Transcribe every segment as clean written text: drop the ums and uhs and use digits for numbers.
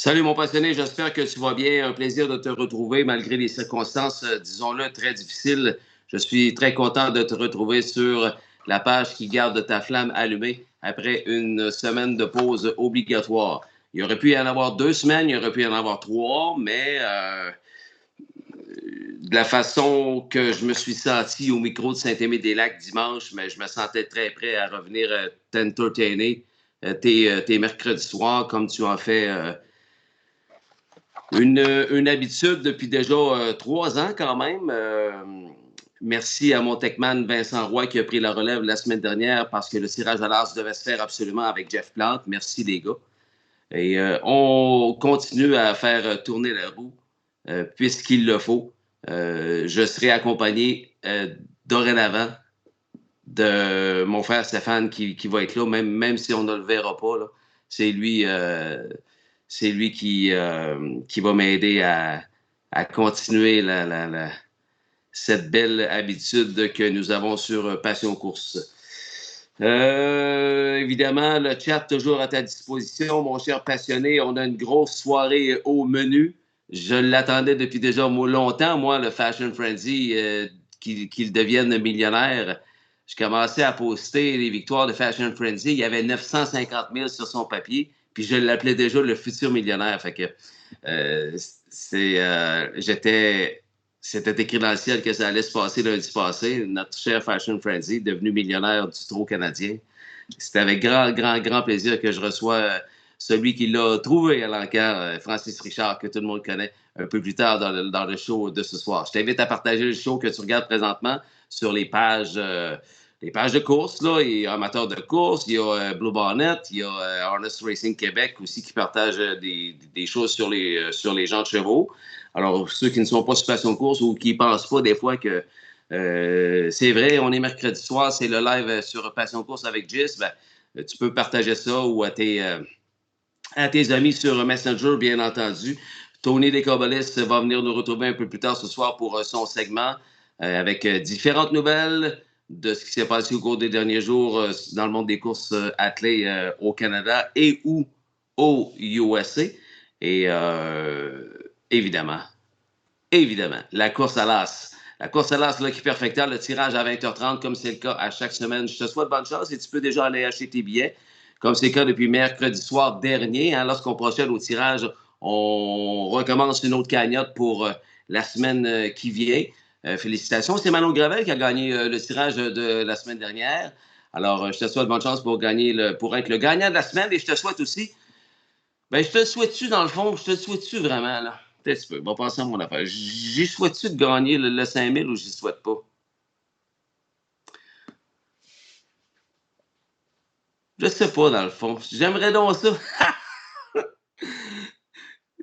Salut mon passionné, j'espère que tu vas bien. Un plaisir de te retrouver malgré les circonstances, disons-le, très difficiles. Je suis très content de te retrouver sur la page qui garde ta flamme allumée après une semaine de pause obligatoire. Il aurait pu y en avoir 2 semaines, il aurait pu y en avoir 3, mais de la façon que je me suis senti au micro de Saint-Aimé-des-Lacs dimanche, mais je me sentais très prêt à revenir t'entertainer tes mercredis soirs comme tu en fais une habitude depuis déjà 3 ans quand même. Merci à mon techman Vincent Roy qui a pris la relève la semaine dernière parce que le tirage à l'as devait se faire absolument avec Jeff Plante. Merci les gars. Et on continue à faire tourner la roue puisqu'il le faut. Je serai accompagné dorénavant de mon frère Stéphane qui va être là, même si on ne le verra pas. Là. C'est lui, qui va m'aider à continuer cette belle habitude que nous avons sur Passion Course. Évidemment, le chat toujours à ta disposition, mon cher passionné. On a une grosse soirée au menu. Je l'attendais depuis déjà longtemps, moi, le Fashion Frenzy, qu'il devienne millionnaire. Je commençais à poster les victoires de Fashion Frenzy. Il y avait 950 000 sur son papier, puis je l'appelais déjà le futur millionnaire. Fait que c'était écrit dans le ciel que ça allait se passer lundi passé. Notre cher Fashion Frenzy, devenu millionnaire du trot canadien. C'est avec grand plaisir que je reçois celui qui l'a trouvé à l'enquête, Francis Richard, que tout le monde connaît, un peu plus tard dans le show de ce soir. Je t'invite à partager le show que tu regardes présentement sur les pages de course. Là. Il y a Amateurs de course, il y a Blue Bonnet, il y a Harness Racing Québec aussi qui partage des choses sur les gens de chevaux. Alors, ceux qui ne sont pas sur Passion Course ou qui ne pensent pas des fois que c'est vrai, on est mercredi soir, c'est le live sur Passion Course avec Gis, ben, tu peux partager ça ou à tes amis sur Messenger, bien entendu. Tony Descobolis va venir nous retrouver un peu plus tard ce soir pour son segment avec différentes nouvelles de ce qui s'est passé au cours des derniers jours dans le monde des courses attelées au Canada et ou au USA. Et évidemment, la course à l'as. La course à l'as là, qui perfectionne le tirage à 20h30, comme c'est le cas à chaque semaine. Je te souhaite bonne chance et tu peux déjà aller acheter tes billets, comme c'est le cas depuis mercredi soir dernier. Hein, lorsqu'on procède au tirage, on recommence une autre cagnotte pour la semaine qui vient. Félicitations. C'est Manon Gravel qui a gagné le tirage de la semaine dernière. Alors, je te souhaite bonne chance pour être le gagnant de la semaine et je te souhaite aussi. Ben, je te souhaite-tu, dans le fond, je te souhaite-tu vraiment, là? Peut-être tu peux. Va passer à mon affaire. J'y souhaite-tu de gagner le 5000 ou j'y souhaite pas? Je sais pas, dans le fond. J'aimerais donc ça.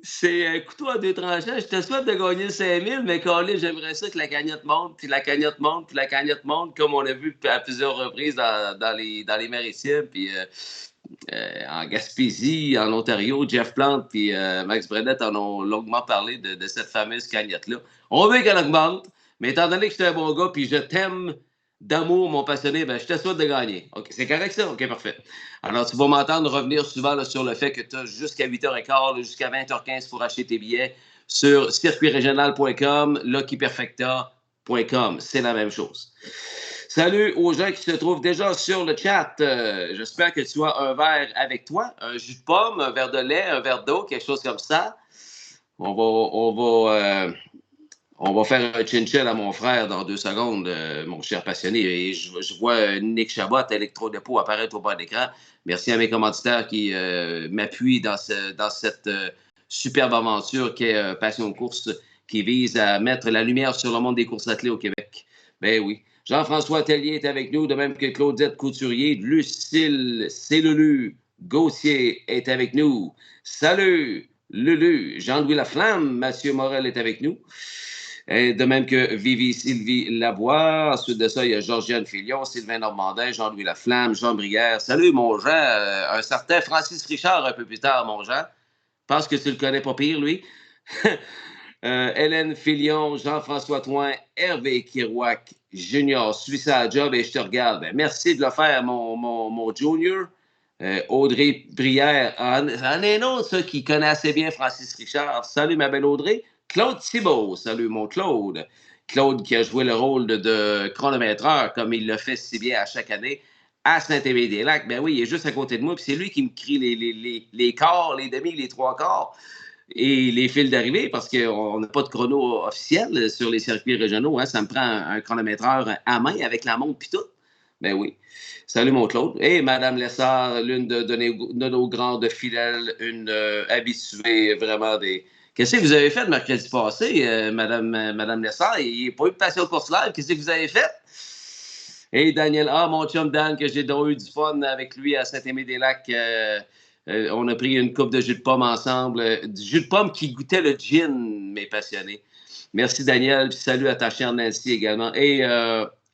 C'est un couteau à deux tranchants. Je te souhaite de gagner le 5000, mais calé, j'aimerais ça que la cagnotte monte, puis la cagnotte monte, puis la cagnotte monte, comme on a vu à plusieurs reprises dans les Maritimes, puis en Gaspésie, en Ontario. Jeff Plante puis Max Brenette en ont longuement parlé de cette fameuse cagnotte-là. On veut qu'elle augmente, mais étant donné que je suis un bon gars, puis je t'aime d'amour, mon passionné, ben, je te souhaite de gagner. OK, c'est correct ça? OK, parfait. Alors, tu vas m'entendre revenir souvent là, sur le fait que tu as jusqu'à 8h15, jusqu'à 20h15 pour acheter tes billets sur circuitrégional.com, luckyperfecta.com. C'est la même chose. Salut aux gens qui se trouvent déjà sur le chat. J'espère que tu as un verre avec toi, un jus de pomme, un verre de lait, un verre d'eau, quelque chose comme ça. On va faire un chin-chin à mon frère dans 2 secondes, mon cher passionné. Et je vois Nick Chabot, Électrodépôt, apparaître au bas de l'écran. Merci à mes commanditaires qui m'appuient dans cette superbe aventure qu'est Passion Course, qui vise à mettre la lumière sur le monde des courses attelées au Québec. Ben oui. Jean-François Tellier est avec nous, de même que Claudette Couturier. Lucille Célulu Gauthier est avec nous. Salut, Lulu. Jean-Louis Laflamme, Mathieu Morel est avec nous. Et de même que Vivi Sylvie Lavoie. Ensuite de ça, il y a Georgiane Filion, Sylvain Normandin, Jean-Louis Laflamme, Jean Brière. Salut, mon Jean. Un certain Francis Richard, un peu plus tard, mon Jean. Je pense que tu le connais pas pire, lui. Hélène Filion, Jean-François Toin, Hervé Kirouac, Junior, suis ça à job et je te regarde. Ben, merci de le faire, mon Junior. Audrey Brière. En est un autre, ça, qui connaît assez bien Francis Richard. Salut, ma belle Audrey. Claude Thibault. Salut, mon Claude. Claude qui a joué le rôle de chronométreur, comme il le fait si bien à chaque année à Saint-Aimé-des-Lacs. Ben oui, il est juste à côté de moi, puis c'est lui qui me crie les quarts, les demi, les trois quarts et les fils d'arrivée, parce qu'on n'a pas de chrono officiel sur les circuits régionaux. Hein. Ça me prend un chronométreur à main avec la montre puis tout. Ben oui. Salut, mon Claude. Et Madame Lessard, l'une de nos grandes fidèles, une habituée vraiment des. Qu'est-ce que vous avez fait mercredi passé, Madame Lessard? Il n'y a pas eu de passion course live. Qu'est-ce que vous avez fait? Et Daniel A, mon chum Dan, que j'ai donc eu du fun avec lui à Saint-Aimé-des-Lacs. On a pris une coupe de jus de pomme ensemble. Du jus de pomme qui goûtait le gin, mes passionnés. Merci, Daniel. Puis salut à ta chère Nancy également. Et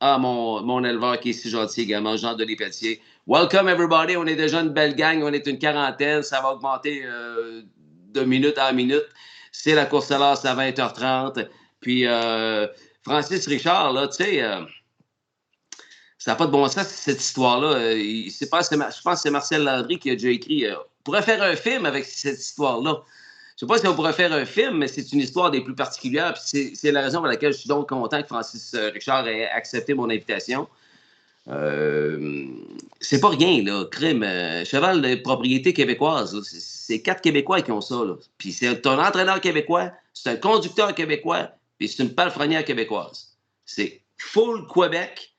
mon éleveur qui est si gentil également, Jean-Denis Pelletier. Welcome, everybody. On est déjà une belle gang. On est une quarantaine. Ça va augmenter de minute en minute. C'est la course à l'as à 20h30. Puis Francis Richard, là, tu sais... ça n'a pas de bon sens, cette histoire-là. Je pense que c'est Marcel Landry qui a déjà écrit. On pourrait faire un film avec cette histoire-là. Je ne sais pas si on pourrait faire un film, mais c'est une histoire des plus particulières. C'est la raison pour laquelle je suis donc content que Francis Richard ait accepté mon invitation. C'est pas rien, là. Crime. Cheval de propriété québécoise. C'est 4 Québécois qui ont ça. Là. Puis c'est un entraîneur québécois, c'est un conducteur québécois, puis c'est une palefrenière québécoise. C'est full Québec.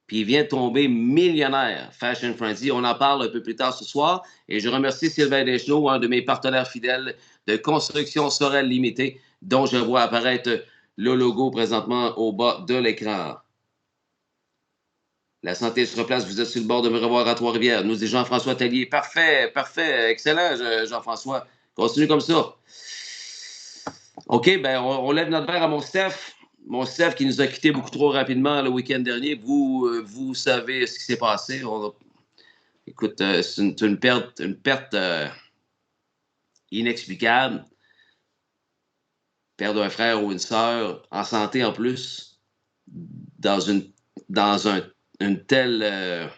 Puis il vient de tomber millionnaire, Fashion Frenzy. On en parle un peu plus tard ce soir. Et je remercie Sylvain Deschenaux, un de mes partenaires fidèles de Construction Sorel Limitée, dont je vois apparaître le logo présentement au bas de l'écran. La santé se replace, vous êtes sur le bord de me revoir à Trois-Rivières. Nous dit Jean-François Tellier. Parfait, parfait, excellent, Jean-François. Continue comme ça. OK, ben on lève notre verre à mon Steph. Mon Steph qui nous a quittés beaucoup trop rapidement le week-end dernier. Vous savez ce qui s'est passé. Écoute, c'est une perte inexplicable. Perdre un frère ou une sœur en santé en plus, dans une telle...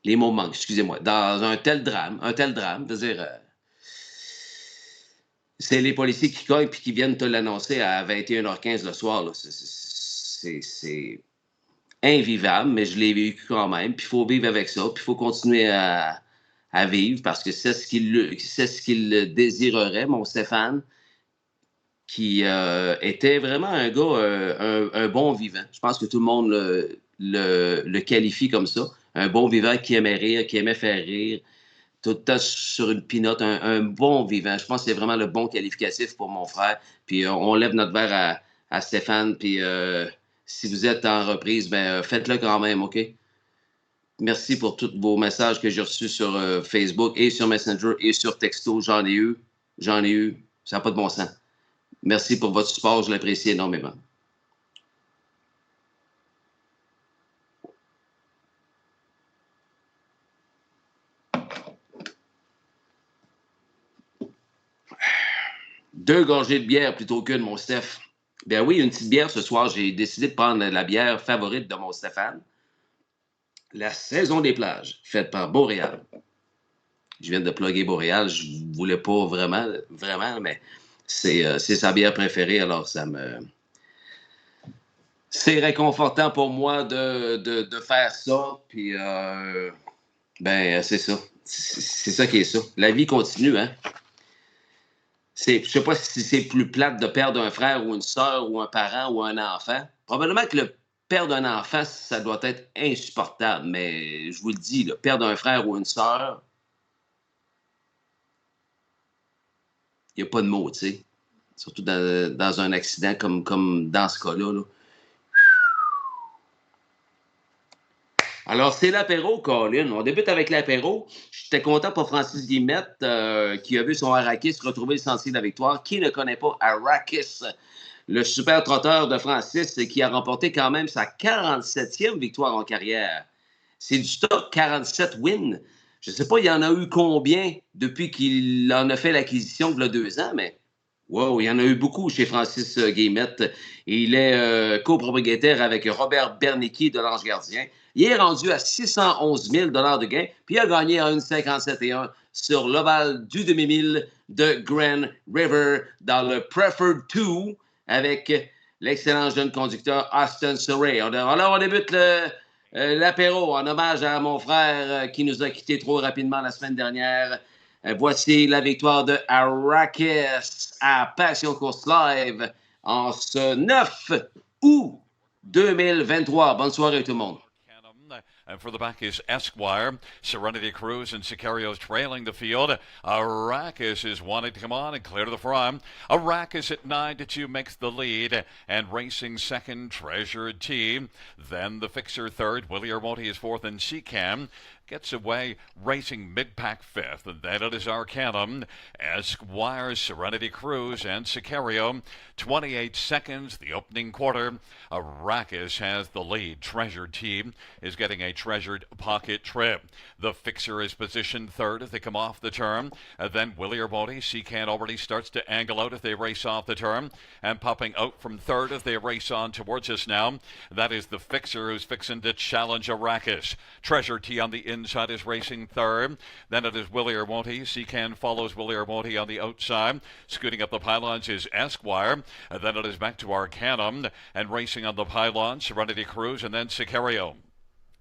les mots manquent, excusez-moi. Dans un tel drame, c'est-à-dire... c'est les policiers qui cognent et qui viennent te l'annoncer à 21h15 le soir. Là. C'est invivable, mais je l'ai vécu quand même. Puis il faut vivre avec ça. Puis il faut continuer à vivre parce que c'est ce qu'il désirerait, mon Stéphane, qui était vraiment un gars, un bon vivant. Je pense que tout le monde le qualifie comme ça. Un bon vivant qui aimait rire, qui aimait faire rire. Tout le temps sur une pinote, un bon vivant. Je pense que c'est vraiment le bon qualificatif pour mon frère. Puis on lève notre verre à Stéphane. Puis si vous êtes en reprise, ben faites-le quand même, OK? Merci pour tous vos messages que j'ai reçus sur Facebook et sur Messenger et sur Texto. J'en ai eu. Ça n'a pas de bon sens. Merci pour votre support. Je l'apprécie énormément. Deux gorgées de bière plutôt qu'une, mon Steph. Ben oui, une petite bière ce soir. J'ai décidé de prendre la bière favorite de mon Stéphane. La saison des plages, faite par Boréal. Je viens de plugger Boréal. Je ne voulais pas vraiment, mais c'est sa bière préférée. Alors, c'est réconfortant pour moi de faire ça. Puis, ben, c'est ça. C'est ça qui est ça. La vie continue, hein? Je ne sais pas si c'est plus plate de perdre un frère ou une sœur ou un parent ou un enfant. Probablement que le perdre un enfant, ça doit être insupportable. Mais je vous le dis, là, perdre un frère ou une sœur, il n'y a pas de mots, tu sais. Surtout dans un accident comme dans ce cas-là. Là. Alors, c'est l'apéro, Colin. On débute avec l'apéro. J'étais content pour Francis Guillemette, qui a vu son Arrakis retrouver le sentier de la victoire. Qui ne connaît pas Arrakis, le super trotteur de Francis, qui a remporté quand même sa 47e victoire en carrière. C'est du stock 47 wins. Je ne sais pas, il y en a eu combien depuis qu'il en a fait l'acquisition il y a 2 ans, mais Wow, il y en a eu beaucoup chez Francis Guillemette. Il est copropriétaire avec Robert Bernicki de l'Ange Gardien. Il est rendu à 611 000 de gain, puis il a gagné en 1,57 sur l'ovale du demi-mille de Grand River dans le Preferred 2 avec l'excellent jeune conducteur Austin Surrey. Alors, on débute l'apéro en hommage à mon frère qui nous a quittés trop rapidement la semaine dernière. Voici la victoire de Arrakis à Passion Course Live en ce 9 août 2023. Bonne soirée tout le monde. And for the back is Esquire, Serenity Cruz, and Sicario's trailing the field. Arrakis is wanting to come on and clear to the front. Arrakis at 9-2 makes the lead, and racing second, Treasure T. Then the fixer third, Willie Armoti is fourth, and Seacam gets away, racing mid-pack fifth. And then it is Arcanum, Esquire, Serenity Cruz, and Sicario. 28 seconds, the opening quarter. Arrakis has the lead. Treasure T is getting a treasured pocket trip. The fixer is positioned third as they come off the turn. Then Willie Armoti, Seacan already starts to angle out as they race off the turn. And popping out from third as they race on towards us now. That is the fixer who's fixing to challenge Arrakis. Treasure T on the inside is racing third. Then it is Willie Armoti. Seacan follows Willie Armoti on the outside. Scooting up the pylons is Esquire. And then it is back to Arcanum. And racing on the pylon, Serenity Cruz, and then Sicario.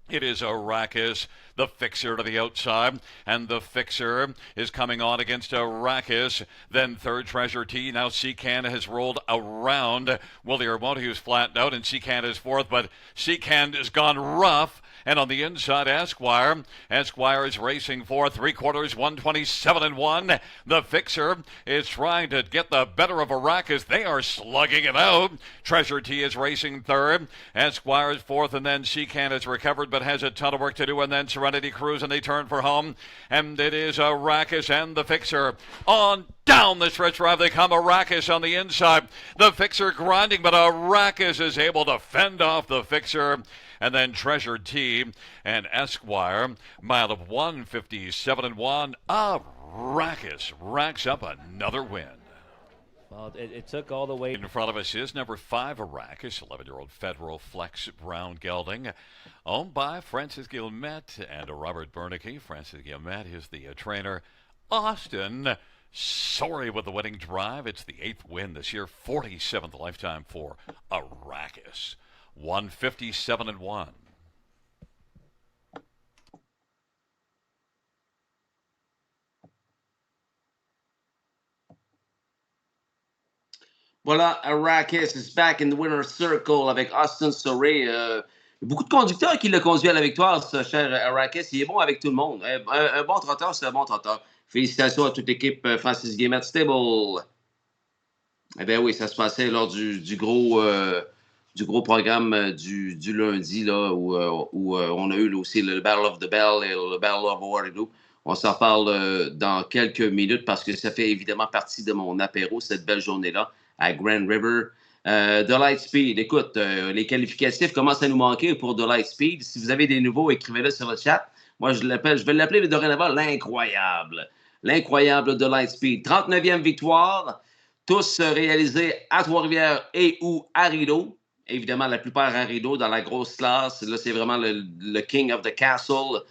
It is Arrakis, the fixer to the outside, and the fixer is coming on against Arrakis. Then third, Treasure T. Now Seacan has rolled around Willie Armoti, who's flattened out, and Seacan is fourth, but Seacan has gone rough. And on the inside, Esquire. Esquire is racing for 3/4, 127-1. The fixer is trying to get the better of Arrakis. They are slugging it out. Treasure T is racing third. Esquire is fourth, and then Seacan has recovered but has a ton of work to do. And then Serenity Cruz, and they turn for home. And it is Arrakis and the fixer on down the stretch drive. They come. Arrakis on the inside. The fixer grinding, but Arrakis is able to fend off the fixer. And then Treasure T and Esquire, mile of 157-1. Arrakis racks up another win. Well, it took all the way. In front of us is number 5, Arrakis, 11-year-old Federal Flex Brown Gelding, owned by Francis Guillemette and Robert Bernicki. Francis Guillemette is the trainer. Austin, sorry with the winning drive. It's the 8th win this year, 47th lifetime for Arrakis. 157-1. Voilà, Arrakis is back in the winner's circle avec Austin Surrey. Beaucoup de conducteurs qui l'ont conduit à la victoire, ce cher Arrakis. Il est bon avec tout le monde. Un bon trotteur, c'est un bon trotteur. Félicitations à toute l'équipe Francis Guillemette Stable. Eh bien oui, ça se passait lors du gros programme du lundi, là, où on a eu aussi le Battle of the Bell et le Battle of Waterloo. On s'en parle dans quelques minutes parce que ça fait évidemment partie de mon apéro, cette belle journée-là à Grand River. The Lightspeed, écoute, les qualificatifs commencent à nous manquer pour The Lightspeed. Si vous avez des nouveaux, écrivez-le sur le chat. Moi, je vais l'appeler dorénavant l'incroyable. L'incroyable The Lightspeed. 39e victoire, tous réalisés à Trois-Rivières et ou à Rideau. Évidemment, la plupart à Rideau dans la grosse classe. Là, c'est vraiment le King of the Castle.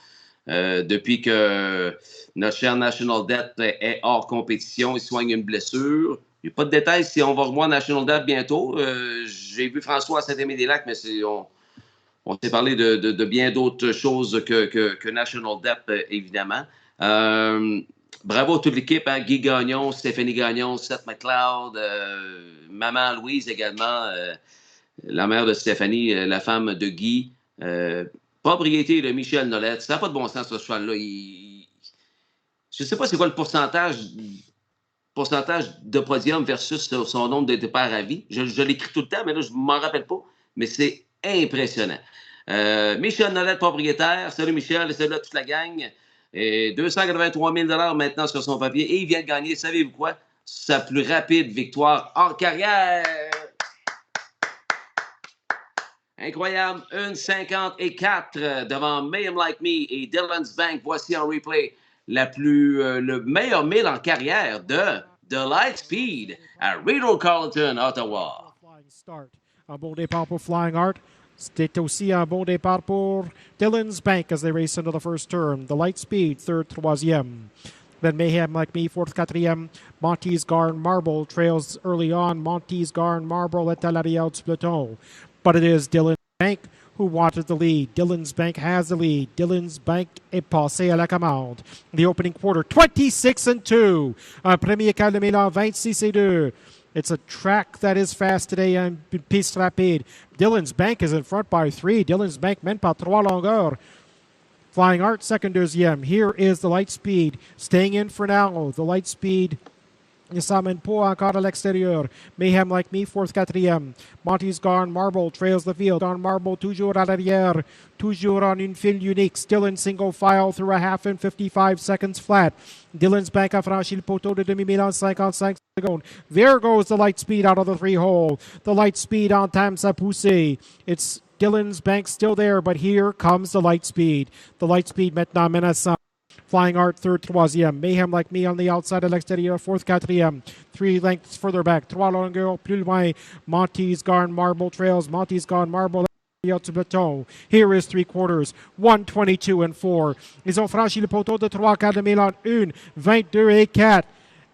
Depuis que notre cher National Debt est hors compétition, il soigne une blessure. Il n'y a pas de détails si on va revoir National Debt bientôt. J'ai vu François à Saint-Aimé-des-Lacs, mais on s'est parlé de bien d'autres choses que National Debt, évidemment. Bravo à toute l'équipe, hein? Guy Gagnon, Stéphanie Gagnon, Seth McLeod, Maman Louise également, la mère de Stéphanie, la femme de Guy. Propriété de Michel Nolette. Ça n'a pas de bon sens, ce cheval-là. Je ne sais pas c'est quoi le pourcentage de podium versus son nombre de départs à vie. Je l'écris tout le temps, mais là, je ne m'en rappelle pas. Mais c'est impressionnant. Michel Nolette, propriétaire. Salut Michel, salut à toute la gang. Et 283 000 $ maintenant sur son papier. Et il vient de gagner, savez-vous quoi? Sa plus rapide victoire en carrière. Incroyable, 1,54 devant Mayhem Like Me et Dylan's Bank. Voici en replay le meilleur mille en carrière de de Lightspeed à Rideau Carleton, Ottawa. Flying start. Un bon départ pour Flying Art. C'était aussi un bon départ pour Dylan's Bank as they race into the first turn. The Lightspeed, third, troisième. Then Mayhem Like Me, fourth, quatrième. Monty's Garn Marble trails early on. Monty's Garn Marble est à l'arrière du peloton. But it is Dylan's Bank who wanted the lead. Dylan's Bank has the lead. Dylan's Bank est passé à la commande. The opening quarter, 26-2. Un premier quart de Milan, 26-2. It's a track that is fast today on piste rapide. Dylan's Bank is in front by 3. Dylan's Bank mène par 3 longueurs. Flying Art, second, deuxième. Here is the Lightspeed, staying in for now. The Lightspeed ne s'amène pas encore à l'extérieur. Mayhem Like Me, fourth, quatrième. Monty's Garn Marble trails the field. Garn Marble toujours à l'arrière, toujours en une file unique. Still in single file through a half in 55 seconds flat. Dylan's Bank a franchi le poteau de demi-mille en 55 secondes. There goes the Lightspeed out of the 3-hole. The Lightspeed entame sa poussée. It's Dylan's Bank still there, but here comes the Lightspeed. The Lightspeed maintenant menaçant. Flying Art, third, troisième. Mayhem Like Me on the outside à l'extérieur, fourth, quatrième. 3 lengths further back. 3 longueurs plus loin. Monty's Garn Marble trails. Monty's Garn Marble out to peloton. Here is 3 quarters. 1:22-4. Ils ont franchi le poteau de 3 quarts de mille en 1:22-4.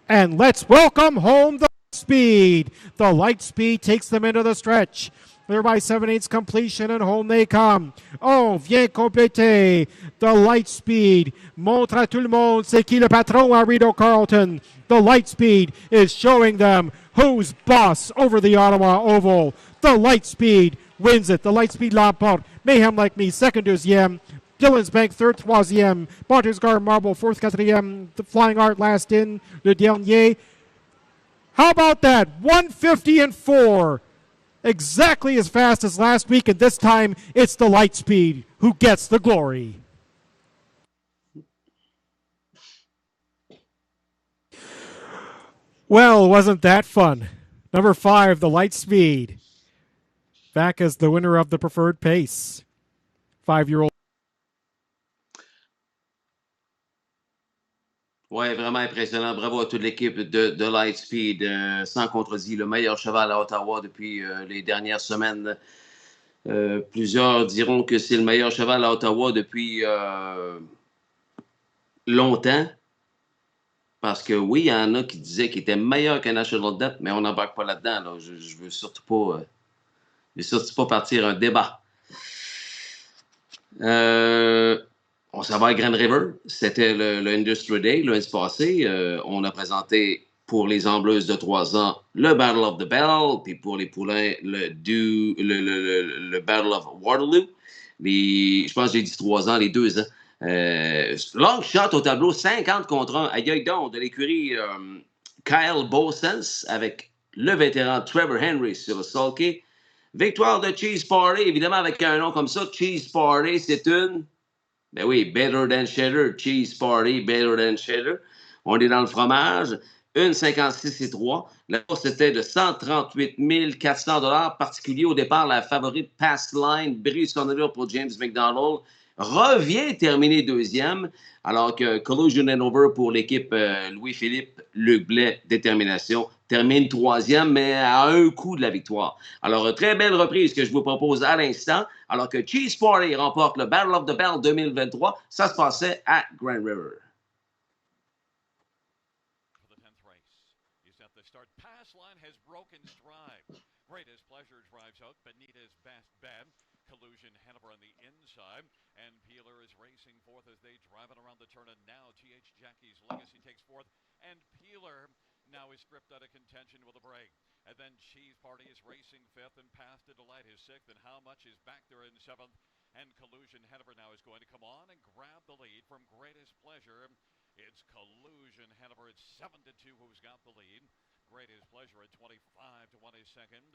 And let's welcome home the Lightspeed. The Lightspeed takes them into the stretch. They're by 7/8 completion and home they come. Oh, vient compléter. The Lightspeed montre à tout le monde c'est qui le patron à Rideau Carleton. The Lightspeed is showing them who's boss over the Ottawa Oval. The Lightspeed wins it. The Lightspeed l'emporte. Mayhem Like Me, second, deuxième. Dylan's Bank, third, troisième. Monty's Garn Marble, fourth, quatrième. The Flying Art last in, le dernier. How about that? 1:50-4. Exactly as fast as last week, and this time it's the Lightspeed who gets the glory. Well, wasn't that fun? Number 5, the Lightspeed, back as the winner of the preferred pace. 5-year-old. Oui, vraiment impressionnant. Bravo à toute l'équipe de Lightspeed. Sans contredit, le meilleur cheval à Ottawa depuis les dernières semaines. Plusieurs diront que c'est le meilleur cheval à Ottawa depuis longtemps. Parce que oui, il y en a qui disaient qu'il était meilleur que National Debt, mais on n'embarque pas là-dedans. Là. Je ne veux surtout pas partir un débat. On s'en va à Grand River. C'était le Industry Day lundi passé. On a présenté pour les ambleuses de 3 ans le Battle of the Bell, puis pour les poulains le Battle of Waterloo. Je pense que j'ai dit 3 ans, les 2 ans. Long shot au tableau, 50-1. Aïe donc de l'écurie Kyle Bosens avec le vétéran Trevor Henry sur le sulky. Victoire de Cheese Party, évidemment avec un nom comme ça. Cheese Party, c'est une... Ben oui, better than cheddar. Cheese Party, better than cheddar. On est dans le fromage. 1,56-3. La course était de 138 400 $. Particulier au départ, la favorite Past Line brise son allure pour James McDonald. Revient terminer deuxième, alors que Collusion Hanover pour l'équipe Louis-Philippe, Luc Blais, Détermination, termine troisième, mais à un coup de la victoire. Alors, très belle reprise que je vous propose à l'instant, alors que Cheese Party remporte le Battle of the Bell 2023. Ça se passait à Grand River. Greatest Pleasure drives out. Benitez Best Bet. Collusion Hanover on the inside. And Peeler is racing fourth as they drive it around the turn. And now T.H. Jackie's Legacy takes fourth. And Peeler now is stripped out of contention with a break. And then Cheese Party is racing fifth and Path to Delight is sixth. And How Much is back there in seventh. And Collusion Hanover now is going to come on and grab the lead from Greatest Pleasure. It's Collusion Hanover at 7-2 who's got the lead. Greatest Pleasure at 25-1 is second.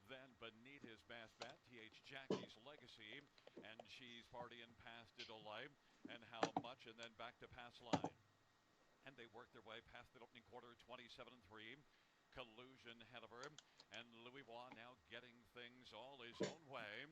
Then Benitez Best Bet, T.H. Jackie's Legacy, and Cheese Party and Pass to Delight, and How Much, and then back to Pass Line. And they work their way past the opening quarter, 27-3. Collusion Hanover, and Louis Bois now getting things all his own way.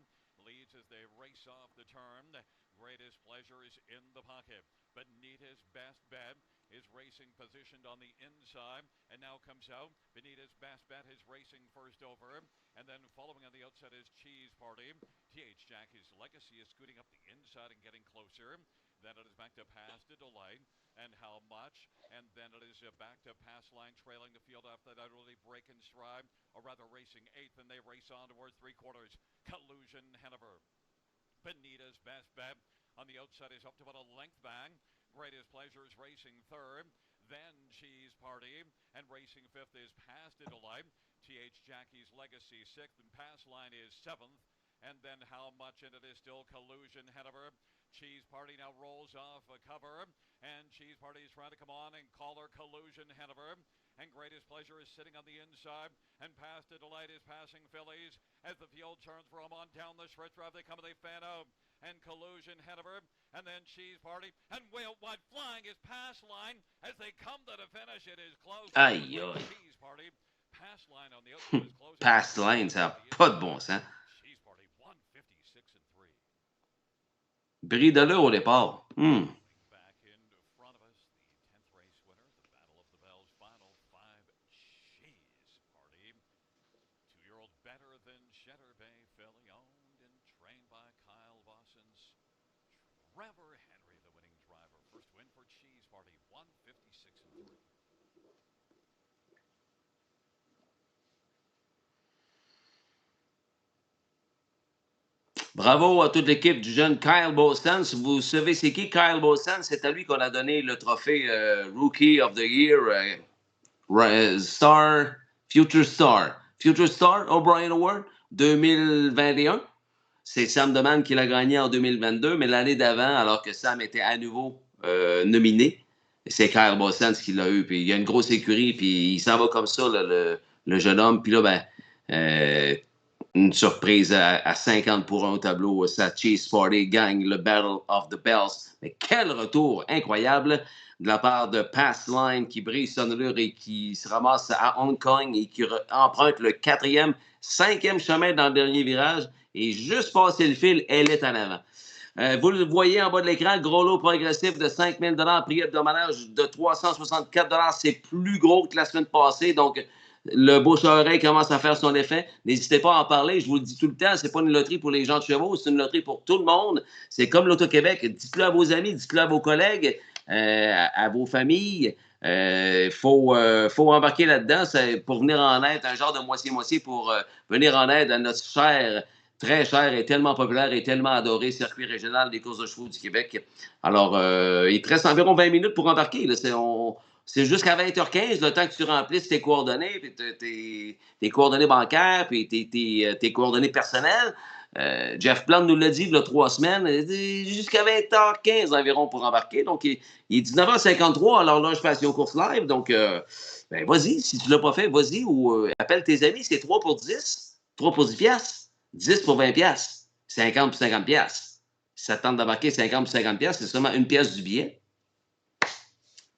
Leads as they race off the turn. Greatest Pleasure is in the pocket. Benitez Best Bet is racing positioned on the inside and now comes out. Benitez Best Bet is racing first over. And then following on the outside is Cheese Party. TH Jackie's Legacy is scooting up the inside and getting closer. Then it is back to Pass to Delight. And how much? And then it is back to Pass Line trailing the field after that utterly break in stride. Or rather racing eighth, and they race on towards three quarters. Collusion Hanover. Benitez Best Bet on the outside is up to about a length back. Greatest Pleasure is racing third. Then Cheese Party. And racing fifth is Pass to Delight. TH Jackie's Legacy sixth. And Pass Line is seventh. And then how much? And it is still Collusion Hanover. Cheese Party now rolls off a cover. And Cheese Party is trying to come on and call her Collusion Hanover. And Greatest Pleasure is sitting on the inside. And Pass to Delight is passing Phillies. As the field turns for them on down the stretch drive, they come and they fan out. And Collusion Hanover. And then Cheese Party. And way out wide flying is Pass Line. As they come to the finish, it is close. Aïe, aïe. Cheese Party. Pass Line on the outside is close. Pass Line, ça n'a pas de bon sens. Cheese Party 156-3. Bris de l'eau au départ. Back in front of us, the 10th race winner, the Battle of the Bells Final 5 Cheese Party. 2-year-old better than Cheddar Bay filly, owned and trained by Kyle Vossens. Trevor Henry, the winning driver. First win for Cheese Party, 156-3. Bravo à toute l'équipe du jeune Kyle Bosens. Vous savez c'est qui Kyle Bosens? C'est à lui qu'on a donné le trophée Rookie of the Year, Star, Future Star O'Brien Award 2021. C'est Sam Deman qui l'a gagné en 2022, mais l'année d'avant, alors que Sam était à nouveau nominé, c'est Kyle Bosens qui l'a eu. Puis il y a une grosse écurie, puis il s'en va comme ça, là, le jeune homme. Puis là, une surprise à 50 pour 1 au tableau. Sa Cheese Party gagne le Battle of the Bells. Mais quel retour incroyable de la part de Pass Line qui brise son allure et qui se ramasse à Hong Kong et qui emprunte le 4e, 5e chemin dans le dernier virage. Et juste passé le fil, elle est en avant. Vous le voyez en bas de l'écran, gros lot progressif de 5 000 $, prix hebdomadaire de 364 $. C'est plus gros que la semaine passée. Donc, le bouche-à-oreille commence à faire son effet. N'hésitez pas à en parler. Je vous le dis tout le temps, c'est pas une loterie pour les gens de chevaux, c'est une loterie pour tout le monde. C'est comme l'Auto-Québec. Dites-le à vos amis, dites-le à vos collègues, à vos familles. Faut embarquer là-dedans pour venir en aide, un genre de moitié-moitié pour venir en aide à notre cher, très cher et tellement populaire et tellement adoré circuit régional des courses de chevaux du Québec. Alors, il te reste environ 20 minutes pour embarquer. Là. C'est jusqu'à 20h15, le temps que tu remplisses tes coordonnées, puis tes coordonnées bancaires, puis tes coordonnées personnelles. Jeff Plant nous l'a dit il y a 3 semaines, jusqu'à 20h15 environ pour embarquer. Donc, il est 19h53 à l'horloge Passion Course Live. Donc, vas-y, si tu ne l'as pas fait, vas-y ou appelle tes amis. C'est 3 pour 10, 3 pour 10 piastres, 10 pour 20 piastres, 50 pour 50 piastres. Si ça tente d'embarquer 50 pour 50 piastres, c'est seulement 1 pièce du billet.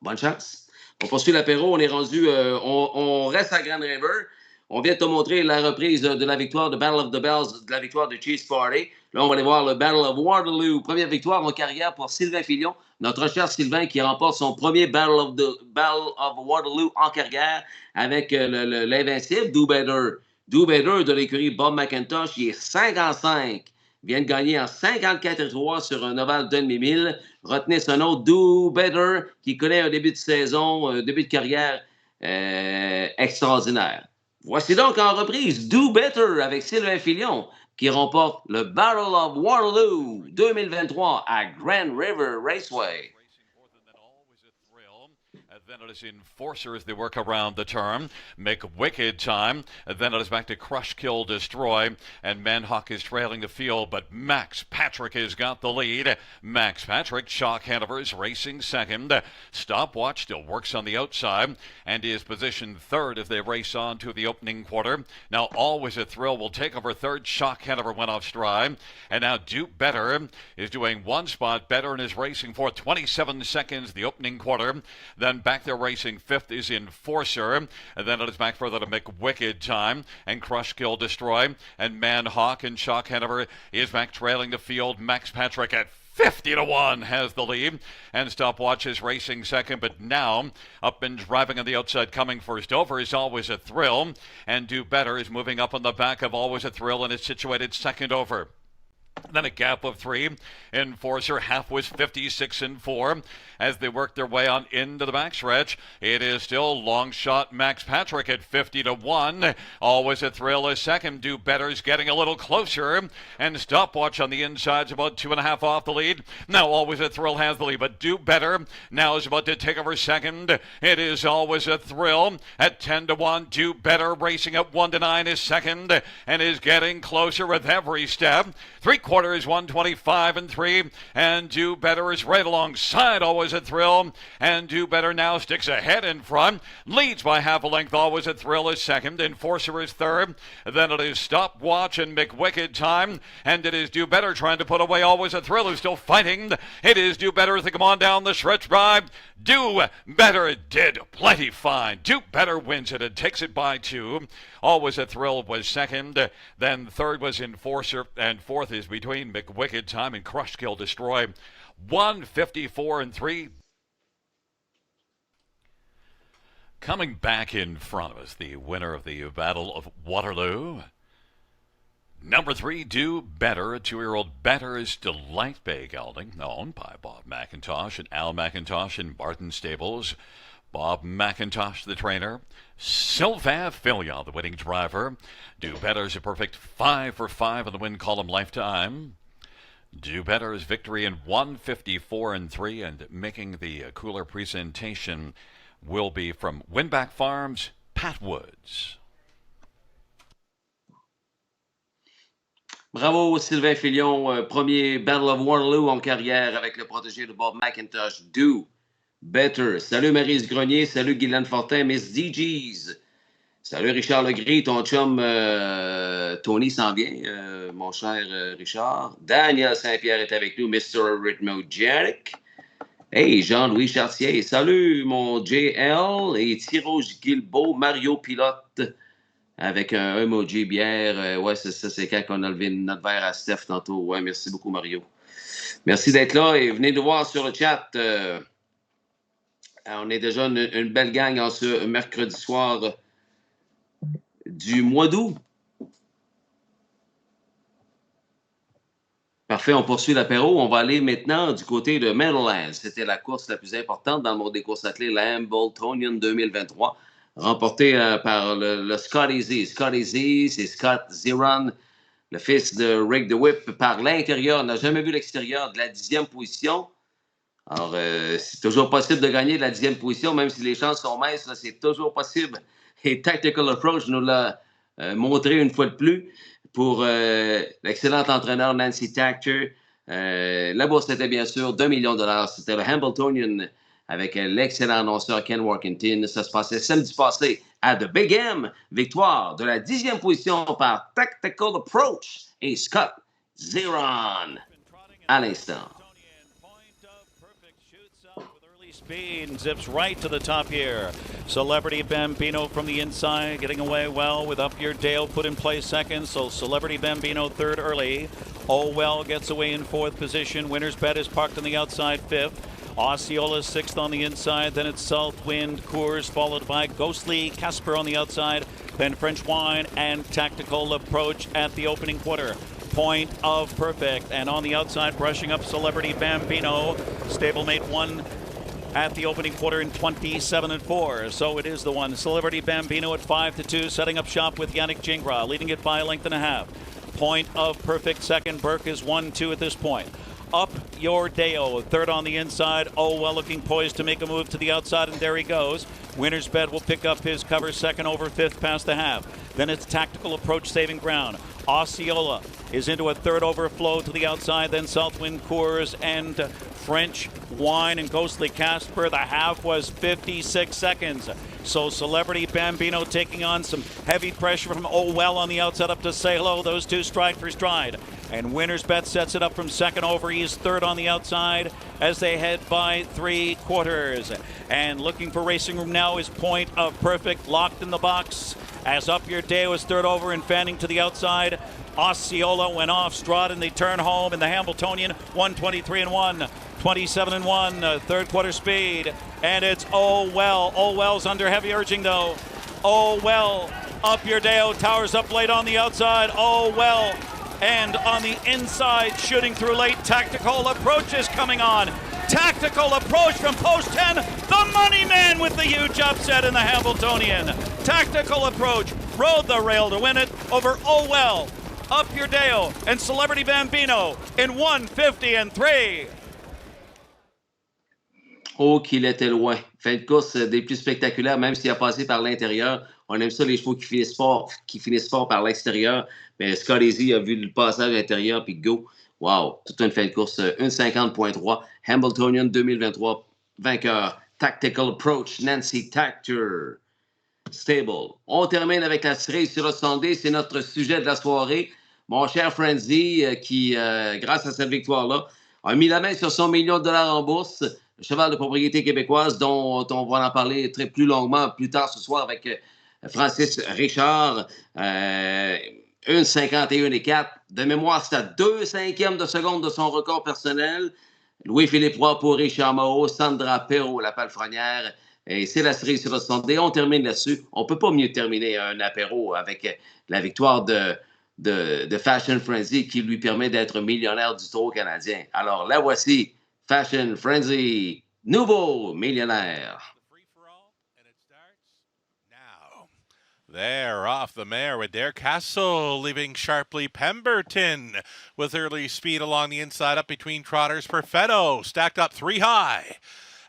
Bonne chance. On poursuit l'apéro, on est rendu, on reste à Grand River. On vient de te montrer la reprise de la victoire de Battle of the Bells, de la victoire de Cheese Party. Là, on va aller voir le Battle of Waterloo. Première victoire en carrière pour Sylvain Filion. Notre cher Sylvain qui remporte son premier Battle of Waterloo en carrière avec l'invincible Do Better. Do Better de l'écurie Bob McIntosh, il est 55. Il vient de gagner en 54-3 sur un ovale d'un demi-mille. Retenez son autre, Do Better, qui connaît un début de saison, un début de carrière extraordinaire. Voici donc en reprise Do Better avec Sylvain Filion, qui remporte le Battle of Waterloo 2023 à Grand River Raceway. Then it is Enforcer as they work around the turn. Make wicked time. Then it is back to Crush, Kill, Destroy. And Manhawk is trailing the field, but Max Patrick has got the lead. Max Patrick, Shock Hanover is racing second. Stopwatch still works on the outside and is positioned third as they race on to the opening quarter. Now Always a Thrill will take over third. Shock Hanover went off stride. And now Duke Better is doing one spot better and is racing for 27 seconds the opening quarter. Then back there racing fifth is Enforcer, and then it is back further to make wicked time, and Crush, Kill, Destroy, and Manhawk and Shock Hanover is back trailing the field. Max Patrick at 50-1 has the lead, and Stopwatch is racing second, but now up and driving on the outside, coming first over is Always a Thrill, and Do Better is moving up on the back of Always a Thrill and is situated second over. Then a gap of 3. Enforcer half was 56-4 as they work their way on into the backstretch. It is still long shot Max Patrick at 50-1. Always a Thrill is second. Do Better's getting a little closer, and Stopwatch on the inside's about 2.5 off the lead. Now Always a Thrill has the lead, but Do Better now is about to take over second. It is Always a Thrill at 10-1. Do Better racing at 1-9 is second and is getting closer with every step. 3/4 125-3, and Do Better is right alongside Always a Thrill, and Do Better now sticks ahead in front, leads by half a length. Always a Thrill is second, Enforcer is third, then it is Stopwatch and McWicked Time, and it is Do Better trying to put away Always a Thrill, who's still fighting. It is Do Better as they come on down the stretch drive. Do Better did plenty fine. Do Better wins it and takes it by 2. Always a Thrill was second, then third was Enforcer, and fourth is between McWicked Time and Crush Kill Destroy. 154-3. Coming back in front of us, the winner of the Battle of Waterloo. Number 3, Do Better. A 2-year-old Better is Delight Bay gelding, owned by Bob McIntosh and Al McIntosh in Barton Stables. Bob McIntosh, the trainer. Sylvain Filion, the winning driver. Do Better's a perfect 5 for 5 in the win column lifetime. Do Better's victory in 154-3, and making the cooler presentation will be from Winback Farms, Pat Woods. Bravo Sylvain Filion, premier Battle of Waterloo en carrière avec le protégé de Bob McIntosh, Do Better. Salut Maryse Grenier, salut Guylaine Fortin, Miss DGs. Salut Richard Legris, ton chum Tony s'en vient, mon cher Richard. Daniel Saint-Pierre est avec nous, Mr. Rhythmogenic. Hey, Jean-Louis Chartier, salut mon JL et Thiro Guilbeault, Mario Pilote avec un emoji bière. Ouais, c'est ça, c'est quand on a levé notre verre à Steph tantôt. Ouais, merci beaucoup Mario. Merci d'être là et venez nous voir sur le chat. On est déjà une belle gang en ce mercredi soir du mois d'août. Parfait, on poursuit l'apéro. On va aller maintenant du côté de Meadowlands. C'était la course la plus importante dans le monde des courses attelées, la Hambletonian 2023, remportée par le Scotty Z. Scotty Z, c'est Scott Zeron, le fils de Rick the Whip, par l'intérieur. On n'a jamais vu l'extérieur de la 10e position. Alors, c'est toujours possible de gagner de la 10e position, même si les chances sont minces, là, c'est toujours possible. Et Tactical Approach nous l'a montré une fois de plus pour l'excellent entraîneur Nancy Tactor. La bourse était bien sûr $2 millions. C'était le Hambletonian avec l'excellent annonceur Ken Workington. Ça se passait samedi passé à The Big M. Victoire de la 10e position par Tactical Approach et Scott Zeron à l'instant. Speed zips right to the top here. Celebrity Bambino from the inside, getting away well with Up Your Dale put in place second. So Celebrity Bambino third early. Oh Well gets away in fourth position. Winner's Bet is parked on the outside fifth. Osceola sixth on the inside. Then it's Southwind Coors followed by Ghostly Casper on the outside. Then French Wine and Tactical Approach at the opening quarter. Point of Perfect, and on the outside brushing up Celebrity Bambino. Stablemate one at the opening quarter in 27-4. So it is the one. Celebrity Bambino at 5-2, setting up shop with Yannick Gingras, leading it by a length and a half. Point of Perfect second. Burke is 1-2 at this point. Up Your Deo, third on the inside. Oh Well looking poised to make a move to the outside, and there he goes. Winner's Bet will pick up his cover second over fifth past the half. Then it's Tactical Approach saving ground. Osceola is into a third overflow to the outside. Then Southwind Coors and French Wine and Ghostly Casper. The half was 56 seconds. So Celebrity Bambino taking on some heavy pressure from Oh Well on the outside up to Say Hello. Those two stride for stride. And Winner's Bet sets it up from second over. He's third on the outside as they head by 3/4. And looking for Racing Room now is Point of Perfect, locked in the box. As Up Your Day was third over and fanning to the outside. Osceola went off. Stratton, they turn home in the Hambletonian. 1:23-1, 27-1, third quarter speed. And it's Oh Well. Oh Well's under heavy urging though. Oh Well. Up Your Day towers up late on the outside. Oh Well. And on the inside, shooting through late, Tactical Approach is coming on. Tactical Approach from post 10. The money man with the huge upset in the Hambletonian. Tactical Approach rode the rail to win it over Oh Well, Up Your Dale, and Celebrity Bambino in 1:50-3. Oh, qu'il était loin. Fin de course des plus spectaculaires, même s'il a passé par l'intérieur. On aime ça, les chevaux qui finissent fort par l'extérieur. Mais Scott Easy a vu le passage à l'intérieur, puis go. Wow, toute une fin de course. 1:50.3. Hambletonian 2023. Vainqueur. Tactical Approach. Nancy Tactor. Stable. On termine avec la cerise sur le Sunday. C'est notre sujet de la soirée. Mon cher Frenzy, qui, grâce à cette victoire-là, a mis la main sur son $1 million en bourse. Le cheval de propriété québécoise dont on va en parler plus longuement plus tard ce soir avec Francis Richard. 1:51.4. De mémoire, c'est à 2/5 de seconde de son record personnel. Louis-Philippe Roy pour Richard Mao, Sandra Perrault, la palefrenière. Et c'est la série sur le Sunday. On termine là-dessus. On ne peut pas mieux terminer un apéro avec la victoire de Fashion Frenzy qui lui permet d'être millionnaire du taureau canadien. Alors, la voici, Fashion Frenzy, nouveau millionnaire. There, off the mare with Dare Castle, leaving sharply Pemberton with early speed along the inside up between trotters. Perfetto stacked up 3 high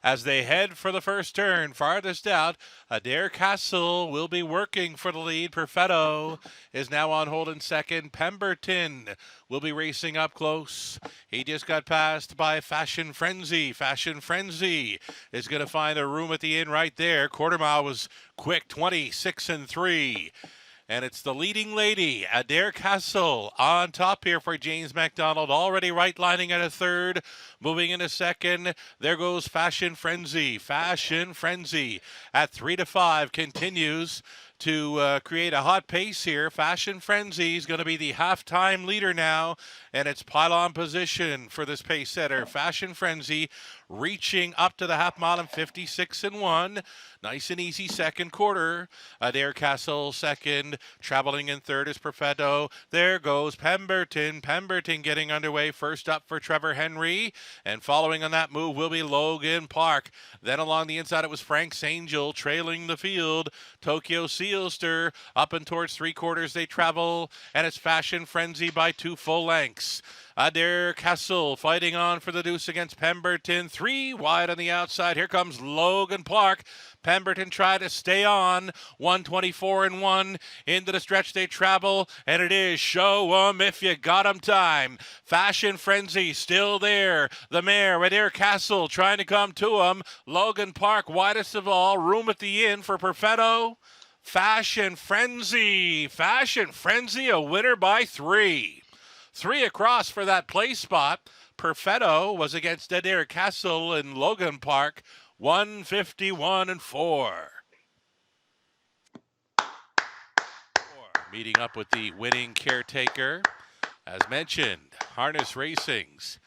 as they head for the first turn. Farthest out, Adair Castle will be working for the lead. Perfetto is now on hold in second. Pemberton will be racing up close. He just got passed by Fashion Frenzy. Fashion Frenzy is going to find a room at the inn right there. Quarter mile was quick, 26-3. And it's the leading lady, Adair Castle, on top here for James MacDonald. Already right lining at a third. Moving into second. There goes Fashion Frenzy. Fashion Frenzy at 3-5 continues to create a hot pace here. Fashion Frenzy is going to be the halftime leader now. And it's pylon position for this pace setter. Fashion Frenzy reaching up to the half mile in 56-1. Nice and easy second quarter. Adair Castle second. Traveling in third is Perfetto. There goes Pemberton. Pemberton getting underway. First up for Trevor Henry. And following on that move will be Logan Park. Then along the inside it was Frank's Angel trailing the field. Tokyo Sealster up and towards 3/4 they travel. And it's Fashion Frenzy by 2 full lengths. Adair Castle fighting on for the deuce against Pemberton. 3 wide on the outside. Here comes Logan Park. Pemberton tried to stay on. 1:24-1 into the stretch they travel. And it is Show 'em if you got 'em time. Fashion Frenzy still there. The mare, Adair Castle, trying to come to him. Logan Park, widest of all. Room at the inn for Perfetto. Fashion Frenzy. Fashion Frenzy, a winner by 3. 3 across for that play spot. Perfetto was against Adair Castle in Logan Park. 151-4. Meeting up with the winning caretaker. As mentioned, Harness Racing's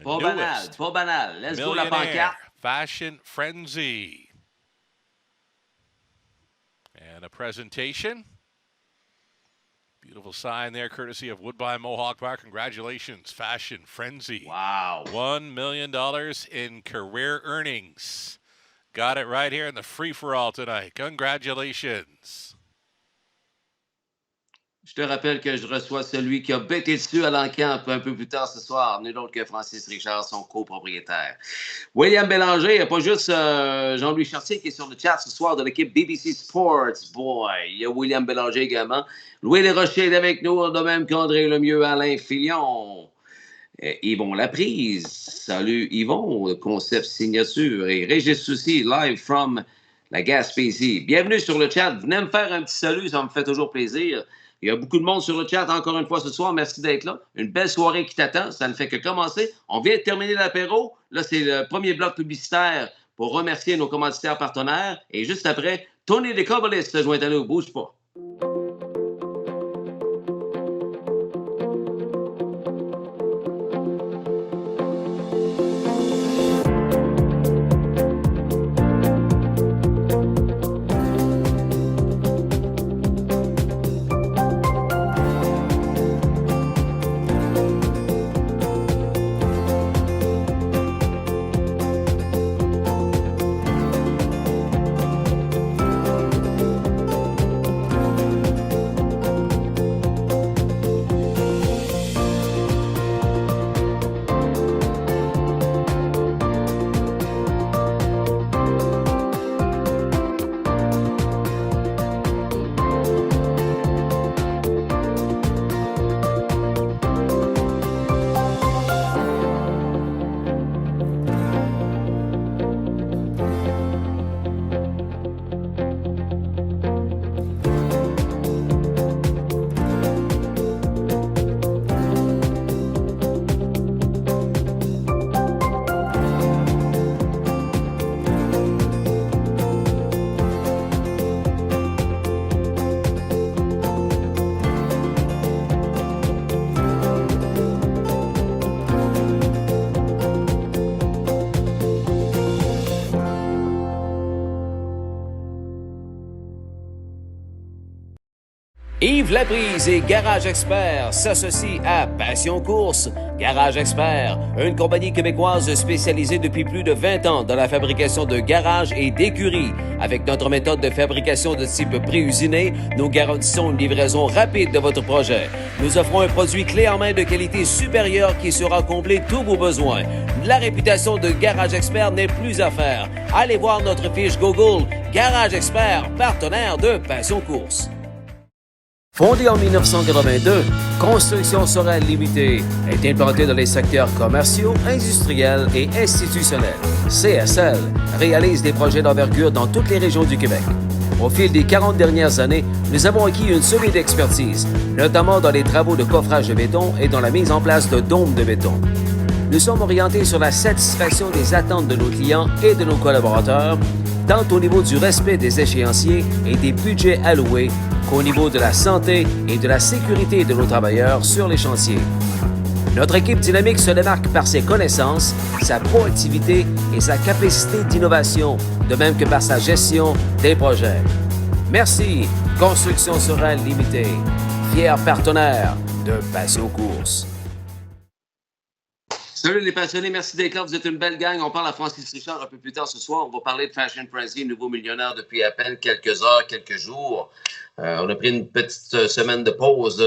Pas banal. Let's go la pancarte. Fashion Frenzy. And a presentation. Beautiful sign there, courtesy of Woodbine Mohawk Park. Congratulations, Fashion Frenzy. Wow. $1 million in career earnings. Got it right here in the free-for-all tonight. Congratulations. Je te rappelle que je reçois celui qui a bêté dessus à l'encamp un peu plus tard ce soir, nul autre que Francis Richard, son copropriétaire. William Bélanger, il n'y a pas juste Jean-Louis Chartier qui est sur le chat ce soir de l'équipe BBC Sports. Boy, il y a William Bélanger également. Louis Desrochers est avec nous, de même qu'André Lemieux, Alain Filion. Yvon Laprise. Salut Yvon, concept signature. Et Régis Soucy, live from la Gaspésie. Bienvenue sur le chat. Venez me faire un petit salut, ça me fait toujours plaisir. Il y a beaucoup de monde sur le chat encore une fois ce soir. Merci d'être là. Une belle soirée qui t'attend. Ça ne fait que commencer. On vient de terminer l'apéro. Là, c'est le premier bloc publicitaire pour remercier nos commanditaires partenaires. Et juste après, Tony DeCobolis se joint à nous. Bouge pas. Yves Laprise et Garage Expert s'associent à Passion Course. Garage Expert, une compagnie québécoise spécialisée depuis plus de 20 ans dans la fabrication de garages et d'écuries. Avec notre méthode de fabrication de type pré-usiné, nous garantissons une livraison rapide de votre projet. Nous offrons un produit clé en main de qualité supérieure qui saura combler tous vos besoins. La réputation de Garage Expert n'est plus à faire. Allez voir notre fiche Google. Garage Expert, partenaire de Passion Course. Fondée en 1982, Construction Sorel Limitée est implantée dans les secteurs commerciaux, industriels et institutionnels. CSL réalise des projets d'envergure dans toutes les régions du Québec. Au fil des 40 dernières années, nous avons acquis une solide expertise, notamment dans les travaux de coffrage de béton et dans la mise en place de dômes de béton. Nous sommes orientés sur la satisfaction des attentes de nos clients et de nos collaborateurs, tant au niveau du respect des échéanciers et des budgets alloués qu'au niveau de la santé et de la sécurité de nos travailleurs sur les chantiers. Notre équipe dynamique se démarque par ses connaissances, sa proactivité et sa capacité d'innovation, de même que par sa gestion des projets. Merci, Construction Sorel Limitée, fier partenaire de Passion Course. Salut les passionnés, merci d'être là. Vous êtes une belle gang. On parle à Francis Richard un peu plus tard ce soir. On va parler de Fashion Frenzy, nouveau millionnaire depuis à peine quelques heures, quelques jours. On a pris une petite semaine de pause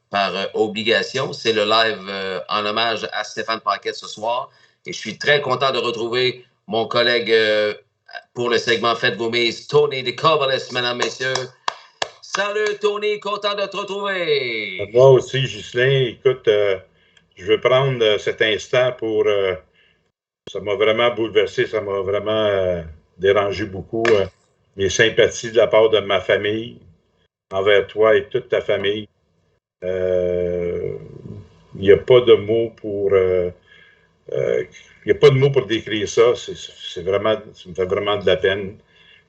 par obligation. C'est le live en hommage à Stéphane Paquette ce soir. Et je suis très content de retrouver mon collègue pour le segment Faites vos mises, Tony DeCobolis, mesdames, messieurs. Salut Tony, content de te retrouver. Moi aussi, Ghislain. Écoute, je veux prendre cet instant pour... ça m'a vraiment bouleversé, ça m'a vraiment dérangé beaucoup. Mes sympathies de la part de ma famille, envers toi et toute ta famille. Il n'y a pas de mots pour... il n'y a pas de mots pour décrire ça. C'est vraiment, ça me fait vraiment de la peine.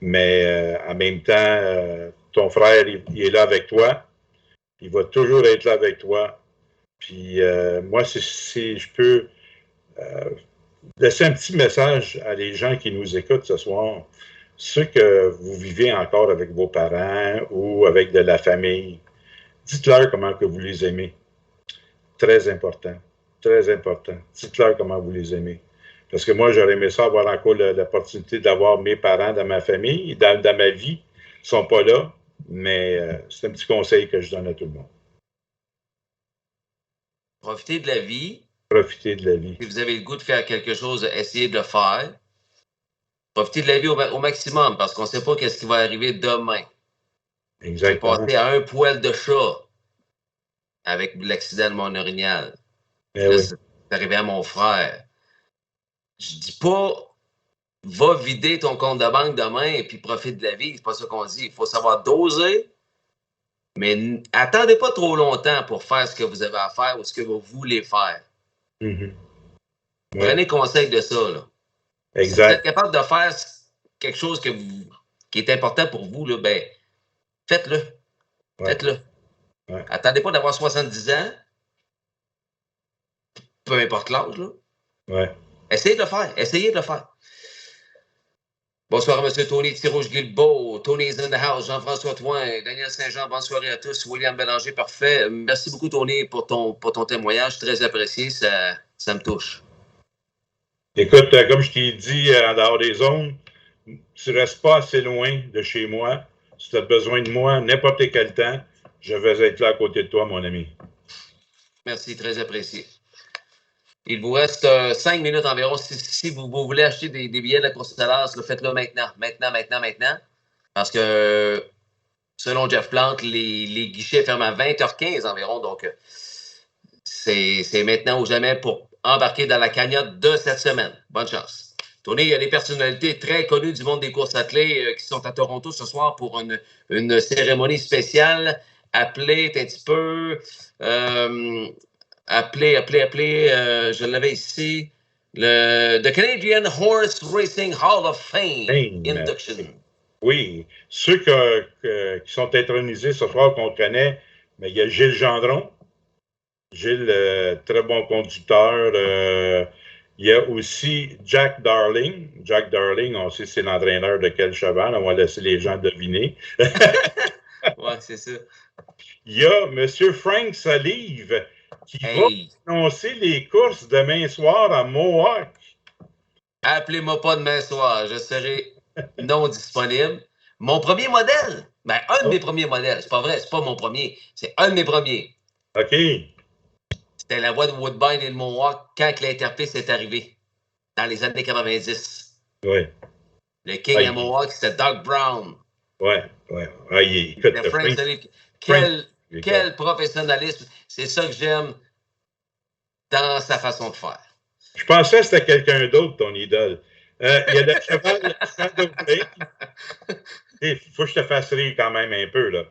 Mais en même temps, ton frère, il est là avec toi. Il va toujours être là avec toi. Puis moi, si je peux laisser un petit message à les gens qui nous écoutent ce soir, ceux que vous vivez encore avec vos parents ou avec de la famille, dites-leur comment que vous les aimez. Très important, très important. Dites-leur comment vous les aimez. Parce que moi, j'aurais aimé ça avoir encore l'opportunité d'avoir mes parents dans ma famille, dans ma vie. Ils ne sont pas là, mais c'est un petit conseil que je donne à tout le monde. Profitez de la vie. Profitez de la vie. Si vous avez le goût de faire quelque chose, essayez de le faire. Profitez de la vie au maximum parce qu'on ne sait pas ce qui va arriver demain. Exactement. J'ai passé à un poil de chat avec l'accident de mon orignal. Oui. C'est arrivé à mon frère. Je dis pas va vider ton compte de banque demain et puis profite de la vie. C'est pas ça qu'on dit. Il faut savoir doser Mais attendez pas trop longtemps pour faire ce que vous avez à faire ou ce que vous voulez faire. Ouais. Prenez conseil de ça. Là. Exact. Si vous êtes capable de faire quelque chose qui est important pour vous, là, ben, faites-le. Ouais. Faites-le. Ouais. Attendez pas d'avoir 70 ans. Peu importe l'âge. Là. Ouais. Essayez de le faire. Essayez de le faire. Bonsoir, M. Tony Tirouche-Guilbeault. Tony's in the house. Jean-François Toin. Daniel Saint-Jean. Bonne soirée à tous. William Bélanger. Parfait. Merci beaucoup, Tony, pour ton témoignage. Très apprécié. Ça me touche. Écoute, comme je t'ai dit en dehors des zones, tu ne restes pas assez loin de chez moi. Si tu as besoin de moi, n'importe quel temps, je vais être là à côté de toi, mon ami. Merci, très apprécié. Il vous reste 5 minutes environ. Si vous voulez acheter des billets de la course à l'as, faites-le maintenant. Maintenant. Parce que, selon Jeff Plante, les guichets ferment à 20h15 environ. Donc, c'est maintenant ou jamais pour embarquer dans la cagnotte de cette semaine. Bonne chance. Tony, il y a des personnalités très connues du monde des courses athlées qui sont à Toronto ce soir pour une cérémonie spéciale. Appelez un petit peu... Appelez, je l'avais ici, The Canadian Horse Racing Hall of Fame Induction. Oui, ceux qui sont intronisés ce soir qu'on connaît, mais il y a Gilles Gendron. Gilles, très bon conducteur. Il y a aussi Jack Darling. Jack Darling, on sait c'est l'entraîneur de quel cheval. On va laisser les gens deviner. Oui, c'est ça. Il y a M. Frank Salive qui va annoncer les courses demain soir à Mohawk. Appelez-moi pas demain soir, je serai non disponible. Mon premier modèle, un de mes premiers modèles, c'est pas vrai, c'est pas mon premier, c'est un de mes premiers. OK. C'était la voie de Woodbine et le Mohawk quand l'Interface est arrivé, dans les années 90. Oui. Le King à Mohawk, c'était Doug Brown. Oui. Écoute, Frank Salive. Quel professionnalisme. C'est ça que j'aime dans sa façon de faire. Je pensais que c'était quelqu'un d'autre, ton idole. Il y a le cheval Shadow Play. Il faut que je te fasse rire quand même un peu. Là.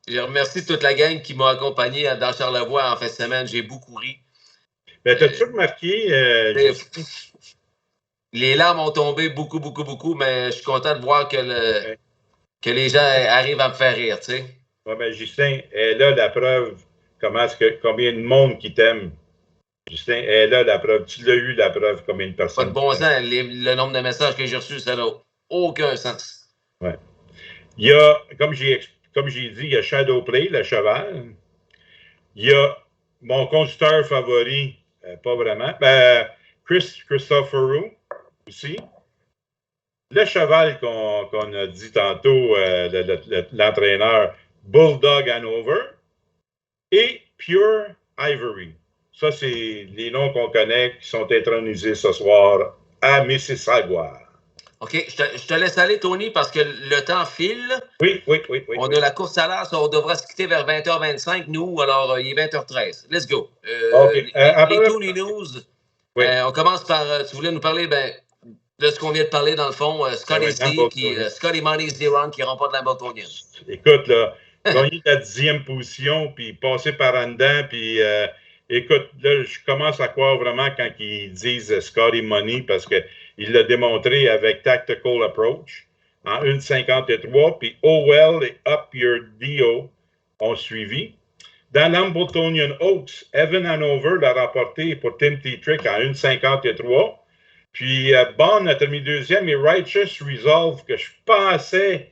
Je remercie toute la gang qui m'a accompagné dans Charlevoix en fin de semaine. J'ai beaucoup ri. Mais t'as-tu remarqué... les larmes ont tombé beaucoup, mais je suis content de voir que les gens arrivent à me faire rire, tu sais. Oui, mais Justin, elle a la preuve combien de monde qui t'aime. Justin, elle a la preuve. Tu l'as eu, la preuve, combien de personnes. Pas de bon sens. Le nombre de messages que j'ai reçus, ça n'a aucun sens. Oui. Il y a, comme j'ai dit, il y a Shadow Play, le cheval. Il y a mon conducteur favori, pas vraiment, Christopher Roux aussi. Le cheval qu'on a dit tantôt, l'entraîneur Bulldog Hanover et Pure Ivory. Ça, c'est les noms qu'on connaît qui sont intronisés ce soir à Mississauga. OK, je te laisse aller, Tony, parce que le temps file. Oui. On a la course à l'as, on devra se quitter vers 20h25, nous, alors il est 20h13. Let's go. Okay. Les Tony News, on commence par, tu voulais nous parler, de ce qu'on vient de parler, dans le fond, Scotty Money Zeron qui remporte la Lamborghini. Écoute, là, gagner la 10e position, puis passer par en dedans, puis écoute, là, je commence à croire vraiment quand ils disent Scotty Money, parce qu'il l'a démontré avec Tactical Approach en 1,53, puis Owell et Up Your Dio ont suivi. Dans l'Hambletonian Oaks, Evan Hanover l'a remporté pour Tim Tetrick en 1,53. Puis Bond a terminé deuxième et Righteous Resolve, que je pensais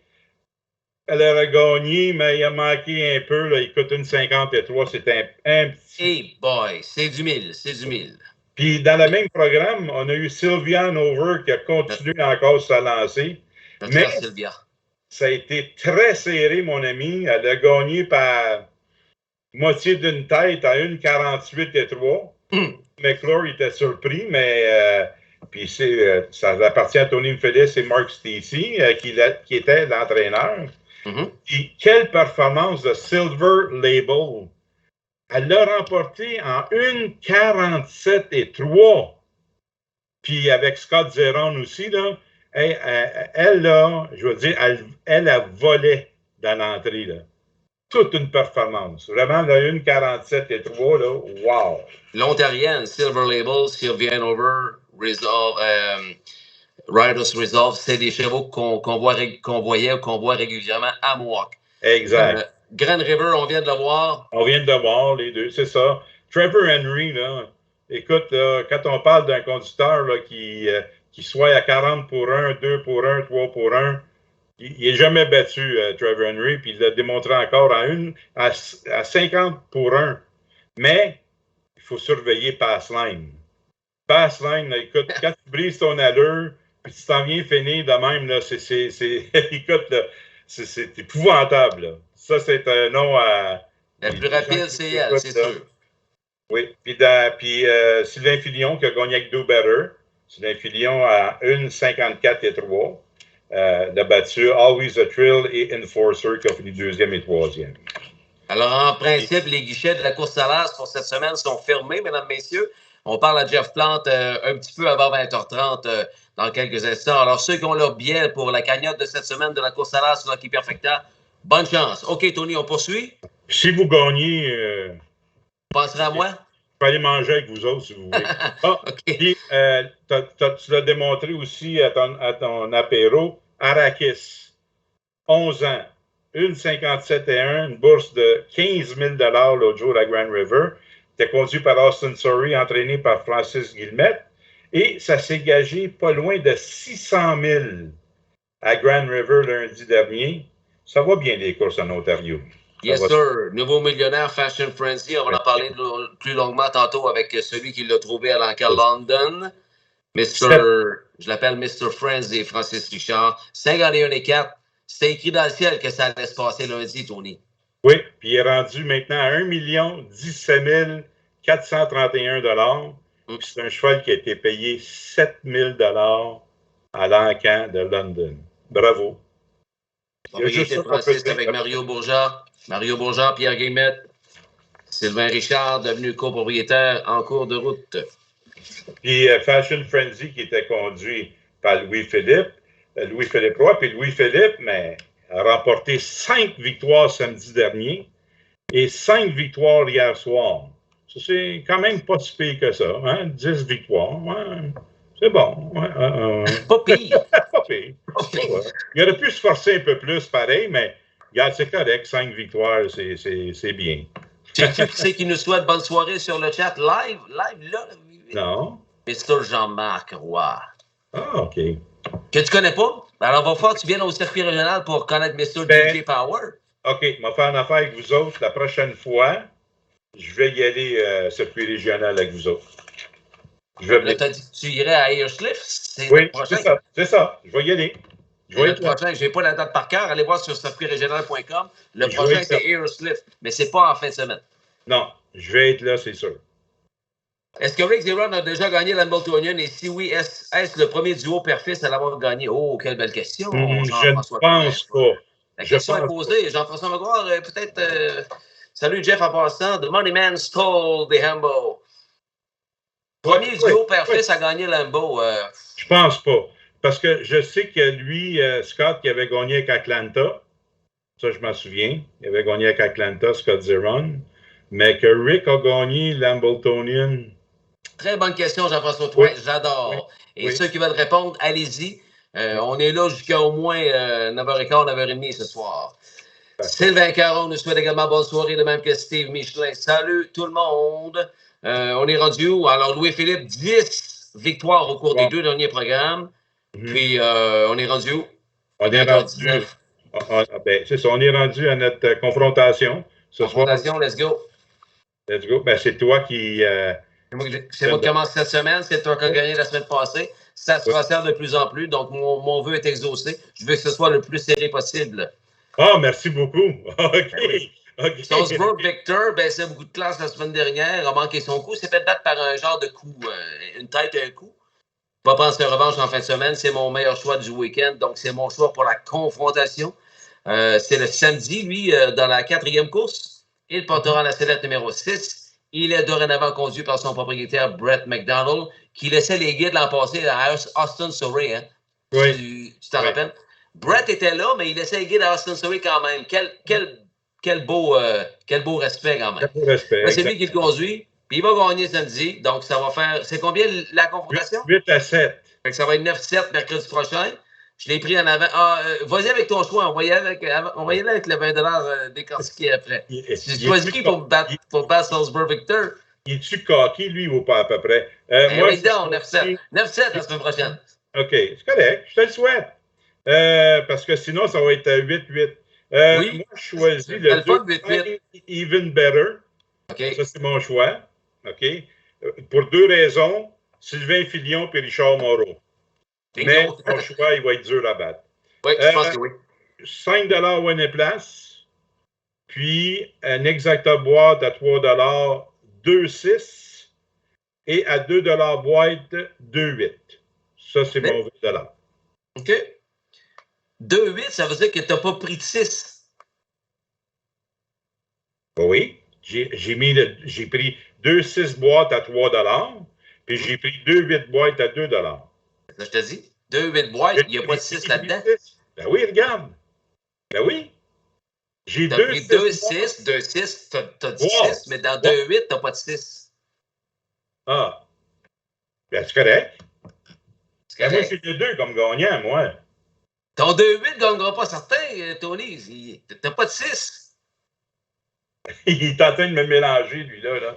qu'elle aurait gagné, mais il a manqué un peu. Là, il coûte 1,53. C'était un petit. Hey boy, c'est du mille. Puis dans le même programme, on a eu Sylvia Hanover qui a continué encore sa lancée. Mais ça a été très serré, mon ami. Elle a gagné par moitié d'une tête à 1,48,3. McClure était surpris, mais. Puis ça appartient à Tony Félix et Mark Stacey, qui était l'entraîneur. Et quelle performance de Silver Label! Elle l'a remporté en 1,47,3. Puis avec Scott Zeron aussi, là, Hey, elle, là, je veux dire, elle a volé dans l'entrée, là. Toute une performance. Vraiment, la 1,47 et 3, là, wow! L'Ontarienne, Silver Label, Sylvian Over, Riders Resolve, c'est des chevaux qu'on voyait ou qu'on voit régulièrement à Mohawk. Exact. Grand River, on vient de le voir. On vient de le voir, les deux, c'est ça. Trevor Henry, là, écoute, là, quand on parle d'un conducteur là, qui soit à 40 pour 1, 2 pour 1, 3 pour 1, il n'est jamais battu, Trevor Henry, puis il l'a démontré encore à 50 pour 1. Mais il faut surveiller Passline. Passline, écoute, quand tu brises ton allure, puis tu t'en viens finir de même, là, écoute, là, c'est épouvantable. Là. Ça, c'est un nom à... La plus rapide, c'est elle, c'est sûr. Oui, puis Sylvain Filion qui a gagné avec Do Better. Sylvain Filion à 1,54 et 3. Il a battu Always a Thrill et Enforcer qui a fini 2e et 3e. Alors, en principe, les guichets de la course salaire pour cette semaine sont fermés, mesdames, messieurs. On parle à Jeff Plante un petit peu avant 20h30 dans quelques instants. Alors, ceux qui ont leur billet pour la cagnotte de cette semaine de la course salaire sur Lucky Perfecta, bonne chance. OK, Tony, on poursuit? Si vous gagnez... Vous penserez à moi? Je peux aller manger avec vous autres, si vous voulez. Okay. Puis, tu l'as démontré aussi à ton apéro. Arrakis, 11 ans, 1,57 et 1, une bourse de 15 000 l'autre jour à Grand River. C'était conduit par Austin Surrey, entraîné par Francis Guillemette. Et ça s'est gagé pas loin de 600 000 à Grand River lundi dernier. Ça va bien, les courses en Ontario. Yes, sir. Nouveau millionnaire, Fashion Frenzy. On va en parler plus longuement tantôt avec celui qui l'a trouvé à l'Anca London. Je l'appelle Mr. Frenzy, Francis Richard. 51 et 4. C'était écrit dans le ciel que ça allait se passer lundi, Tony. Oui, puis il est rendu maintenant à 1 17 431 $. C'est un cheval qui a été payé 7 000 $ à l'Ancan de London. Bravo. Propriété de Francis avec Mario Bourgeat. Mario Bourgeat, Pierre Guillemette, Sylvain Richard, devenu copropriétaire en cours de route. Puis Fashion Frenzy qui était conduit par Louis-Philippe Roy. Puis Louis-Philippe, mais a remporté 5 victoires samedi dernier et 5 victoires hier soir. Ça, c'est quand même pas si pire que ça. Hein? 10 victoires. Ouais. C'est bon. Pas pire. Pas pire. Ouais. Il aurait pu se forcer un peu plus, pareil, mais regarde, c'est correct. 5 victoires, c'est bien. Tu sais qui nous souhaite bonne soirée sur le chat live là? Non. Mr. Jean-Marc Roy. Ah, OK. Que tu connais pas? Alors, va falloir que tu viennes au circuit régional pour connaître Mr. DJ Power. OK, je vais faire une affaire avec vous autres. La prochaine fois, je vais y aller circuit régional avec vous autres. Tu as dit que tu irais à Ayersliffe? Oui, c'est ça. Je vais y aller. Le prochain, je n'ai pas la date par cœur. Allez voir sur circuitrégional.com. Le prochain, c'est Ayersliffe, mais ce n'est pas en fin de semaine. Non, je vais être là, c'est sûr. Est-ce que Rick Zeron a déjà gagné l'Hamiltonian? Et si oui, est-ce le premier duo père-fils à l'avoir gagné? Oh, quelle belle question. Je ne pense pas. La question est posée. Jean-François Magloire, peut-être... Salut Jeff en passant. The Money Man stole the Hambo. Premier duo père-fils à gagner l'Hambo. Je pense pas. Parce que je sais que lui, Scott, qui avait gagné avec Atlanta, ça je m'en souviens, il avait gagné avec Atlanta, Scott Zeron, mais que Rick a gagné l'Hamiltonian. Très bonne question, Jean-François Toin. J'adore. Et ceux qui veulent répondre, allez-y. On est là jusqu'à au moins 9h15, 9h30 ce soir. Sylvain Caron nous souhaite également bonne soirée, de même que Steve Michelin. Salut tout le monde. On est rendu où? Alors, Louis-Philippe, 10 victoires au cours des 2 derniers programmes. Puis, on est rendu où? On est rendu... c'est ça, on est rendu à notre confrontation. Confrontation, let's go. Let's go. Ben, c'est toi qui... c'est moi qui commence cette semaine. C'est toi qui as gagné la semaine passée. Ça se resserre de plus en plus. Donc, mon vœu est exaucé. Je veux que ce soit le plus serré possible. Ah, merci beaucoup. OK. Salzburg Victor, c'est beaucoup de classe la semaine dernière. A manqué son coup. C'est fait battre par un genre de coup. Une tête et un coup. Va prendre sa revanche en fin de semaine. C'est mon meilleur choix du week-end. Donc, c'est mon choix pour la confrontation. C'est le samedi, lui, dans la 4e course. Il portera la sellette numéro 6. Il est dorénavant conduit par son propriétaire Brett McDonald, qui laissait les guides l'an passé à Austin Surrey. Hein? Oui. Tu t'en rappelles? Brett était là, mais il laissait guider Austin Cewey quand même. Quel beau respect quand même. Quel beau respect. Là, c'est lui qui le conduit, puis il va gagner samedi. Donc, ça va faire. C'est combien la confrontation? 8-7. Fait que ça va être 9-7 mercredi prochain. Je l'ai pris en avant. Vas-y avec ton choix. On va y aller avec le 20 décortiqué après. Tu choisis qui pour battre Salzburg Victor? Il est-tu coquille, lui, ou pas à peu près? Moi, donc, 9-7. 9-7 la semaine prochaine. OK, c'est correct. Je te le souhaite. Parce que sinon, ça va être 8-8. Oui. Moi, je choisis le 2 Even Better. Okay. Ça, c'est mon choix. OK? Pour 2 raisons. Sylvain Filion et Richard Moreau. Mais mon choix, il va être dur à battre. Oui, je pense que oui. 5 Winneplace. Puis, un exacteur boîte à 3 2,6. Et à 2 boîte, 2,8. Ça, c'est mon 20 OK. 2,8, ça veut dire que tu n'as pas pris de 6. Oui. J'ai pris 2,6 boîtes à 3 puis j'ai pris 2,8 boîtes à 2 Ça, je te dis. 2,8 boîtes, il n'y a pas de 6 là-dedans. Ben oui, regarde. Ben oui. J'ai 2,6. 2,6, tu as dit 6, mais dans 2,8, tu n'as pas de 6. Ah. Ben, c'est correct. Ben moi, j'ai 2 comme gagnant, moi. Ton 2,8 ne gagnera pas certain, Tony. Tu n'as pas de 6. Il est en train de me mélanger, lui-là.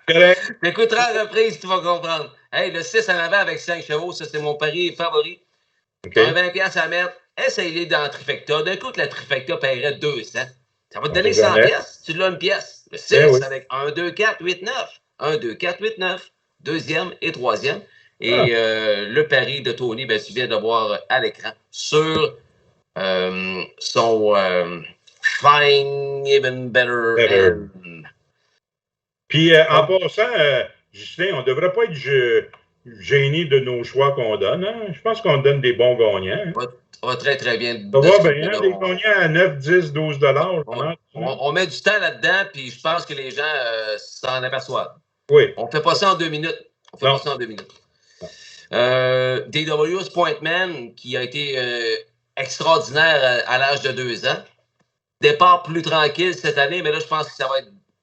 Correct. T'écouteras la reprise, tu vas comprendre. Hey, le 6 en avant avec 5 chevaux, ça, c'est mon pari favori. Okay. 20$ à mettre. Essaye-les dans la trifecta. D'un coup, la trifecta paierait 200. Ça va te donner 100$. Tu l'as une pièce. Le 6 avec 1, 2, 4, 8, 9. 1, 2, 4, 8, 9. Deuxième et troisième. Et le pari de Tony, ben, tu viens de voir à l'écran sur son Fine Even Better. Puis, en passant, Justin, on ne devrait pas être gêné de nos choix qu'on donne. Hein? Je pense qu'on donne des bons gagnants. Ça va très, très bien. Ça va bien, des gagnants à 9, 10, 12 on met du temps là-dedans, puis je pense que les gens s'en aperçoivent. Oui. On ne fait pas ça en 2 minutes. DW Pointman, qui a été extraordinaire à l'âge de 2 ans. Départ plus tranquille cette année, mais là, je pense que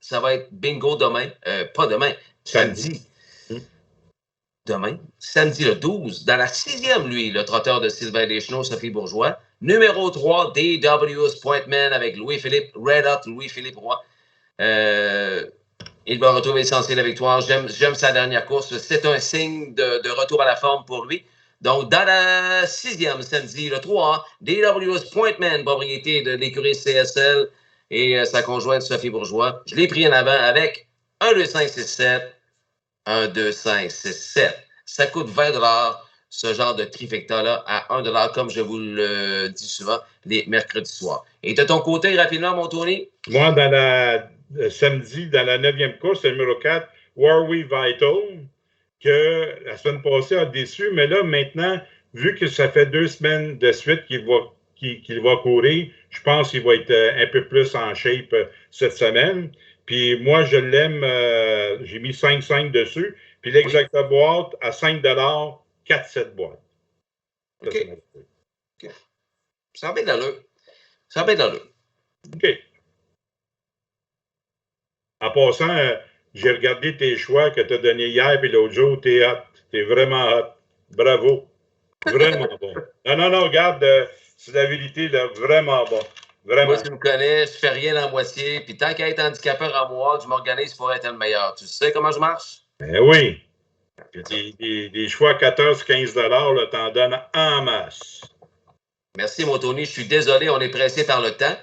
ça va être bingo demain. Pas demain, samedi. Demain, samedi le 12, dans la 6e, lui, le trotteur de Sylvain Deschenaux, Sophie Bourgeois. Numéro 3, DW Pointman avec Louis-Philippe, Red Hot Louis-Philippe Roy. Il va retrouver l'essentiel de la victoire. J'aime sa dernière course. C'est un signe de retour à la forme pour lui. Donc, dans la 6e, samedi, le 3, DW's Pointman, propriété de l'écurie CSL et sa conjointe Sophie Bourgeois. Je l'ai pris en avant avec 1, 2, 5, 6, 7. 1, 2, 5, 6, 7. Ça coûte 20$, ce genre de trifecta-là, à 1$, comme je vous le dis souvent, les mercredis soirs. Et de ton côté, rapidement, mon Tony? Moi, samedi, dans la 9e course, le numéro 4, Warwick Vital, que la semaine passée a déçu, mais là, maintenant, vu que ça fait 2 semaines de suite qu'il va courir, je pense qu'il va être un peu plus en shape cette semaine. Puis moi, je l'aime, j'ai mis 5,5 dessus. Puis l'exacteur boîte à 5$, 4,7 boîtes. OK. Ça va bien d'allure. OK. En passant, j'ai regardé tes choix que tu as donnés hier et l'autre jour. T'es hot. T'es vraiment hot. Bravo. Vraiment bon. Non, regarde, c'est la vérité, là, vraiment bon. Vraiment. Moi, tu me connais, je fais rien en moitié. Puis tant qu'à être handicapeur en moi, je m'organise pour être le meilleur. Tu sais comment je marche? Ben oui. Des choix 14-15$, là, t'en donnes en masse. Merci, mon Tony. Je suis désolé, on est pressé par le temps.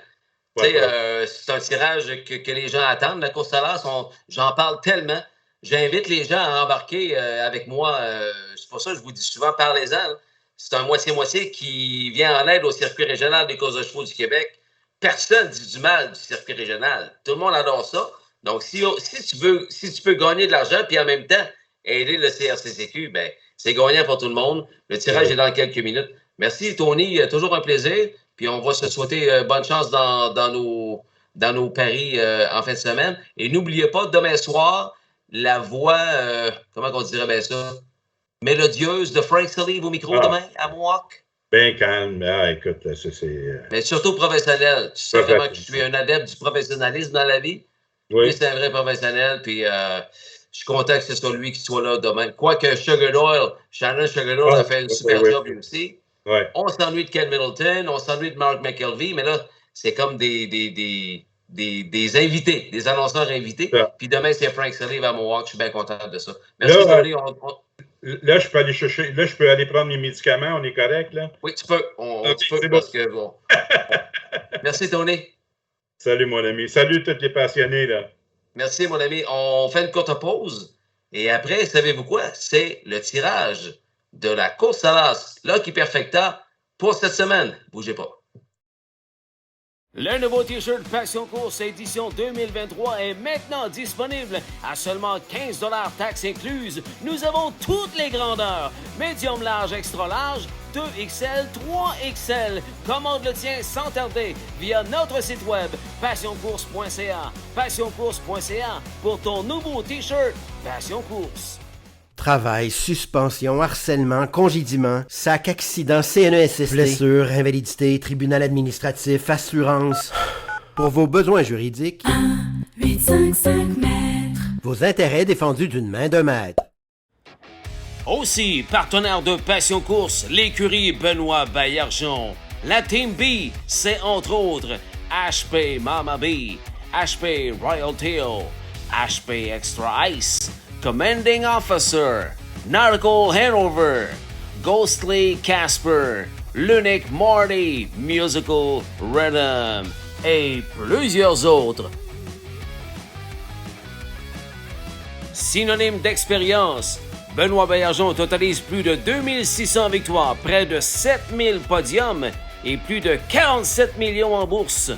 C'est un tirage que les gens attendent. La course à l'heure, j'en parle tellement. J'invite les gens à embarquer avec moi. C'est pour ça que je vous dis souvent, parlez-en. C'est un moitié-moitié qui vient en aide au circuit régional des courses de chevaux du Québec. Personne ne dit du mal du circuit régional. Tout le monde adore ça. Donc, si tu peux gagner de l'argent puis en même temps aider le CRCCQ, ben, c'est gagnant pour tout le monde. Le tirage est dans quelques minutes. Merci, Tony. Toujours un plaisir. Puis on va se souhaiter bonne chance dans nos paris en fin de semaine. Et n'oubliez pas, demain soir, la voix, comment on dirait bien ça? mélodieuse de Frank Salive au micro demain à Mohawk? Bien calme. Ah, écoute, Mais surtout professionnel. Tu sais vraiment que tu es un adepte du professionnalisme dans la vie. Oui. Lui, c'est un vrai professionnel. Puis je suis content que ce soit lui qui soit là demain. Quoique Shannon Sugar Oil a fait un super job lui aussi. Ouais. On s'ennuie de Ken Middleton, on s'ennuie de Mark McKelvey, mais là, c'est comme des invités, des annonceurs invités. Ouais. Puis demain, c'est Frank Salive à Mohawk. Je suis bien content de ça. Merci, Tony. Là, je peux aller chercher. Là, je peux aller prendre mes médicaments. On est correct, là? Oui, tu peux. Tu peux parce que bon. Merci, Tony. Salut, mon ami. Salut tous les passionnés, là. Merci, mon ami. On fait une courte pause. Et après, savez-vous quoi? C'est le tirage de la course à l'as Lucky Perfecta pour cette semaine. Bougez pas. Le nouveau T-shirt Passion Course édition 2023 est maintenant disponible à seulement 15 $ taxes incluses. Nous avons toutes les grandeurs. Médium large, extra large, 2XL, 3XL. Commande le tien sans tarder via notre site web passioncourse.ca. Passioncourse.ca pour ton nouveau T-shirt Passion Course. Travail, suspension, harcèlement, congédiement, sac, accident, CNESST, blessure, invalidité, tribunal administratif, assurance. Pour vos besoins juridiques, 1,855 m. Vos intérêts défendus d'une main de maître. Aussi, partenaire de Passion Course, l'écurie Benoît Baillargeon. La Team B, c'est entre autres HP Mama B, HP Royal Tail, HP Extra Ice, Commanding Officer, Narco Hanover, Ghostly Casper, l'unique Marty, Musical Rhythm et plusieurs autres. Synonyme d'expérience, Benoît Baillargeon totalise plus de 2600 victoires, près de 7000 podiums et plus de 47 millions en bourse.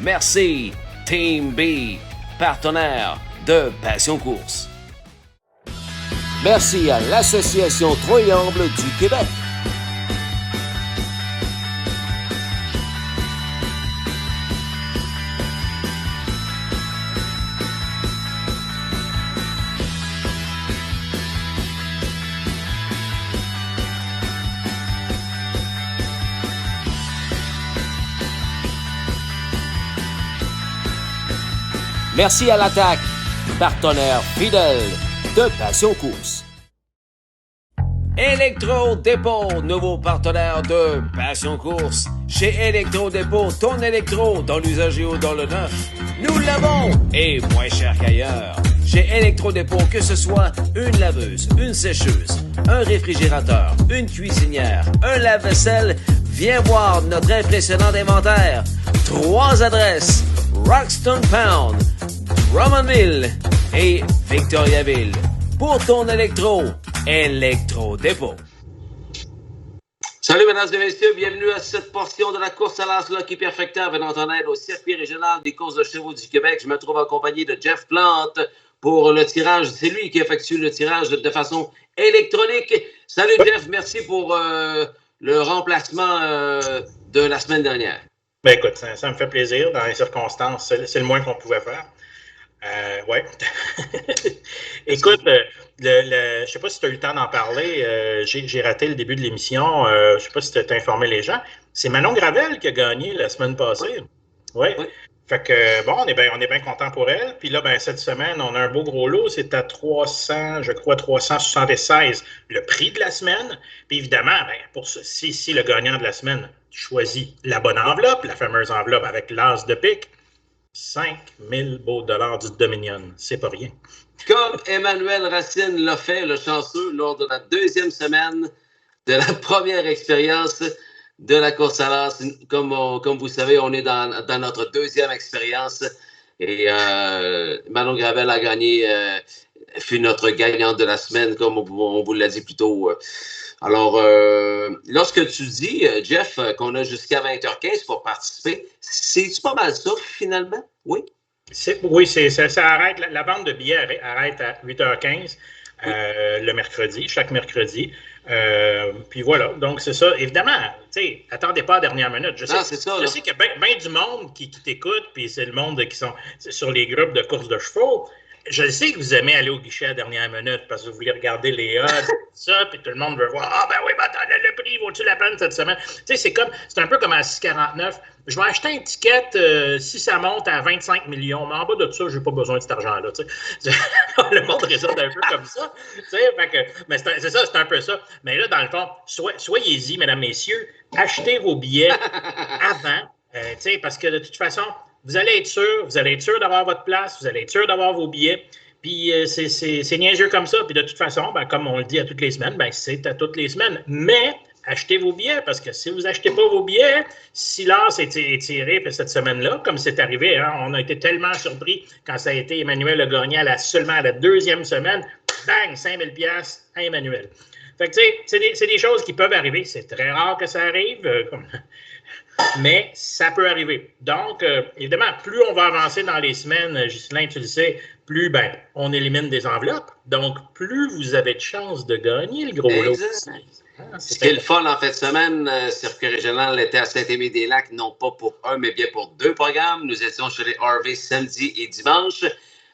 Merci, Team B, partenaire de Passion Course. Merci à l'Association Troyamble du Québec. Merci à l'Attaque, partenaire fidèle de Passion Course. Electro Dépôt, nouveau partenaire de Passion Course. Chez Electro Dépôt, ton électro dans l'usager ou dans le neuf, nous l'avons et moins cher qu'ailleurs. Chez Electro Dépôt, que ce soit une laveuse, une sécheuse, un réfrigérateur, une cuisinière, un lave-vaisselle, viens voir notre impressionnant inventaire. 3 adresses: Roxton Pound, Drummondville et Victoriaville. Pour ton Electro Dépôt. Salut mesdames et messieurs, bienvenue à cette portion de la course à l'as Lucky Perfecta venant en aide au circuit régional des courses de chevaux du Québec. Je me trouve accompagné de Jeff Plante pour le tirage. C'est lui qui effectue le tirage de façon électronique. Salut Jeff, merci pour le remplacement de la semaine dernière. Ben écoute, ça me fait plaisir dans les circonstances. C'est le moins qu'on pouvait faire. Ouais. Écoute, je sais pas si tu as eu le temps d'en parler. J'ai raté le début de l'émission. Je sais pas si tu as informé les gens. C'est Manon Gravel qui a gagné la semaine passée. Ouais. Oui. Fait que, bon, on est bien content pour elle. Puis là, ben, cette semaine, on a un beau gros lot. C'est à 376 le prix de la semaine. Puis évidemment, ben, si le gagnant de la semaine choisit la bonne enveloppe, la fameuse enveloppe avec l'as de pique, 5 000 beaux dollars du Dominion. C'est pas rien. Comme Emmanuel Racine l'a fait, le chanceux, lors de la 2e semaine de la première expérience de la course à l'as. Comme vous savez, on est dans notre 2e expérience. Et Manon Gravel a gagné, fut notre gagnante de la semaine, comme on vous l'a dit plus tôt. Alors, lorsque tu dis, Jeff, qu'on a jusqu'à 20h15 pour participer, c'est-tu pas mal ça, finalement? Oui? Oui, ça arrête. La vente de billets arrête à 8h15. le mercredi, chaque mercredi. Puis voilà, donc c'est ça. Évidemment, tu sais, attendez pas à la dernière minute. Je sais qu'il y a bien du monde qui t'écoute, puis c'est le monde qui sont sur les groupes de course de chevaux. Je sais que vous aimez aller au guichet à la dernière minute parce que vous voulez regarder les odds, ça, puis tout le monde veut voir. Ah, ben oui, ben attends, le prix vaut-tu la peine cette semaine? Tu sais, c'est un peu comme à 6,49. Je vais acheter un ticket si ça monte à 25 millions, mais en bas de ça, je n'ai pas besoin de cet argent-là. Tu sais. Le monde raisonne un peu comme ça. Tu sais, mais c'est ça, c'est un peu ça. Mais là, dans le fond, soyez-y, mesdames, messieurs, achetez vos billets avant, tu sais, parce que de toute façon, vous allez être sûr d'avoir votre place, vous allez être sûr d'avoir vos billets. Puis c'est niaiseux comme ça. Puis de toute façon, ben, comme on le dit à toutes les semaines, ben, c'est à toutes les semaines. Mais achetez vos billets, parce que si vous n'achetez pas vos billets, si l'as est tiré cette semaine-là, comme c'est arrivé, hein, on a été tellement surpris quand ça a été Emmanuel Le Gagné seulement à la deuxième semaine, bang, 5 000 $ à Emmanuel. Fait que tu sais, c'est des choses qui peuvent arriver. C'est très rare que ça arrive. Mais ça peut arriver. Donc, évidemment, plus on va avancer dans les semaines, Ghislain, tu le sais, plus on élimine des enveloppes. Donc, plus vous avez de chances de gagner le gros lot. Ce qui est le fun en fin de semaine, Circuit régional était à Saint-Aimé-des-Lacs, non pas pour un, mais bien pour 2 programmes. Nous étions chez les Harvey samedi et dimanche.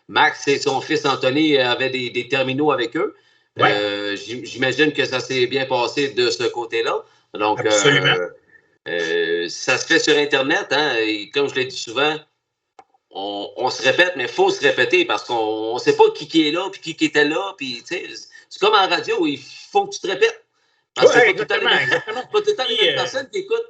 Max et son fils Anthony avaient des terminaux avec eux. Ouais. J'imagine que ça s'est bien passé de ce côté-là. Donc, absolument. Ça se fait sur Internet, hein, et comme je l'ai dit souvent, on se répète, mais il faut se répéter parce qu'on ne sait pas qui est là, puis qui était là, puis c'est comme en radio, il faut que tu te répètes. Parce que c'est pas tout le temps les personnes qui écoutent.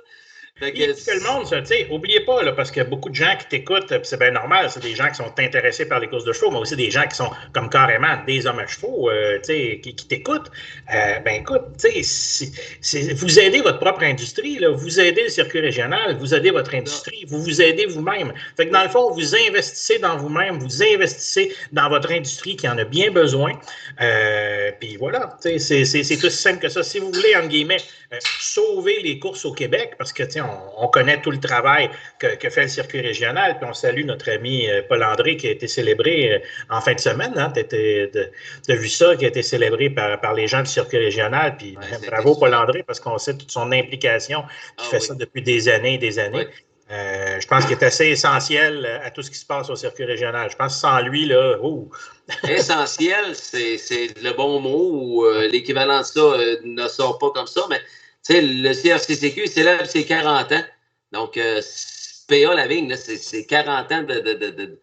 Puis que le monde, tu sais, oubliez pas, là, parce qu'il y a beaucoup de gens qui t'écoutent, c'est bien normal, c'est des gens qui sont intéressés par les courses de chevaux, mais aussi des gens qui sont comme carrément des hommes à chevaux, tu sais, qui t'écoutent. Ben écoute, tu sais, vous aidez votre propre industrie, là, vous aidez le circuit régional, vous aidez votre industrie, vous vous aidez vous-même. Fait que dans le fond, vous investissez dans vous-même, vous investissez dans votre industrie qui en a bien besoin. Puis voilà, tu sais, c'est tout simple que ça. Si vous voulez, entre guillemets, sauver les courses au Québec, parce que, tu sais, on connaît tout le travail que fait le circuit régional, puis on salue notre ami Paul André qui a été célébré en fin de semaine. Hein, t'as vu ça, qui a été célébré par les gens du circuit régional, puis bravo Paul André, parce qu'on sait toute son implication, qui fait ça depuis des années et des années. Je pense qu'il est assez essentiel à tout ce qui se passe au circuit régional. Je pense que sans lui, là, Essentiel, c'est le bon mot, ou l'équivalent de ça ne sort pas comme ça, mais tu sais, le CRCCQ célèbre ses 40 ans. Donc, PA Lavigne, c'est 40 ans de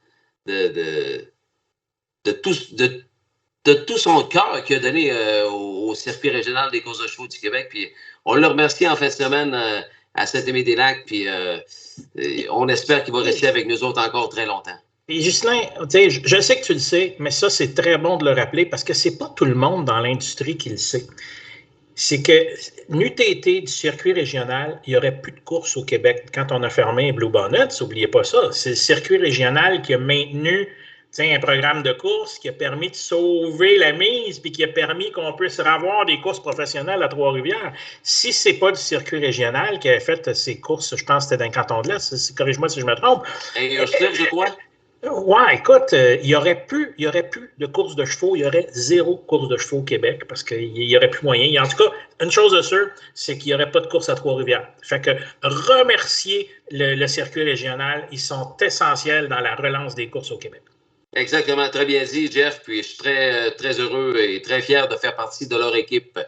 tout son cœur qu'il a donné au circuit régional des courses de chevaux du Québec. Puis on le remercie en fin de semaine à Saint-Aimé-des-Lacs. Puis on espère qu'il va rester avec nous autres encore très longtemps. Et Ghislain, je sais que tu le sais, mais ça, c'est très bon de le rappeler parce que c'est pas tout le monde dans l'industrie qui le sait. C'est que n'eût été du circuit régional, il n'y aurait plus de courses au Québec. Quand on a fermé Blue Bonnets, n'oubliez pas ça, c'est le circuit régional qui a maintenu un programme de courses, qui a permis de sauver la mise, puis qui a permis qu'on puisse avoir des courses professionnelles à Trois-Rivières. Si ce n'est pas du circuit régional qui avait fait ces courses, je pense que c'était dans le canton de l'Est, corrige-moi si je me trompe. Et je crois. Ouais, écoute, il y aurait plus de courses de chevaux, il y aurait 0 course de chevaux au Québec parce qu'il n'y aurait plus moyen. En tout cas, une chose de sûre, c'est qu'il n'y aurait pas de course à Trois-Rivières. Fait que remercier le circuit régional, ils sont essentiels dans la relance des courses au Québec. Exactement, très bien dit, Jeff. Puis je suis très, très heureux et très fier de faire partie de leur équipe.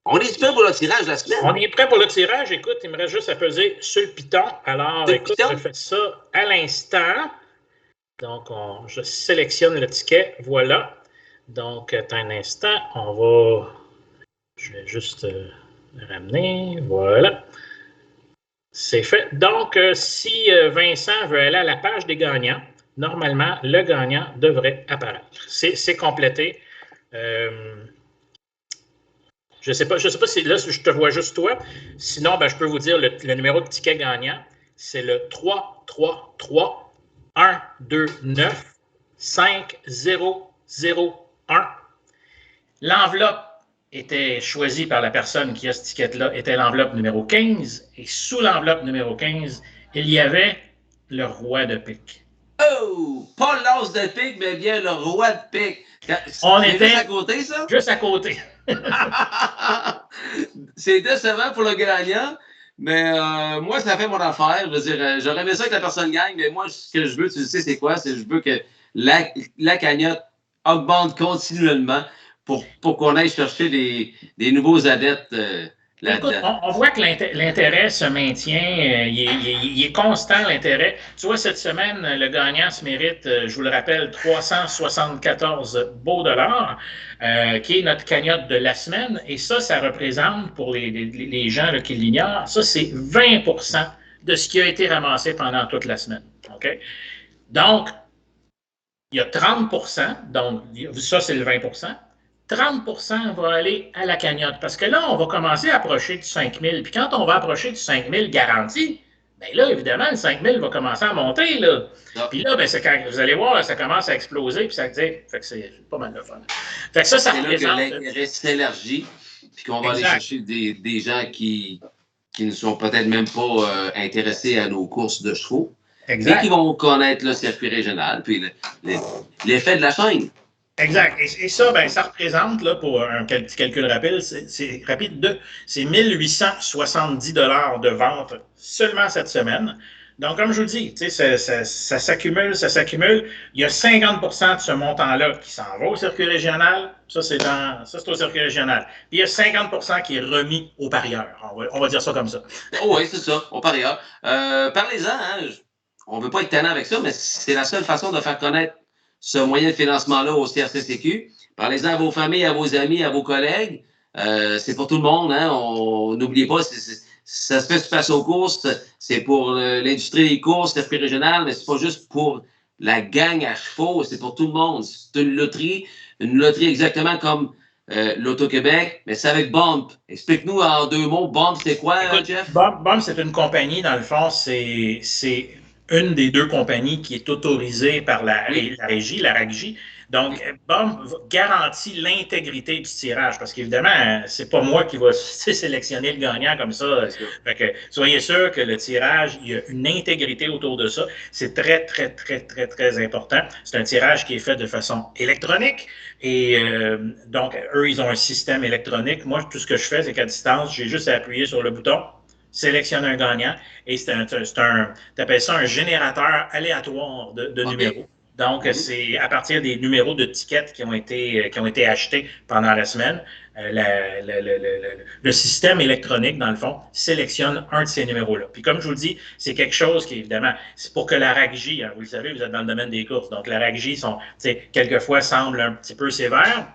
On est prêt pour le tirage la semaine? On est prêt pour le tirage. Écoute, il me reste juste à peser sur le piton. Alors, écoute, je fais ça à l'instant. Donc, je sélectionne le ticket. Voilà. Donc, attends un instant. Je vais juste le ramener. Voilà. C'est fait. Donc, si Vincent veut aller à la page des gagnants, normalement, le gagnant devrait apparaître. C'est complété. Je ne sais pas si là, je te vois juste toi. Sinon, je peux vous dire le numéro de ticket gagnant. C'est le 333-129-5001. L'enveloppe était choisie par la personne qui a ce ticket-là, était l'enveloppe numéro 15. Et sous l'enveloppe numéro 15, il y avait le roi de pique. Oh! Pas l'as de pique, mais bien le roi de pique. On C'est était juste à côté, ça? juste à côté. C'est décevant pour le gagnant, mais moi, ça fait mon affaire. Je veux dire, j'aurais aimé ça que la personne gagne, mais moi, ce que je veux, tu sais, c'est quoi? C'est je veux que la cagnotte augmente continuellement pour qu'on aille chercher des nouveaux adeptes Écoute, là-dedans. on voit que l'intérêt se maintient, il est constant l'intérêt. Tu vois, cette semaine, le gagnant se mérite, je vous le rappelle, 374 beaux dollars, qui est notre cagnotte de la semaine. Et ça représente, pour les gens là, qui l'ignorent, ça c'est 20% de ce qui a été ramassé pendant toute la semaine. OK? Donc, il y a 30%, donc ça c'est le 20%. 30% va aller à la cagnotte. Parce que là, on va commencer à approcher du 5 000. Puis quand on va approcher du 5 000 garanti, bien là, évidemment, le 5 000 va commencer à monter. Là. Puis là, ben, c'est quand vous allez voir, ça commence à exploser. Puis ça dit, fait que c'est pas mal de fun. Fait que ça représente. C'est là que l'intérêt s'élargit. Puis qu'on va aller chercher des gens qui ne sont peut-être même pas intéressés à nos courses de chevaux. Exact. Et qui vont connaître le circuit régional. Puis l'effet de la chaîne. Exact. Et ça, ben, ça représente, là, pour un petit calcul rapide, c'est 1870 $ de vente seulement cette semaine. Donc, comme je vous dis, ça s'accumule, ça s'accumule. Il y a 50% de ce montant-là qui s'en va au circuit régional. Ça, c'est au circuit régional. Puis il y a 50% qui est remis aux parieurs. On va dire ça comme ça. Oh oui, c'est ça, aux parieurs. Parlez-en, hein. On ne veut pas être tannant avec ça, mais c'est la seule façon de faire connaître ce moyen de financement-là au CRCCQ. Parlez-en à vos familles, à vos amis, à vos collègues. C'est pour tout le monde. Hein? N'oubliez pas, ça se fait sur Passion Course. C'est pour l'industrie des courses, l'esprit régional, mais c'est pas juste pour la gang à chevaux. C'est pour tout le monde. C'est une loterie exactement comme l'Auto-Québec, mais c'est avec Bump. Explique-nous en 2 mots, Bump, c'est quoi, Écoute, Jeff? Bump, c'est une compagnie, dans le fond, c'est une des 2 compagnies qui est autorisée par la régie, la RAGGI. Donc, Bump garantit l'intégrité du tirage, parce qu'évidemment, c'est pas moi qui va sélectionner le gagnant comme ça. Fait que soyez sûr que le tirage, il y a une intégrité autour de ça. C'est très, très, très, très, très important. C'est un tirage qui est fait de façon électronique. Et donc, eux, ils ont un système électronique. Moi, tout ce que je fais, c'est qu'à distance, j'ai juste à appuyer sur le bouton, sélectionne un gagnant, et t'appelles ça un générateur aléatoire de numéros. Donc, c'est à partir des numéros de tickets qui ont été achetés pendant la semaine, le système électronique, dans le fond, sélectionne un de ces numéros-là. Puis comme je vous le dis, c'est quelque chose qui, évidemment, c'est pour que la RAGGI, hein, vous le savez, vous êtes dans le domaine des courses, donc la RAGGI, quelquefois semble un petit peu sévère,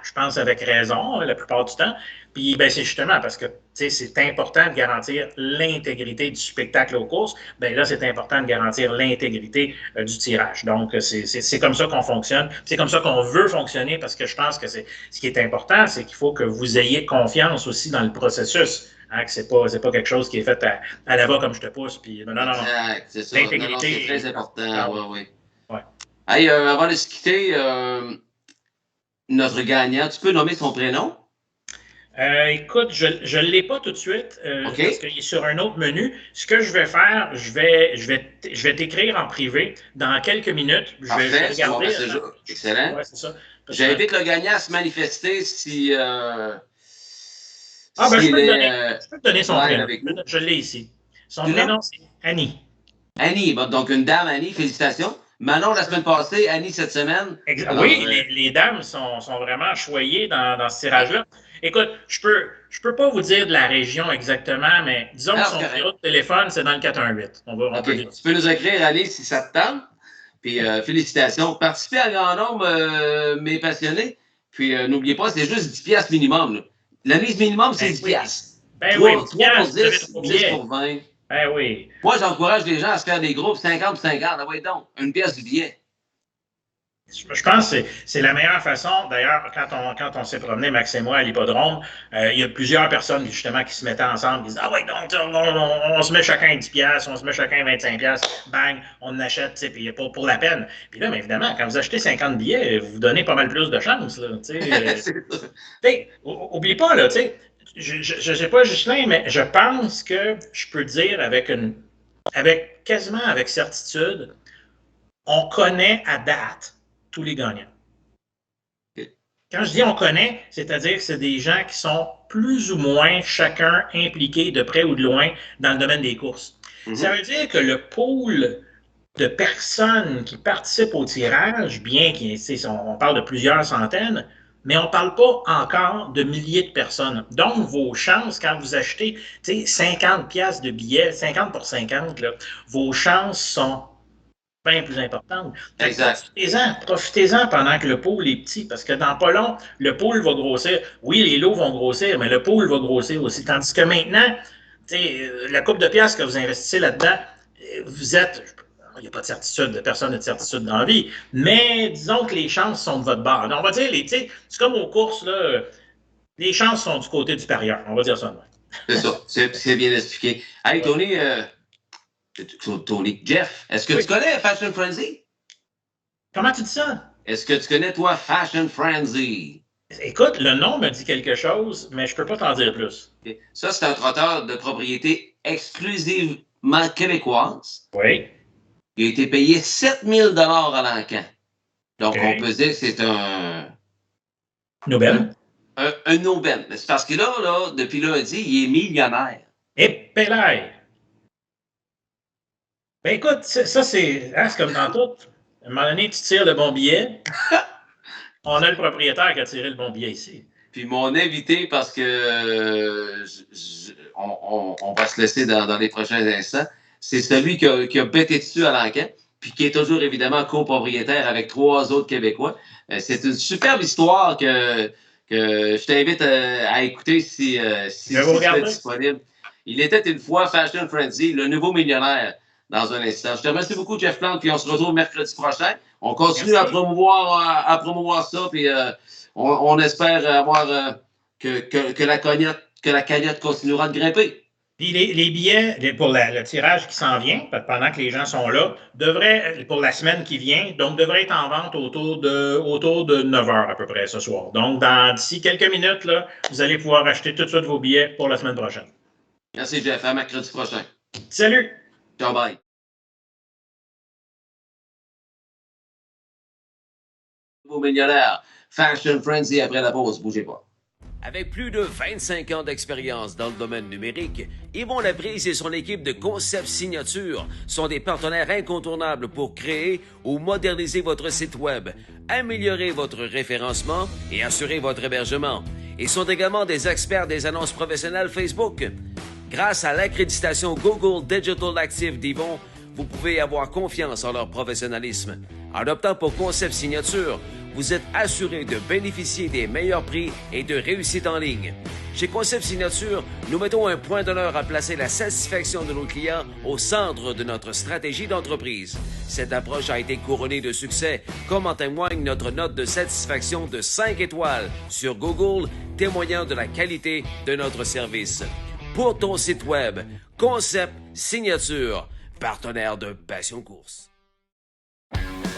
je pense avec raison, la plupart du temps. Puis ben, c'est justement parce que c'est important de garantir l'intégrité du spectacle aux courses. Bien là, c'est important de garantir l'intégrité du tirage. Donc, c'est comme ça qu'on fonctionne. C'est comme ça qu'on veut fonctionner parce que je pense que ce qui est important, c'est qu'il faut que vous ayez confiance aussi dans le processus. Hein, que c'est pas quelque chose qui est fait à la va comme je te pousse. Puis, non. Exact, c'est ça. L'intégrité. C'est très important. Oui. Ouais. Hey, avant de se quitter, notre gagnant, tu peux nommer son prénom? Écoute, je ne l'ai pas tout de suite Okay. parce qu'il est sur un autre menu. Ce que je vais faire, je vais t'écrire en privé dans quelques minutes. Je vais regarder. Excellent. Ouais, c'est ça. J'invite le gagnant à se manifester si. Je peux te donner son prénom. Je l'ai ici. Son prénom, c'est Annie. Annie, donc une dame, Annie, félicitations. Manon, la semaine passée, Annie, cette semaine. Alors, oui, les dames sont vraiment choyées dans ce tirage-là. Écoute, je peux pas vous dire de la région exactement, mais disons que son numéro de téléphone, c'est dans le 418. Tu peux nous écrire, Annie, si ça te tente. Puis, félicitations. Participez à grand nombre, mes passionnés. Puis, n'oubliez pas, c'est juste 10 piastres minimum. Là. La mise minimum, c'est 10 piastres. 3 pour 10 pour 20. Ben oui. Moi, j'encourage les gens à se faire des groupes 50 pour 50. Ah ouais, donc, une pièce du billet. Je pense que c'est la meilleure façon. D'ailleurs, quand on s'est promené, Max et moi, à l'hippodrome, il y a plusieurs personnes, justement, qui se mettaient ensemble, qui disaient « Ah ouais, donc, on se met chacun 10 piastres, on se met chacun 25 piastres, bang, on achète, tu sais, puis pour la peine. » Puis là, mais évidemment, quand vous achetez 50 billets, vous donnez pas mal plus de chance, là, tu sais. Oublie pas, là, tu sais, je sais pas, Ghislain, mais je pense que je peux dire quasiment avec certitude, on connaît à date tous les gagnants. Quand je dis on connaît, c'est-à-dire que c'est des gens qui sont plus ou moins chacun impliqués de près ou de loin dans le domaine des courses. Ça veut dire que le pool de personnes qui participent au tirage, bien qu'on parle de plusieurs centaines, mais on ne parle pas encore de milliers de personnes. Donc, vos chances, quand vous achetez 50 piastres de billets, 50 pour 50, là, vos chances sont bien plus importantes. Exact. Profitez-en pendant que le pool est petit, parce que dans pas long, le pool va grossir. Oui, les lots vont grossir, mais le pool va grossir aussi. Tandis que maintenant, la coupe de piastres que vous investissez là-dedans, vous êtes... Il n'y a pas de certitude, personne n'a de certitude dans la vie, mais disons que les chances sont de votre bord. On va dire, c'est comme aux courses, là, les chances sont du côté du parieur. On va dire ça. C'est ça, c'est bien expliqué. Hey, Tony, Jeff, est-ce que tu connais Fashion Frenzy? Comment tu dis ça? Est-ce que tu connais, toi, Fashion Frenzy? Écoute, le nom me dit quelque chose, mais je peux pas t'en dire plus. Okay. Ça, c'est un trotteur de propriété exclusivement québécoise. Oui. Il a été payé 7 000 $ à l'encan. Donc, on peut dire que c'est un... Nobel. Un Nobel. Mais c'est parce que là, depuis lundi, il est millionnaire. Et Pélaï! Ben écoute, ça c'est comme dans tout. À un moment donné, tu tires le bon billet. On a le propriétaire qui a tiré le bon billet ici. Puis mon invité, parce que on va se laisser dans les prochains instants, c'est celui qui a bêté dessus à l'enquête, puis qui est toujours évidemment copropriétaire avec 3 autres Québécois. C'est une superbe histoire que je t'invite à écouter si c'est disponible. Il était une fois Fashion Frenzy, le nouveau millionnaire, dans un instant. Je te remercie beaucoup, Jeff Plante, puis on se retrouve mercredi prochain. On continue à promouvoir ça, puis on espère avoir que la cagnotte continuera de grimper. Puis les billets pour le tirage qui s'en vient, pendant que les gens sont là, devraient, pour la semaine qui vient, donc devraient être en vente autour de 9 h à peu près ce soir. Donc, d'ici quelques minutes, là, vous allez pouvoir acheter tout de suite vos billets pour la semaine prochaine. Merci, Jeff. À mercredi prochain. Salut! Ciao, bye. Nouveau millionnaire, Fashion Frenzy après la pause. Bougez pas. Avec plus de 25 ans d'expérience dans le domaine numérique, Yvon Laprise et son équipe de Concept Signature sont des partenaires incontournables pour créer ou moderniser votre site Web, améliorer votre référencement et assurer votre hébergement. Ils sont également des experts des annonces professionnelles Facebook. Grâce à l'accréditation Google Digital Active d'Yvon, vous pouvez avoir confiance en leur professionnalisme. En optant pour Concept Signature, vous êtes assuré de bénéficier des meilleurs prix et de réussite en ligne. Chez Concept Signature, nous mettons un point d'honneur à placer la satisfaction de nos clients au centre de notre stratégie d'entreprise. Cette approche a été couronnée de succès, comme en témoigne notre note de satisfaction de 5 étoiles sur Google, témoignant de la qualité de notre service. Pour ton site Web, Concept Signature, partenaire de Passion Course.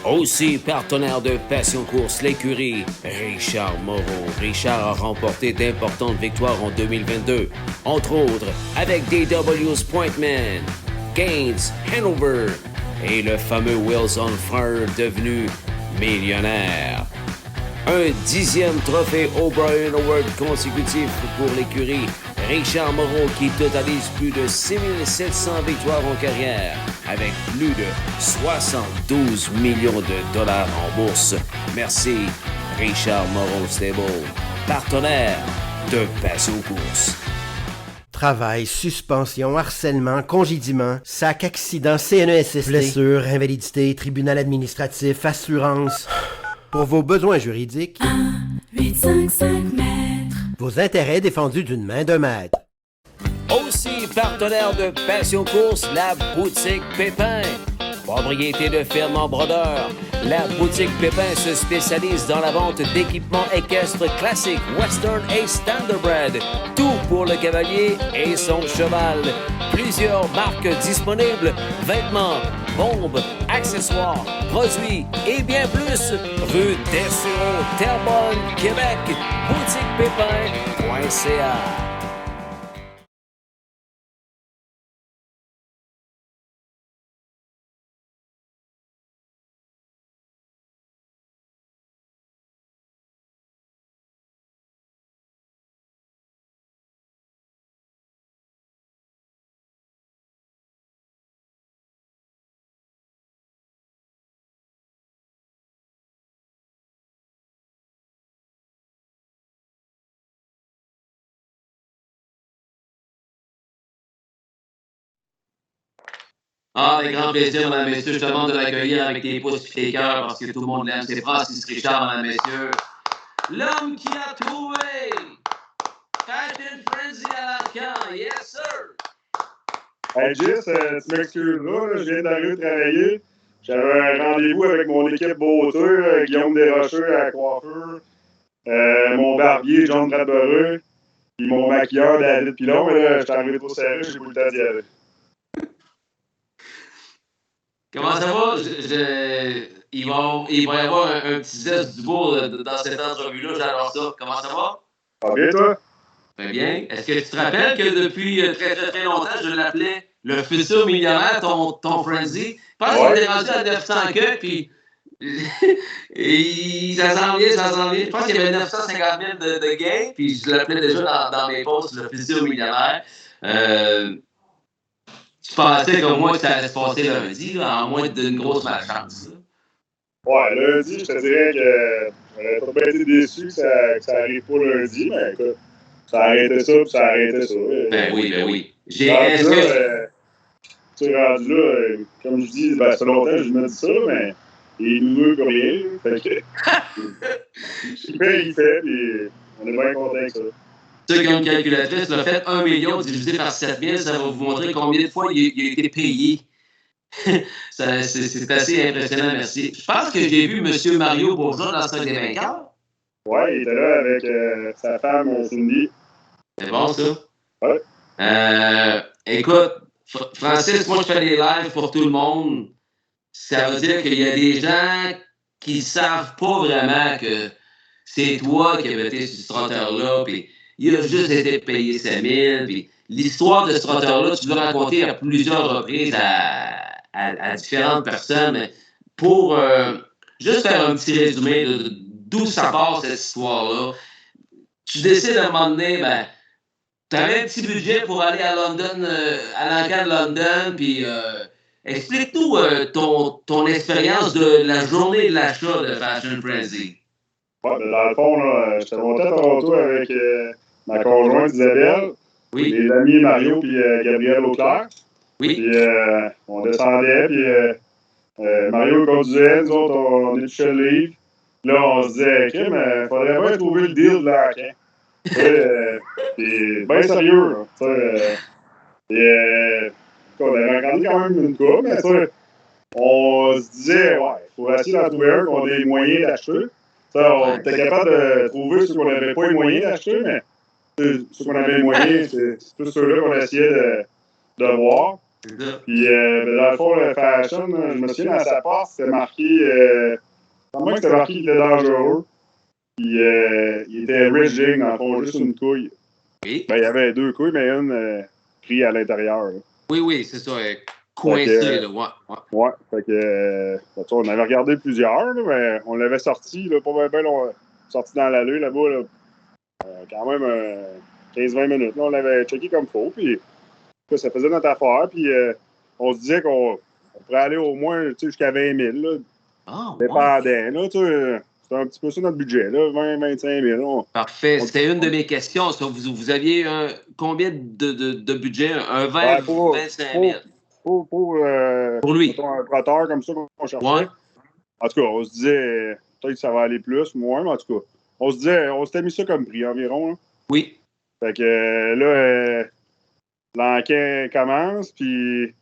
Aussi partenaire de Passion Course, l'écurie Richard Moreau. Richard a remporté d'importantes victoires en 2022, entre autres avec DW's Pointman, Gaines, Hanover et le fameux Wheels on Fire devenu millionnaire. Un 10e trophée O'Brien Award consécutif pour l'écurie Richard Moreau qui totalise plus de 6700 victoires en carrière avec plus de 72 millions de dollars en bourse. Merci Richard Moreau Stable, partenaire de Passion Course. Travail, suspension, harcèlement, congédiement, sac, accident, CNESST, blessure, invalidité, tribunal administratif, assurance. Pour vos besoins juridiques, 1-855 mètres. Vos intérêts défendus d'une main de maître. Aussi partenaire de Passion Course, la boutique Pépin. Propriété de ferme en brodeur, la boutique Pépin se spécialise dans la vente d'équipements équestres classiques, western et standardbred. Tout pour le cavalier et son cheval. Plusieurs marques disponibles, vêtements, bombes, accessoires, produits et bien plus. Rue Dessureau, Terrebonne, Québec. boutiquepépin.ca Ah, avec grand plaisir, mesdames et messieurs. Je te demande de l'accueillir avec tes pouces et tes cœurs parce que tout le monde l'aime. C'est Francis Richard, mesdames et messieurs. L'homme qui a trouvé Fashion Frenzy à l'encan. Yes, sir! Hey, Jess, tu m'excuseras, là, je viens d'arriver de travailler. J'avais un rendez-vous avec mon équipe beauté, Guillaume Desrocheux à la coiffure, mon barbier, John Bradbury, puis mon maquilleur, David Pilon. Mais là, je suis arrivé trop serré, j'ai pas eu le temps d'y aller. Comment ça va? Il va y avoir un petit zeste du beau dans cette entrevue-là. J'adore ça. Comment ça va? Ça va bien, toi? Très bien. Est-ce que tu te rappelles que depuis très, très, très longtemps, je l'appelais le futur millionnaire, ton Frenzy? Je pense qu'il était rendu à 900 queues, puis et ça s'en vient, ça s'en vient. Je pense qu'il y avait 950 000 de gains, puis je l'appelais déjà dans mes posts le futur millionnaire. Tu pensais qu'au moins que ça allait se passer lundi, là, en moins d'une grosse malchance. Là. Ouais, lundi, je te dirais que j'aurais pas bien été déçu que ça arrive pas lundi, mais écoute, ça arrêtait ça, puis ça arrêtait ça. Ben oui. Tu sais, rendu là, comme je dis, ça fait longtemps que je me dis ça, mais il est nouveau comme rien. Fait que, il fait, puis on est bien content avec ça. Ceux qui ont une calculatrice, le fait 1 million divisé par 7 000, ça va vous montrer combien de fois il a été payé. C'est assez impressionnant, merci. Je pense que j'ai vu M. Mario Bourgeois dans Stock des vainqueurs. Oui, il était là avec sa femme, Cindy. C'est bon, ça? Oui. Écoute, Francis, moi, je fais des lives pour tout le monde. Ça veut dire qu'il y a des gens qui ne savent pas vraiment que c'est toi qui avais été sur ce trotteur-là, puis il a juste été payé 5 000. Puis l'histoire de ce trotteur-là, tu l'as raconté à plusieurs reprises à différentes personnes. Mais pour juste faire un petit résumé d'où ça part cette histoire-là, tu décides à un moment donné, tu avais un petit budget pour aller à London, à l'encan de London, puis explique-nous ton expérience de la journée de l'achat de Fashion Frenzy. Ouais, dans le fond, là, j'étais monté à Toronto avec ma conjointe Isabelle, les amis Mario et Gabriel Auclair. Oui. Puis on descendait, puis Mario conduisait, nous autres, on épluchait le livre. Là, on se disait, OK, mais il faudrait bien trouver le deal de l'encan. Puis bien sérieux, là. On avait regardé quand même une coupe, mais on se disait, ouais, il faut essayer d'en trouver un qu'on ait les moyens d'acheter. On était capable de trouver ceux qu'on n'avait pas les moyens d'acheter, mais ceux qu'on avait les moyens, c'est tous ceux-là qu'on essayait de voir. Puis, dans le fond, le fashion, je me souviens, dans sa porte, c'était marqué, moi, c'était marqué qu'il était dangereux. Puis, il était rigging, dans le fond, juste une couille. Oui. Il y avait 2 couilles, mais une prise à l'intérieur. Là. Oui, c'est ça. Coincé, là. Ouais. Fait que, on avait regardé plusieurs, là, mais on l'avait sorti, là, pas bien long, sorti dans l'allée, là-bas, là, quand même 15-20 minutes. Là, on l'avait checké comme il faut, puis ça faisait notre affaire, puis on se disait qu'on pourrait aller au moins jusqu'à 20 000, là. Dépendant, là, c'était un petit peu ça notre budget, là, 20-25 000. Parfait. C'était une de mes questions. Ça, vous aviez combien de budget? Un 20-25 000? Pour lui. Un trotteur comme ça qu'on cherchait. Ouais. En tout cas, on se disait, peut-être que ça va aller plus, moins, mais en tout cas, on s'était mis ça comme prix environ. Là. Oui. Fait que là, l'enquête commence, puis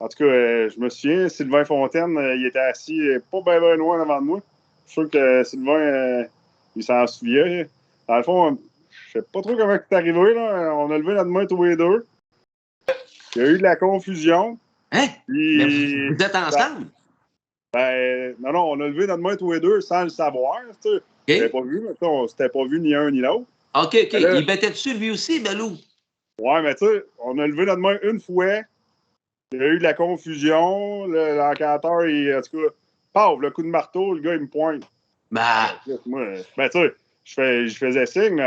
en tout cas, je me souviens, Sylvain Fontaine, il était assis pas bien loin devant de moi. Je suis sûr que Sylvain, il s'en souvient. Dans le fond, je sais pas trop comment c'est arrivé, là. On a levé notre main tous les deux. Il y a eu de la confusion. Hein? Puis, vous êtes ensemble? Non, on a levé notre main tous les deux sans le savoir. Tu sais. Okay. Pas vu, mais on s'était pas vu ni un ni l'autre. OK. Là, il battait dessus lui aussi, Belou? Ouais, mais tu sais, on a levé notre main une fois. Il y a eu de la confusion. L'enquêteur, en tout cas, paf, le coup de marteau, le gars, il me pointe. Moi, tu sais, je faisais signe.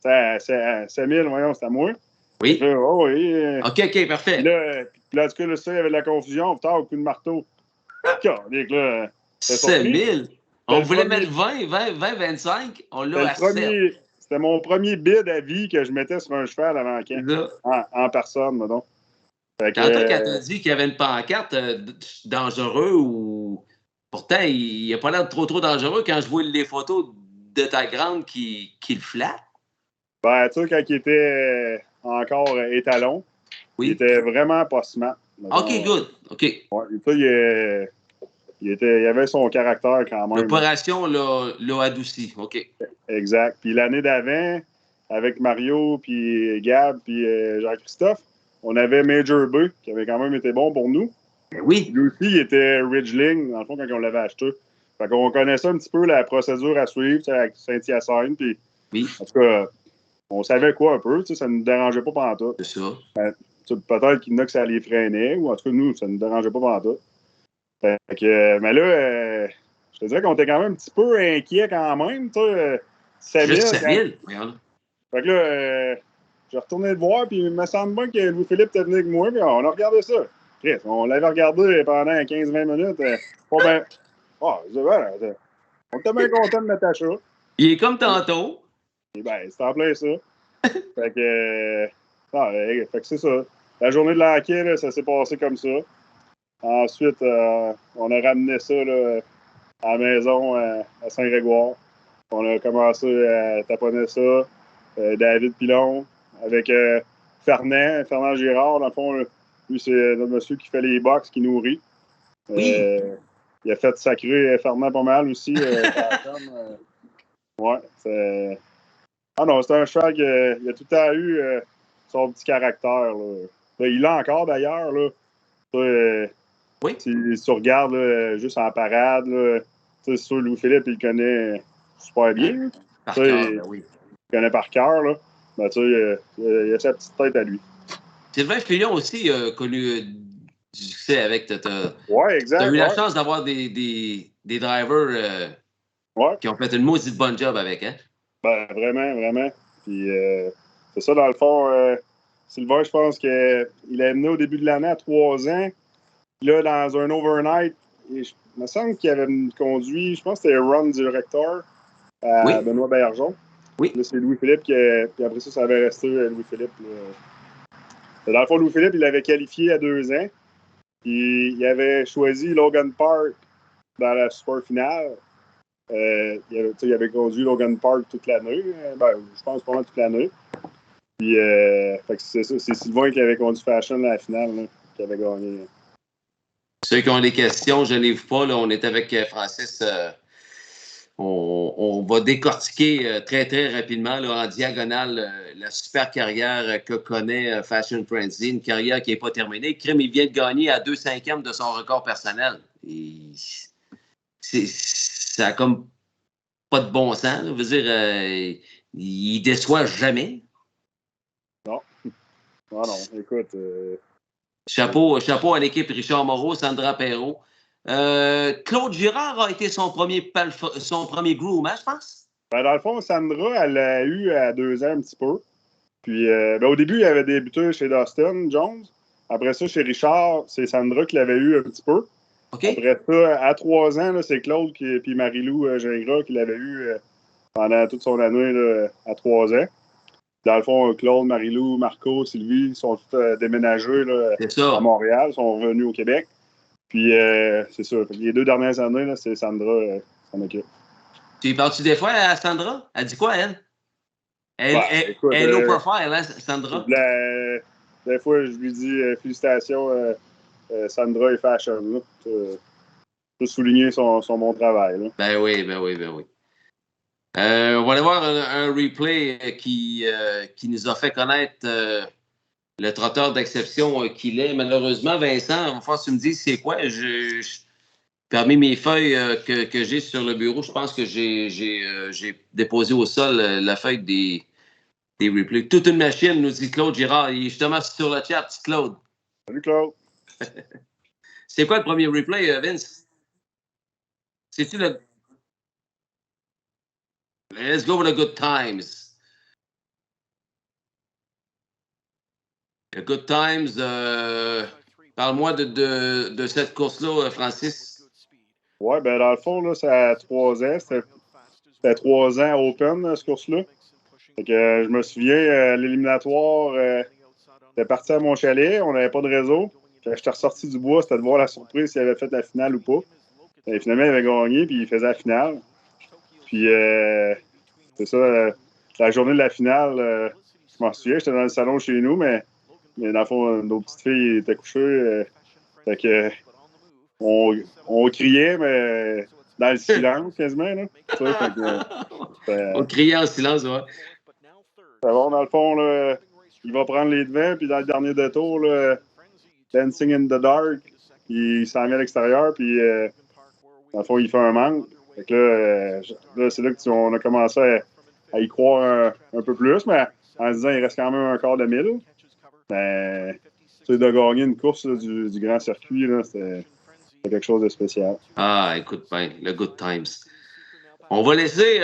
C'est 000, voyons, c'est à moi. Oui. Oui. OK, parfait. Là, en tout cas, là, il y avait de la confusion. Putain, au coup de marteau. Là, 7 000? On voulait mettre 20, 25. On l'a à 7. C'était mon premier bid à vie que je mettais sur un cheval avant en personne, donc. Fait que, Tantôt, quand t'as dit qu'il y avait une pancarte dangereux ou. Pourtant, il n'a pas l'air trop dangereux quand je vois les photos de ta grande qui le flatte. ben, tu sais, quand il était encore étalon, il était vraiment pas smart. OK, good. OK. Ouais, ça, il avait son caractère quand même. L'opération l'a adouci. OK. Exact. Puis l'année d'avant, avec Mario, puis Gab, puis Jean-Christophe, on avait Major B, qui avait quand même été bon pour nous. Ben oui. Lui aussi, il était Ridgeling, dans le fond, quand on l'avait acheté. Fait qu'on connaissait un petit peu la procédure à suivre avec Saint-Hyacinthe. Puis, en tout cas, on savait quoi un peu. Ça ne nous dérangeait pas pantoute. C'est ça. Ben, peut-être qu'il y en a que ça les freinait, ou en tout cas, nous, ça ne nous dérangeait pas pantoute. Fait que, mais là, je te dirais qu'on était quand même un petit peu inquiets quand même. Juste 7 000. Fait que là, j'ai retourné le voir, puis il me semble bien que Louis-Philippe était venu avec moi, puis on a regardé ça. Chris, on l'avait regardé pendant 15-20 minutes. On était bien content de Natacha. Il est comme tantôt. Et ben, c'est en plein ça. Fait que c'est ça. La journée de la hockey, là, ça s'est passé comme ça. Ensuite, on a ramené ça là, à la maison à Saint-Grégoire. On a commencé à taponner ça. David Pilon avec Fernand Girard. Dans le fond, lui, c'est notre monsieur qui fait les box, qui nourrit. Il a fait sacrer Fernand pas mal aussi. Ouais, c'est... Ah non, c'est un cheval qui a tout le temps eu son petit caractère. Là, il l'a encore d'ailleurs. Là. Si tu regardes là, juste en parade, là, c'est sûr Louis-Philippe, il le connaît super bien. Par cœur, oui. Il connaît par cœur. Là. Ben, il a sa petite tête à lui. Sylvain Fillon aussi a connu du succès avec. Oui, exact. Tu as eu la chance d'avoir des drivers qui ont fait une maudite bonne job avec, hein? Ben, vraiment. Puis, c'est ça, dans le fond, Sylvain, je pense qu'il a mené au début de l'année à 3 ans. Là, dans un overnight, il me semble qu'il avait conduit, je pense que c'était Run Director à Benoît Bergeron. Oui. Là, c'est Louis-Philippe, puis après ça avait resté Louis-Philippe. Dans le fond, Louis-Philippe, il l'avait qualifié à 2 ans. Puis, il avait choisi Logan Park dans la super finale. Il avait conduit Logan Park toute l'année. Je pense pas mal toute l'année. Puis, fait que c'est ça. C'est Sylvain qui avait conduit Fashion à la finale, là, qui avait gagné. Ceux qui ont des questions, je n'ai pas. Là, on est avec Francis. On va décortiquer très rapidement là, en diagonale la super carrière que connaît Fashion Frenzy. Une carrière qui n'est pas terminée. Crème, il vient de gagner à 2/5 de son record personnel. Ça a comme pas de bon sens. Je veux dire, il déçoit jamais. Non. Non, écoute... Chapeau à l'équipe Richard Moreau, Sandra Perrault. Claude Girard a été son premier groom, hein, je pense? Ben, dans le fond, Sandra, elle l'a eu à 2 ans un petit peu. Puis, au début, il avait débuté chez Dustin Jones. Après ça, chez Richard, c'est Sandra qui l'avait eu un petit peu. Okay. Après ça, à 3 ans, là, c'est Claude puis Marie-Lou Gingras qui l'avait eu pendant toute son année là, à 3 ans. Dans le fond, Claude, Marie-Lou, Marco, Sylvie sont tous déménagés là, à Montréal, sont revenus au Québec. Puis, c'est ça. Les 2 dernières années, là, c'est Sandra qui s'en occupe. Tu y parles-tu des fois à Sandra? Elle dit quoi, elle? Elle est low profile, hein, Sandra? Des fois, je lui dis félicitations, Sandra et Fashion. Pour souligner son bon travail. Là. Ben oui. On va aller voir un replay qui nous a fait connaître le trotteur d'exception qu'il est. Malheureusement, Vincent, il va falloir que tu me dises c'est quoi. Parmi mes feuilles que j'ai sur le bureau, je pense que j'ai déposé au sol la feuille des replays. Toute une machine, nous dit Claude Girard. Il est justement sur le chat, petit Claude. Salut, Claude. C'est quoi le premier replay, Vince? C'est-tu le... Let's go with the good times. The good times, parle-moi de cette course-là, Francis. Oui, ben dans le fond, là, c'est à 3 ans. C'était 3 ans open, cette course-là. Fait que je me souviens, l'éliminatoire, j'étais parti à mon chalet, on n'avait pas de réseau. Quand j'étais ressorti du bois, c'était de voir la surprise s'il avait fait la finale ou pas. Et finalement, il avait gagné, puis il faisait la finale. Puis, c'est ça, la journée de la finale, je m'en souviens, j'étais dans le salon chez nous, mais dans le fond, nos petites filles étaient couchées. Fait que, on criait, mais dans le silence, quasiment. Là. On criait en silence, ouais. Bon, dans le fond, là, il va prendre les devants, puis dans le dernier détour, là, Dancing in the Dark, il s'en vient à l'extérieur, puis dans le fond, il fait un manque. Fait que là, c'est là qu'on a commencé à y croire un peu plus, mais en se disant il reste quand même un quart de mille. Mais de gagner une course là, du grand circuit, là, c'était quelque chose de spécial. Ah, écoute bien, le Good Times. On va laisser,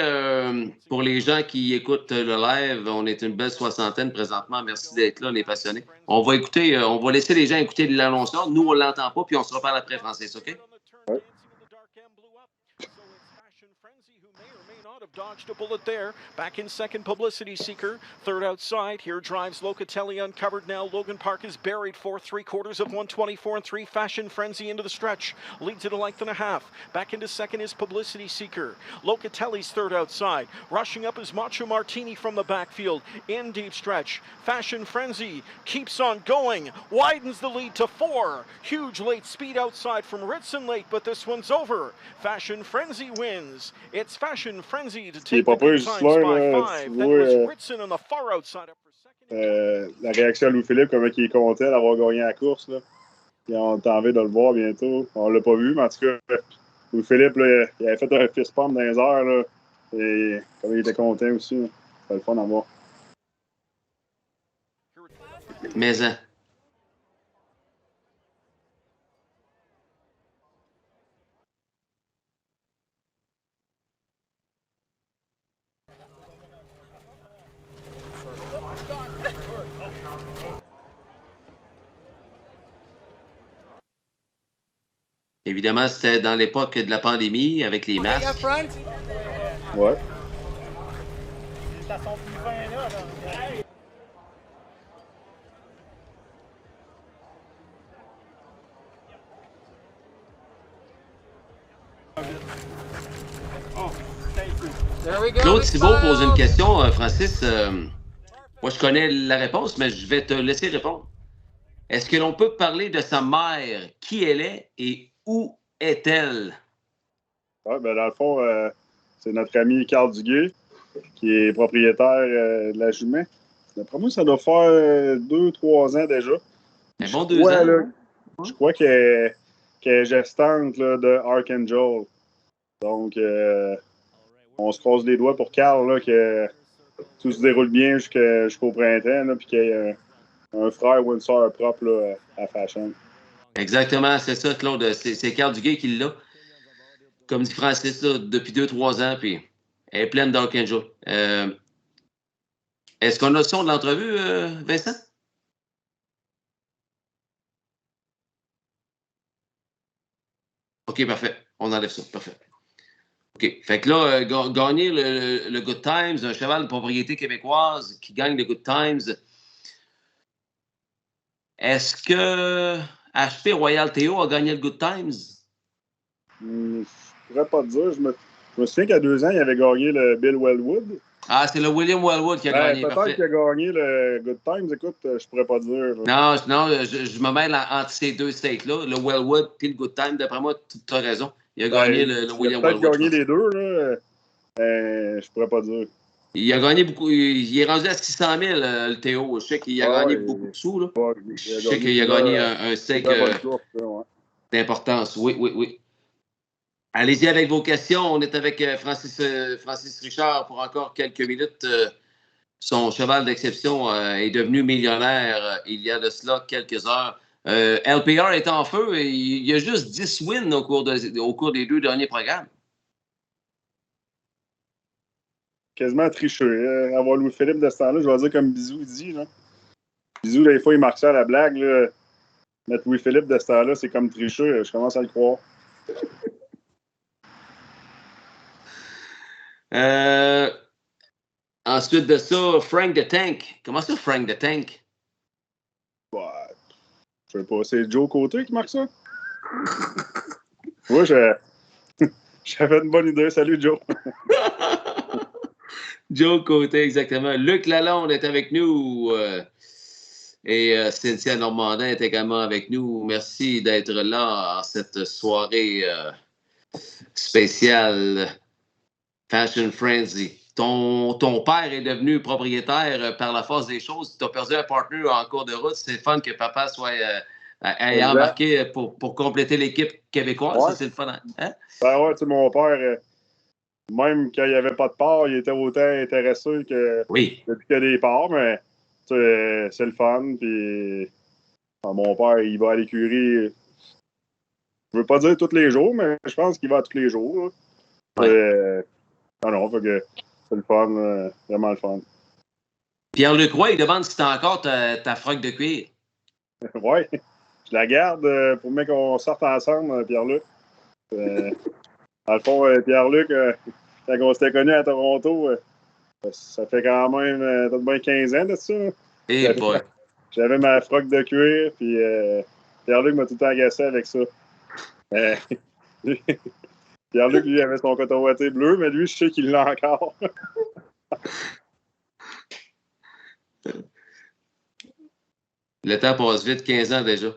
pour les gens qui écoutent le live, on est une belle soixantaine présentement. Merci d'être là, on est passionnés. On va laisser les gens écouter l'annonceur. Nous, on ne l'entend pas, puis on se reparle après, Francis, OK? Ouais. Dodged a bullet there. Back in second, Publicity Seeker. Third outside. Here drives Locatelli uncovered now. Logan Park is buried. Fourth, 3/4 of 124 and 3. Fashion Frenzy into the stretch. Leads it a length and a half. Back into second is Publicity Seeker. Locatelli's third outside. Rushing up is Macho Martini from the backfield. In deep stretch. Fashion Frenzy keeps on going. Widens the lead to 4. Huge late speed outside from Ritson Lake, but this one's over. Fashion Frenzy wins. It's Fashion Frenzy to take the good times by 5. Then was Ritson on the far outside. La réaction à Louis-Philippe, comment il est content d'avoir gagné la course. Là. Puis on a envie de le voir bientôt. On l'a pas vu, mais en tout cas, Louis-Philippe, là, il avait fait un fist pump dans les airs. Là, et comme il était content aussi. C'était le fun à voir. Mais hein. Évidemment, c'était dans l'époque de la pandémie, avec les masques. Ouais. Claude Thibault pose une question, Francis. Moi, je connais la réponse, mais je vais te laisser répondre. Est-ce que l'on peut parler de sa mère, qui elle est et où est-elle? Ouais, ben dans le fond, c'est notre ami Carl Duguay, qui est propriétaire de la jument. D'après moi, ça doit faire 2-3 ans déjà. Un bon 2 ans. Là, je crois qu'elle est gestante là, de Archangel. Donc, on se croise les doigts pour Carl, là, que tout se déroule bien jusqu'au printemps, puis qu'il y ait un frère ou une soeur propre là, à Fashion. Exactement, c'est ça, Claude. C'est Carl Duguay qui l'a. Comme dit Francis, là, depuis 2-3 ans, puis elle est pleine d'Archangel. Est-ce qu'on a le son de l'entrevue, Vincent? OK, parfait. On enlève ça. Parfait. OK. Fait que là, gagner le Good Times, un cheval de propriété québécoise qui gagne le Good Times. Est-ce que HP Royal Théo a gagné le Good Times? Je ne pourrais pas te dire. Je me souviens qu'à 2 ans, il avait gagné le Bill Wellwood. Ah, c'est le William Wellwood qui a gagné. Peut-être qu'il a gagné le Good Times. Écoute, je pourrais pas dire. Non, je me mêle entre ces deux stakes-là, le Wellwood et le Good Time. D'après moi, tu as raison. Il a gagné le William Wellwood. Il a peut-être gagné les deux, là. Je pourrais pas dire. Il a gagné beaucoup. Il est rendu à 600 000, le Théo. Je sais qu'il a gagné beaucoup de sous. Là. Je sais qu'il a gagné un stake d'importance. Oui. Allez-y avec vos questions. On est avec Francis Richard pour encore quelques minutes. Son cheval d'exception est devenu millionnaire il y a de cela quelques heures. LPR est en feu et il y a juste 10 wins au cours des 2 derniers programmes. Quasiment triché. Avoir Louis-Philippe de ce temps-là, je vais dire comme Bisou dit. Là. Bisou, des fois, il marque ça à la blague. Là. Mettre Louis-Philippe de ce temps-là, c'est comme tricher. Je commence à le croire. Ensuite de ça, Frank the Tank. Comment ça, Frank the Tank? Bah, je sais pas, c'est Joe Côté qui marque ça? Oui, j'avais une bonne idée. Salut, Joe. Joe Côté, exactement. Luc Lalonde est avec nous et Cynthia Normandin est également avec nous. Merci d'être là en cette soirée spéciale Fashion Frenzy. Ton père est devenu propriétaire par la force des choses. Tu as perdu un partner en cours de route. C'est le fun que papa soit ait embarqué pour compléter l'équipe québécoise. Ouais. Ça, c'est le fun. Hein? Ben ouais, tu sais, mon père, même quand il n'y avait pas de part, il était autant intéressé que depuis qu'il y a des parts, mais c'est le fun. Puis mon père, il va à l'écurie. Je veux pas dire tous les jours, mais je pense qu'il va tous les jours. Non, fait que c'est le fun, vraiment le fun. Pierre-Luc Roy, il demande si tu as encore ta froc de cuir. Oui, je la garde pour mettre qu'on sorte ensemble, Pierre-Luc. Dans le fond, Pierre-Luc, quand on s'était connus à Toronto, ça fait quand même tout de même 15 ans de ça. J'avais ma froc de cuir, puis Pierre-Luc m'a tout le temps agacé avec ça. Pierre-Luc, lui, avait son coton ouaté bleu, mais lui, je sais qu'il l'a encore. Le temps passe vite, 15 ans déjà.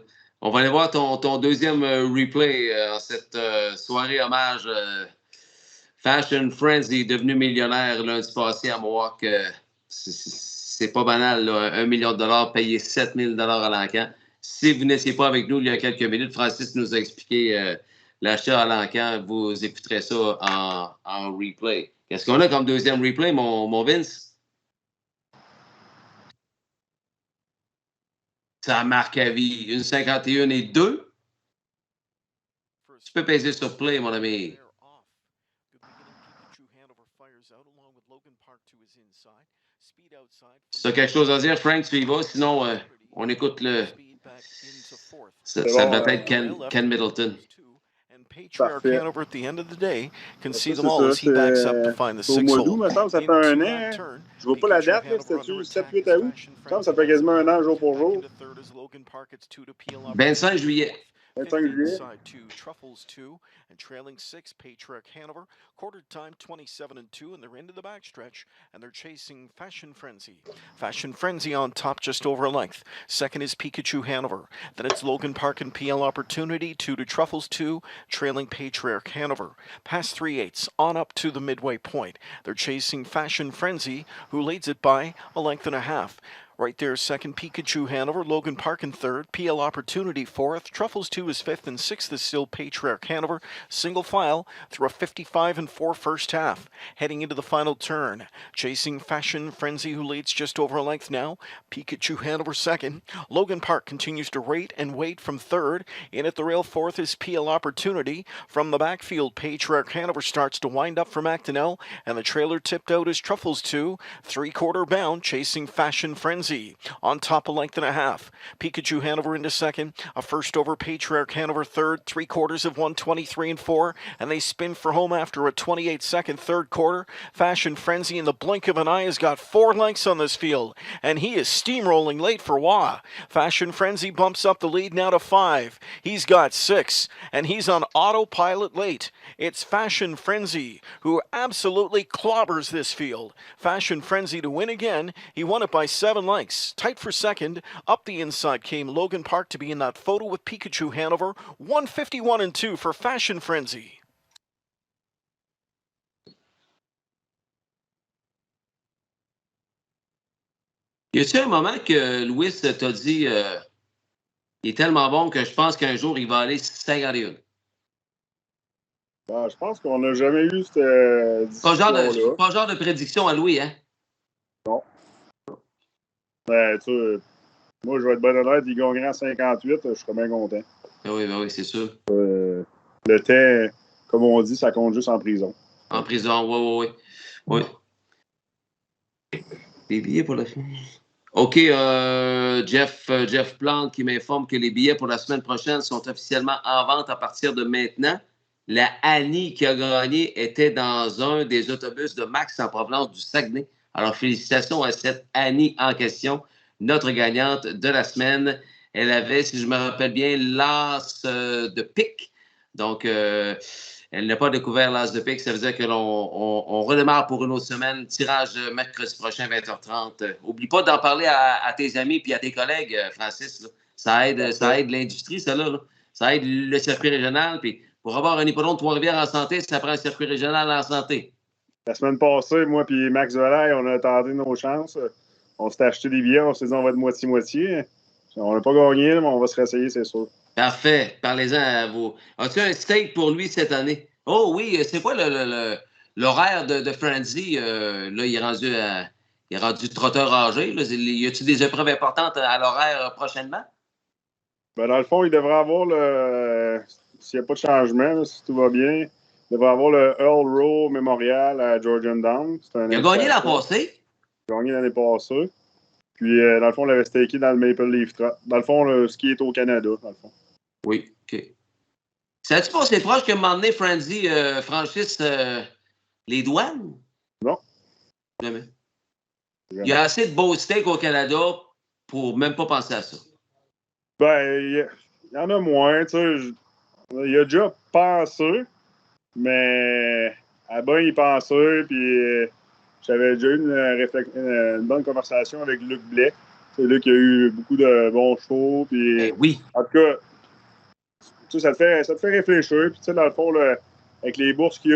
On va aller voir ton deuxième replay en cette soirée hommage Fashion Frenzy, devenu millionnaire lundi passé à Mohawk. C'est pas banal, là, 1 million de dollars, payé 7 000 à l'encan. Si vous n'étiez pas avec nous il y a quelques minutes, Francis nous a expliqué l'achat à l'encan. Vous écouterez ça en replay. Qu'est-ce qu'on a comme deuxième replay, mon Vince? Ça marque à vie. 1,51 et 2. Tu peux peser sur play, mon ami. Si tu as quelque chose à dire, Frank, tu y vas. Sinon, on écoute le... Ça doit être Ken Middleton. Patriarch Hanover at the end of the day can see them all as he backs up to find the au mois d'août, six-hole. maintenant, ça fait un an. Je vois pas la date, c'était-tu 7-8 août? Je pense que ça fait quasiment un an jour pour jour. 25 juillet. 25 juillet. Inside to Truffles 2 and trailing 6 Patriarch Hanover. Quarter time 27-2 and they're into the backstretch and they're chasing Fashion Frenzy. Fashion Frenzy on top just over a length. Second is Pikachu Hanover. Then it's Logan Park and PL Opportunity 2 to Truffles 2 trailing Patriarch Hanover. Past 3/8 on up to the midway point. They're chasing Fashion Frenzy who leads it by a length and a half. Right there, second, Pikachu Hanover, Logan Park in third, PL Opportunity fourth, Truffles 2 is fifth, and sixth is still Patriarch Hanover. Single file through a 55-4 first half. Heading into the final turn, chasing Fashion Frenzy, who leads just over a length now. Pikachu Hanover second. Logan Park continues to rate and wait from third. In at the rail fourth is PL Opportunity. From the backfield, Patriarch Hanover starts to wind up for McDonnell, and the trailer tipped out is Truffles 2, three-quarter bound, chasing Fashion Frenzy. On top a length and a half. Pikachu Hanover into second. A first over Patriarch Hanover third. 3/4 of 123 and 4. And they spin for home after a 28-second third quarter. Fashion Frenzy in the blink of an eye has got 4 lengths on this field. And he is steamrolling late for Wah. Fashion Frenzy bumps up the lead now to 5. He's got 6. And he's on autopilot late. It's Fashion Frenzy who absolutely clobbers this field. Fashion Frenzy to win again. He won it by 7 lengths. Tight for second. Up the inside came Logan Park to be in that photo with Pikachu Hanover. 151 and 2 for Fashion Frenzy. Y a-t-il un moment que Louis t'a dit il est tellement bon que je pense qu'un jour il va aller 51? Ben, je pense qu'on n'a jamais eu cette discussion-là. Pas genre de prédiction à Louis, hein? Non. Ben, tu sais, moi, je vais être bon honnête, il gagnerait en 58, je serais bien content. Ben oui, c'est sûr. Le temps, comme on dit, ça compte juste en prison. En prison, oui. Des billets pour la fin. OK, Jeff Plante qui m'informe que les billets pour la semaine prochaine sont officiellement en vente à partir de maintenant. La Annie qui a gagné était dans un des autobus de Max en provenance du Saguenay. Alors, félicitations à cette Annie en question. notre gagnante de la semaine. Elle avait, si je me rappelle bien, l'as de pique. Donc, elle n'a pas découvert l'as de pique. Ça veut dire que on redémarre pour une autre semaine. Tirage mercredi prochain, 20h30. Oublie pas d'en parler à tes amis et à tes collègues, Francis. Là. Ça aide l'industrie, ça, là. Ça aide le circuit régional. Puis pour avoir un hippodrome de Trois-Rivières en santé, ça prend un circuit régional en santé. La semaine passée, moi et Max Volaille, on a tenté nos chances. On s'est acheté des billets, on s'est dit on va être moitié-moitié. On n'a pas gagné, mais on va se réessayer, c'est sûr. Parfait. Parlez-en à vous. As-tu un steak pour lui cette année? Oh oui, c'est quoi l'horaire de Frenzy? Là, il est rendu trotteur âgé. Là. Y a-t-il des épreuves importantes à l'horaire prochainement? Ben, dans le fond, il devrait avoir s'il n'y a pas de changement, là, si tout va bien, il devrait avoir le Earl Rowe Memorial à Georgian Downs. Il a gagné l'an passé? Il a gagné l'année passée. Puis, dans le fond, on l'avait staké dans le Maple Leaf Trot. Dans le fond, ce qui est au Canada, dans le fond. Oui, OK. Ça a-tu passé proche qu'à un moment donné, Frenzy franchisse les douanes? Non. Jamais. Il y a assez de beaux steaks au Canada pour même pas penser à ça. Ben, il y en a moins, tu sais. Il a déjà pensé, mais à ben, il pensait, puis j'avais déjà eu une bonne conversation avec Luc Blais. C'est lui qui a eu beaucoup de bons shows, puis oui. En tout cas, tu sais, ça te fait réfléchir, puis tu sais, dans le fond, là, avec les bourses qu'il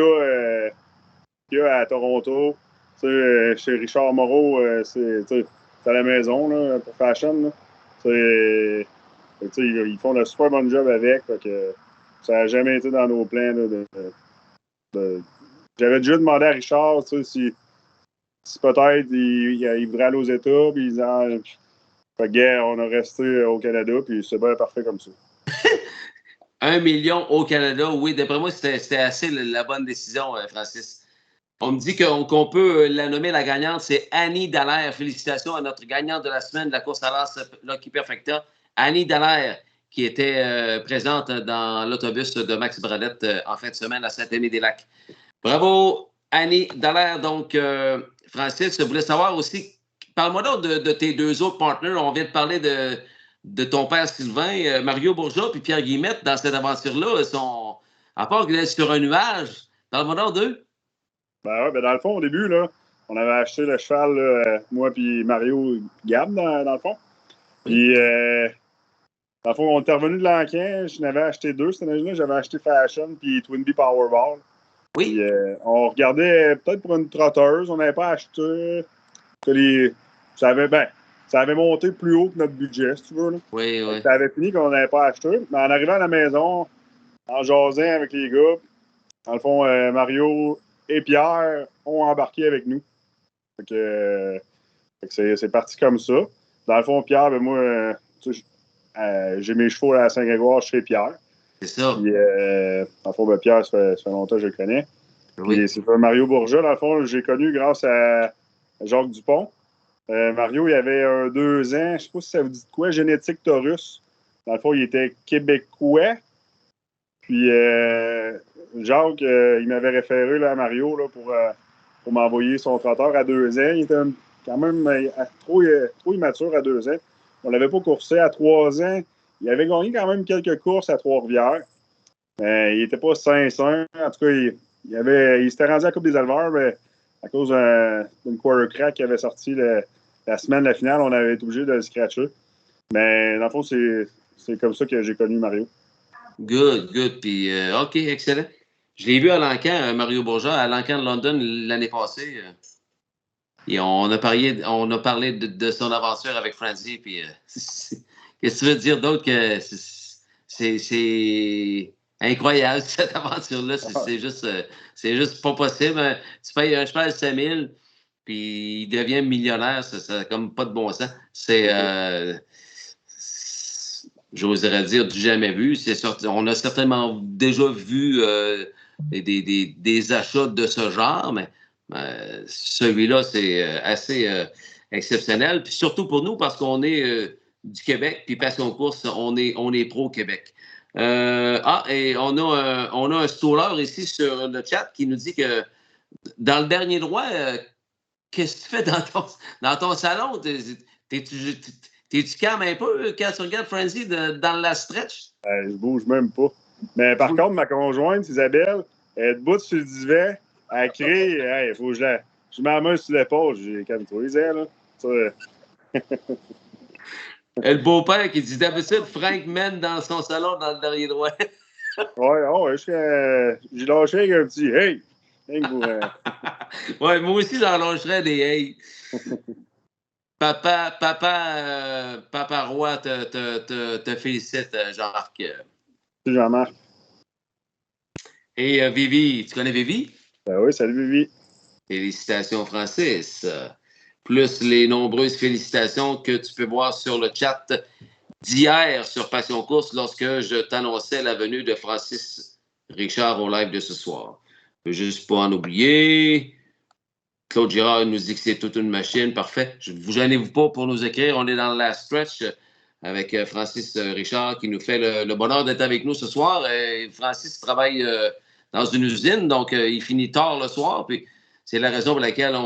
y a à Toronto, tu sais, chez Richard Moreau, c'est à la maison, là, pour Fashion, là. Ils font un super bon job avec. Fait que ça n'a jamais été dans nos plans. Là, J'avais déjà demandé à Richard si peut-être il voudrait aller aux États. Puis on a resté au Canada. Puis c'est bien parfait comme ça. 1 million au Canada. Oui, d'après moi, c'était assez la bonne décision, Francis. On me dit qu'on peut la nommer la gagnante. C'est Annie Dallaire. Félicitations à notre gagnante de la semaine de la course à l'as Lucky Perfecta. Annie Dallaire, qui était présente dans l'autobus de Max Bradette en fin de semaine à Saint-Aimé-des-Lacs. Bravo, Annie Dallaire. Donc, Francis, je voulais savoir aussi, parle-moi donc de tes deux autres partenaires. On vient de parler de ton père Sylvain, Mario Bourgeat puis Pierre Guillemette dans cette aventure-là. À part qu'ils est sur un nuage, parle-moi donc d'eux. Ben dans le fond, au début, là, on avait acheté le cheval, là, moi puis Mario Gab, dans le fond. Puis, dans le fond, on était revenu de Lanquin. Je n'avais acheté 2 cette année-là. J'avais acheté Fashion puis Twinbee Powerball. Oui. Puis, on regardait peut-être pour une trotteuse. On n'avait pas acheté. Ça avait monté plus haut que notre budget, si tu veux. Là. Oui, oui. Ça avait fini qu'on n'avait pas acheté. Mais en arrivant à la maison, en jasant avec les gars, dans le fond, Mario et Pierre ont embarqué avec nous. Fait que c'est parti comme ça. Dans le fond, Pierre, ben moi, j'ai mes chevaux à Saint-Grégoire chez Pierre. C'est ça. Puis, dans le fond, ben, Pierre, ça fait longtemps que je le connais. Oui. Puis, c'est Mario Bourgeat, dans le fond, j'ai connu grâce à Jacques Dupont. Mario, il avait un 2 ans, je ne sais pas si ça vous dit quoi, génétique Taurus. Dans le fond, il était québécois. Puis, Jacques, il m'avait référé là, à Mario là, pour m'envoyer son trotteur à 2 ans. Il était quand même trop immature à 2 ans. On ne l'avait pas coursé à 3 ans. Il avait gagné quand même quelques courses à Trois-Rivières. Il n'était pas 500. En tout cas, il s'était rendu à la Coupe des éleveurs, mais à cause d'une quarter crack qui avait sorti la semaine de la finale, on avait été obligé de le scratcher. Mais dans le fond, c'est comme ça que j'ai connu Mario. Good. Puis, OK, excellent. Je l'ai vu à Lancan, Mario Bourgeat, à Lancan de London l'année passée. Et on a parlé de son aventure avec Frenzy. Puis, qu'est-ce que tu veux dire d'autre que c'est incroyable, cette aventure-là. C'est juste pas possible. Tu payes un cheval 5 000, puis il devient millionnaire. Ça n'a comme pas de bon sens. J'oserais dire du jamais vu. On a certainement déjà vu des achats de ce genre, mais celui-là, c'est assez exceptionnel. Puis surtout pour nous, parce qu'on est du Québec, puis Passion Course, on est pro-Québec. Et on a un stoller ici sur le chat qui nous dit que dans le dernier droit, qu'est-ce que tu fais dans ton salon? T'es-tu calme un peu quand tu regardes Frenzy dans la stretch? Je bouge même pas. Mais par contre, ma conjointe, Isabelle, elle est debout sur le divan, elle crie, il faut que je mets la main sur l'épaule. J'ai calme-toi, là. Et le beau-père qui dit d'habitude, Frank mène dans son salon dans le derrière droit. Ouais, j'ai lâché avec un petit hey! Ouais, moi aussi, j'en lâcherais des hey. Papa Roy te félicite, Jean-Marc. Jean-Marc. Et Vivi, tu connais Vivi? Ben oui, salut Vivi. Félicitations, Francis. Plus les nombreuses félicitations que tu peux voir sur le chat d'hier sur Passion Course lorsque je t'annonçais la venue de Francis Richard au live de ce soir. Je ne veux juste pas en oublier. Claude Girard nous dit que c'est toute une machine. Parfait. Vous gênez-vous pas pour nous écrire. On est dans la stretch avec Francis Richard qui nous fait le bonheur d'être avec nous ce soir. Francis travaille dans une usine, donc il finit tard le soir. Puis c'est la raison pour laquelle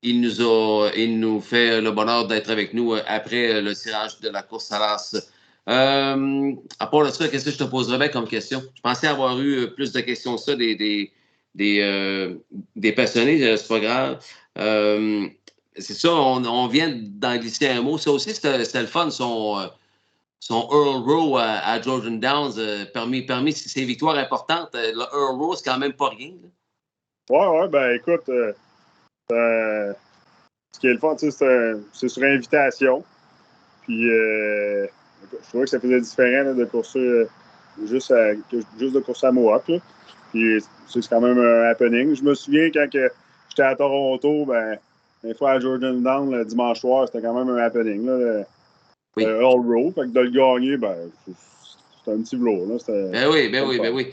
il nous fait le bonheur d'être avec nous après le tirage de la course à l'as. À part de ça, qu'est-ce que je te poserais comme question? Je pensais avoir eu plus de questions que ça des passionnés, c'est pas grave. C'est ça, on vient d'en glisser un mot. Ça aussi, c'était le fun, son Earl Rowe à Georgian Downs, parmi ses victoires importantes. Le Earl Rowe, c'est quand même pas rien. Ouais, ben écoute, ce qui est le fun, c'est sur invitation. Puis, je trouvais que ça faisait différent là, de courser juste de courser à Mohawk. Là. Puis, c'est quand même un happening. Je me souviens quand j'étais à Toronto, des fois à Jordan Down le dimanche soir, c'était quand même un happening. Là, oui. All Row. Fait que de le gagner, c'était un petit blow. Là. Ben oui.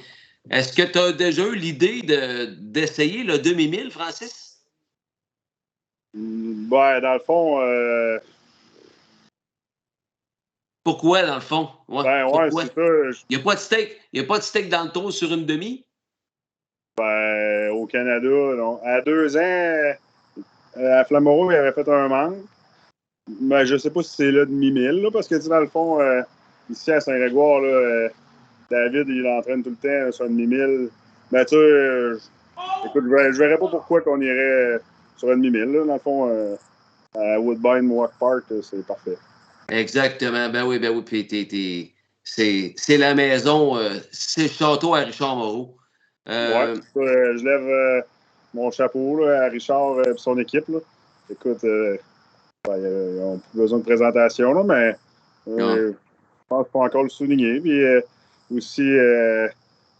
Est-ce que tu as déjà eu l'idée d'essayer le demi-mille, Francis? Dans le fond. Pourquoi, dans le fond? Ouais, c'est ça. Il n'y a pas de steak dans le trou sur une demi? Au Canada, non. À 2 ans, à Flammarion, il avait fait un manque. Mais je ne sais pas si c'est le demi-mille, parce que, dans le fond, ici à Saint-Grégoire, David, il entraîne tout le temps sur un demi-mille. Mais tu sais, écoute, je verrais pas pourquoi qu'on irait sur un demi-mille. Dans le fond, à Woodbine, Mohawk Park, c'est parfait. Exactement. Ben oui. Puis c'est la maison, c'est le château à Richard Moreau. Je lève mon chapeau là, à Richard et son équipe. Là. Écoute, ils n'ont plus besoin de présentation, là, mais je pense qu'il faut encore le souligner. Puis aussi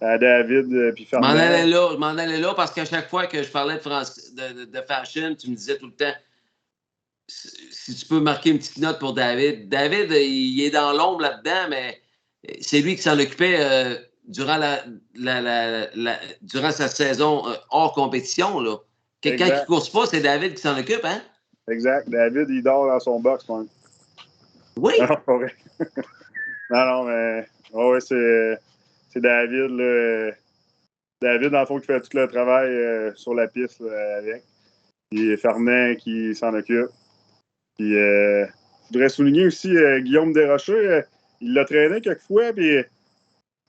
à David puis Fernand. Je m'en allais là parce qu'à chaque fois que je parlais de fashion, tu me disais tout le temps si tu peux marquer une petite note pour David. David, il est dans l'ombre là-dedans, mais c'est lui qui s'en occupait durant durant sa saison hors compétition. Là. Quand il ne course pas, c'est David qui s'en occupe, hein? Exact. David, il dort dans son box, même. Oui! Non, mais c'est David. Là. David, dans le fond, qui fait tout le travail sur la piste là, avec. Puis Fernand qui s'en occupe. Puis je voudrais souligner aussi Guillaume Desrochers. Il l'a traîné quelques fois, puis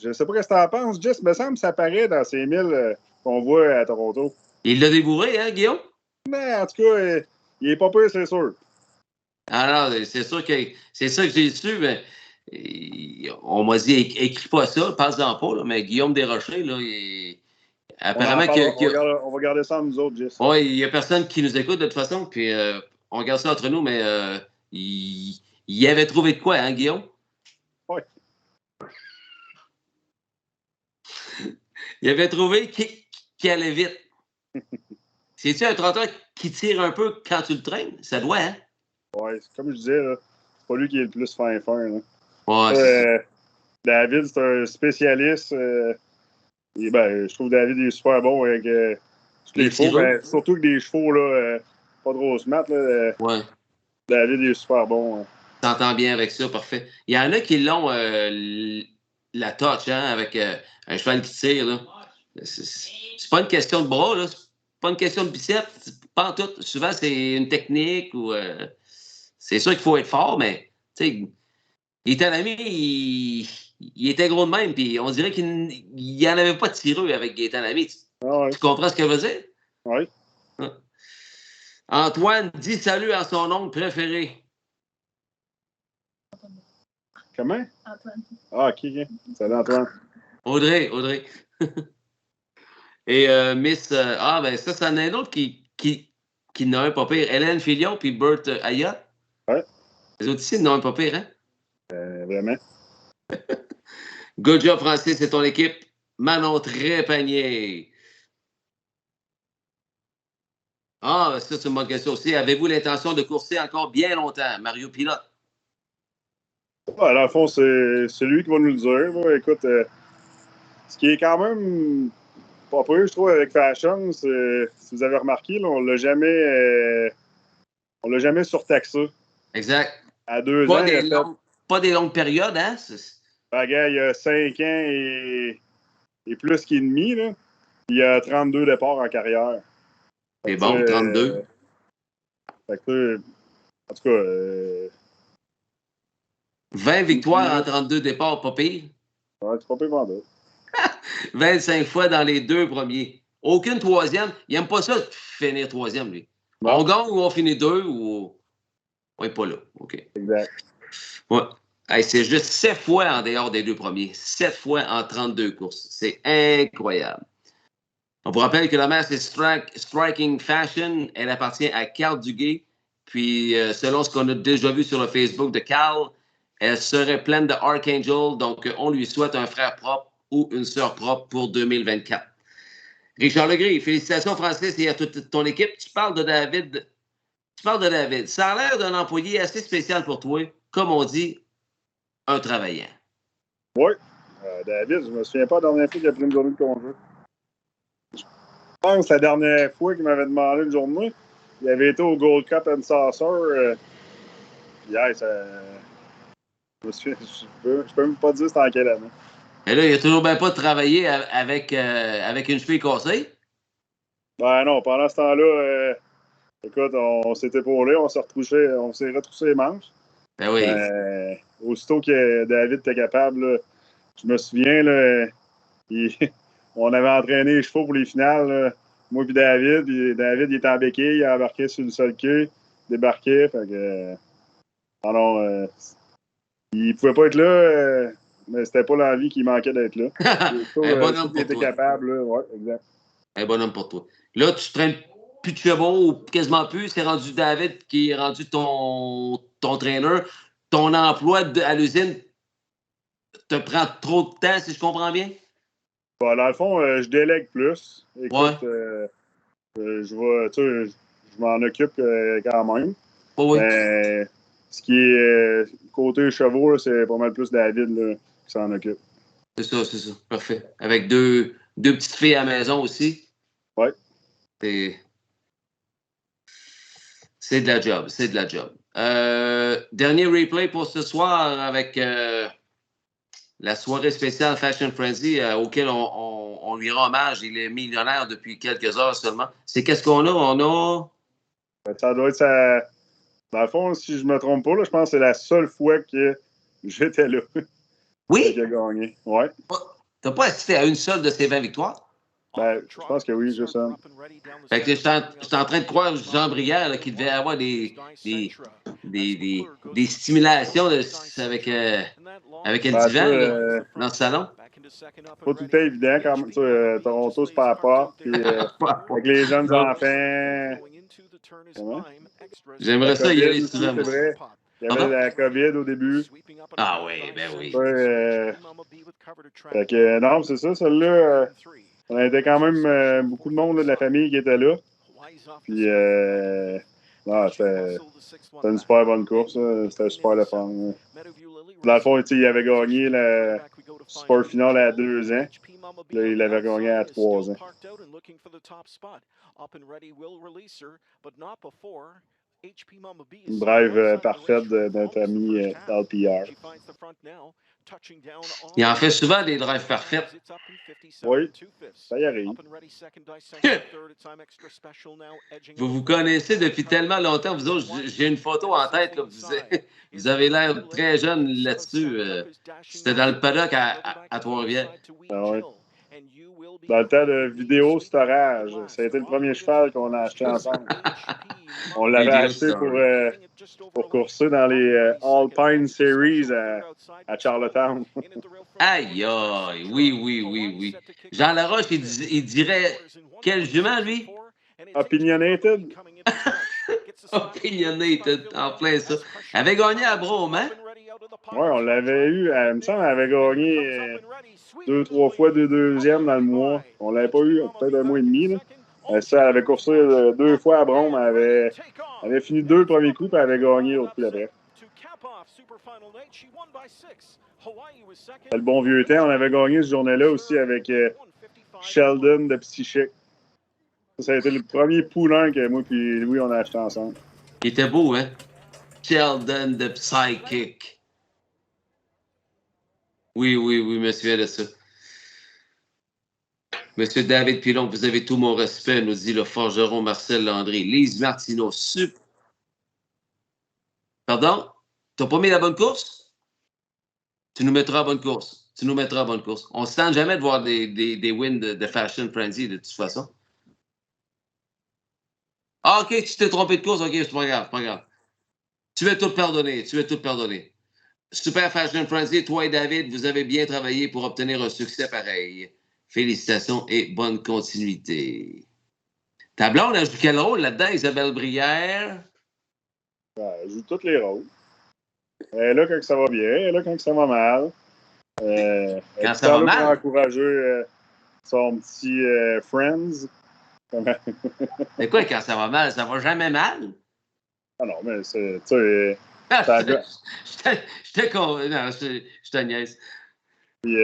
je ne sais pas ce que tu en penses, Jess. Il me semble que ça paraît dans ces milles qu'on voit à Toronto. Il l'a débourré, hein, Guillaume? Mais en tout cas, il est pas pire, c'est sûr. Ah non, c'est sûr que c'est ça que j'ai su, mais on m'a dit écris pas ça, passe-en pas, là, mais Guillaume Desrochers, là, apparemment on va garder ça entre nous autres, Jess. Oui, il n'y a personne qui nous écoute de toute façon, puis on garde ça entre nous, mais il avait trouvé de quoi, hein, Guillaume? Oui. Il avait trouvé qu'il allait vite. C'est-tu un trotteur qui tire un peu quand tu le traînes? Ça doit, hein? Oui, comme je disais, là, c'est pas lui qui est le plus fin. Là. Ouais, David, c'est un spécialiste. Je trouve David il est super bon avec les chevaux. Surtout avec des chevaux là, pas de grosse mat. Ouais. David il est super bon. T'entends bien avec ça, parfait. Il y en a qui l'ont la touch, hein, avec un cheval qui tire. Là. C'est pas une question de bras, là. C'est pas une question de biceps. Pas en tout. Souvent, c'est une technique ou... c'est sûr qu'il faut être fort, mais, tu sais, Gaétan Lamy, il était gros de même, puis on dirait qu'il n'y en avait pas de tireux avec Gaétan Lamy. Tu comprends ce que je veux dire? Oui. Antoine dit salut à son oncle préféré. Comment? Antoine. Ah, ok. Salut, Antoine. Audrey. Et Miss... ben ça, c'en est un autre qui n'a un pas pire. Hélène Filion puis Bert Ayotte. Ouais. Les autres ici n'ont un pas pire, hein? Vraiment. Good job, Francis, c'est ton équipe. Manon Trépanier. Ben ça, c'est une bonne question aussi. Avez-vous l'intention de courser encore bien longtemps? Mario Pilote. Dans le fond, c'est lui qui va nous le dire. Là. Écoute, ce qui est quand même pas peu, je trouve, avec Fashion, c'est, si vous avez remarqué, là, on l'a jamais surtaxé. Exact. À 2 ans, pas des longues périodes, hein? Gars, il y a 5 ans et plus qu'il demi, là. Il y a 32 départs en carrière. C'est bon, 32. Fait que, en tout cas... 20 victoires en 32 départs, pas pire. Ouais, c'est pas pire vendeur. 25 fois dans les 2 premiers. Aucune troisième. Il n'aime pas ça, finir troisième, lui. Non. On gagne ou on finit 2 ou on n'est pas là. OK. Exact. Ouais. Hey, c'est juste 7 fois en dehors des 2 premiers. 7 fois en 32 courses. C'est incroyable. On vous rappelle que la mère, c'est Striking Fashion. Elle appartient à Carl Duguay. Puis, selon ce qu'on a déjà vu sur le Facebook de Carl, elle serait pleine de Archangel. Donc, on lui souhaite un frère propre ou une sœur propre pour 2024. Richard Legris, félicitations, Francis, et à toute ton équipe. Tu parles de David. Ça a l'air d'un employé assez spécial pour toi. Comme on dit, un travaillant. Oui. David, je ne me souviens pas la dernière fois qu'il a pris une journée de congé. Je pense que la dernière fois qu'il m'avait demandé une journée, il avait été au Gold Cup and Saucer. Hier, je peux même pas dire c'était en quelle année. Et là, il a toujours bien pas travaillé avec une cheville cassée. Ben non, pendant ce temps-là, écoute, on s'est épaulé, on s'est retroussé les manches. Ben oui. Aussitôt que David était capable, là, je me souviens, là, on avait entraîné les chevaux pour les finales, là, moi et David. Puis David, il était en béquille, il a embarqué sur le seul quai, débarqué. Fait que, il pouvait pas être là, mais c'était pas l'envie qu'il manquait d'être là. Un bonhomme pour il était toi. capable, là. Ouais, exact. Un bonhomme pour toi. Là, tu traînes plus de chevaux, ou quasiment plus. C'est rendu David qui est rendu ton traîneur. Ton emploi à l'usine te prend trop de temps, si je comprends bien? Bon, dans le fond, je délègue plus. Écoute, je m'en occupe quand même. Oui. Mais ce qui est côté chevaux, là, c'est pas mal plus David là, qui s'en occupe. C'est ça. Parfait. Avec deux petites filles à la maison aussi. Oui. C'est de la job. Dernier replay pour ce soir avec la soirée spéciale Fashion Frenzy auquel on lui rend hommage. Il est millionnaire depuis quelques heures seulement. C'est qu'est-ce qu'on a? On a... Ça doit être Dans le fond, si je ne me trompe pas, là, je pense que c'est la seule fois que j'étais là. Oui? Qui a gagné. Ouais. T'as pas assisté à une seule de ses 20 victoires? Ben, je pense que oui, juste ça. Fait que j'étais en train de croire Jean Brière là, qu'il devait avoir des stimulations avec le divan dans le salon. Pas tout est évident quand même. Toronto, c'est pas à part. Puis, avec les jeunes enfants. J'aimerais ça y aller souvent. C'est vrai. Il y avait la COVID au début. Ah oui, ben oui. Fait que non, c'est ça, celle-là. On était quand même beaucoup de monde là, de la famille qui était là. Puis c'était une super bonne course. C'était super le fun. Dans le fond, il avait gagné le Super Final à 2 ans. Là, il avait gagné à 3 ans. Une drive parfaite de notre ami LPR. Il en fait souvent des drives parfaites. Oui, ça y arrive. Vous vous connaissez depuis tellement longtemps, vous autres. J'ai une photo en tête. Là, vous avez l'air très jeune là-dessus. C'était dans le paddock à Trois-Rivières. Ah ouais. Dans le temps de vidéo storage, ça a été le premier cheval qu'on a acheté ensemble. On l'avait acheté pour courser dans les Alpine Series à Charlottetown. Aïe, aïe, oui. Jean Laroche, il dirait quel jument, lui? Opinionated. Opinionated, en plein ça. Il avait gagné à Brome, hein? Oui, on l'avait eu, il me semble, on avait gagné 2-3 fois 2e dans le mois. On l'avait pas eu peut-être un mois et demi. Là. Ça, elle avait coursé 2 fois à Brome. Elle avait fini 2 le premier coup, puis elle avait gagné l'autre coup d'après. Le bon vieux temps, on avait gagné cette journée-là aussi avec Sheldon de Psychic. Ça a été le premier poulain que moi et Louis, on a acheté ensemble. Il était beau, hein? Sheldon de Psychic. Oui, je me souviens de ça. Monsieur David Pilon, vous avez tout mon respect, nous dit le forgeron Marcel Landry. Lise Martineau, Pardon? T'as pas mis la bonne course? Tu nous mettras à bonne course. On ne se tente jamais de voir des wins de Fashion Frenzy, de toute façon. Ah, OK, tu t'es trompé de course. OK, c'est pas grave. Tu vas tout pardonner. Super Fashion Frenzy, toi et David, vous avez bien travaillé pour obtenir un succès pareil. Félicitations et bonne continuité. Ta blonde, elle joue quel rôle là-dedans, Isabelle Brière? Elle joue tous les rôles. Elle est là quand ça va bien, elle est là quand ça va mal. Quand ça va mal? Pour encourager son petit Friends. C'est quoi quand ça va mal? Ça va jamais mal? Ah non, mais c'est... Tu sais... Je te niaise. Puis,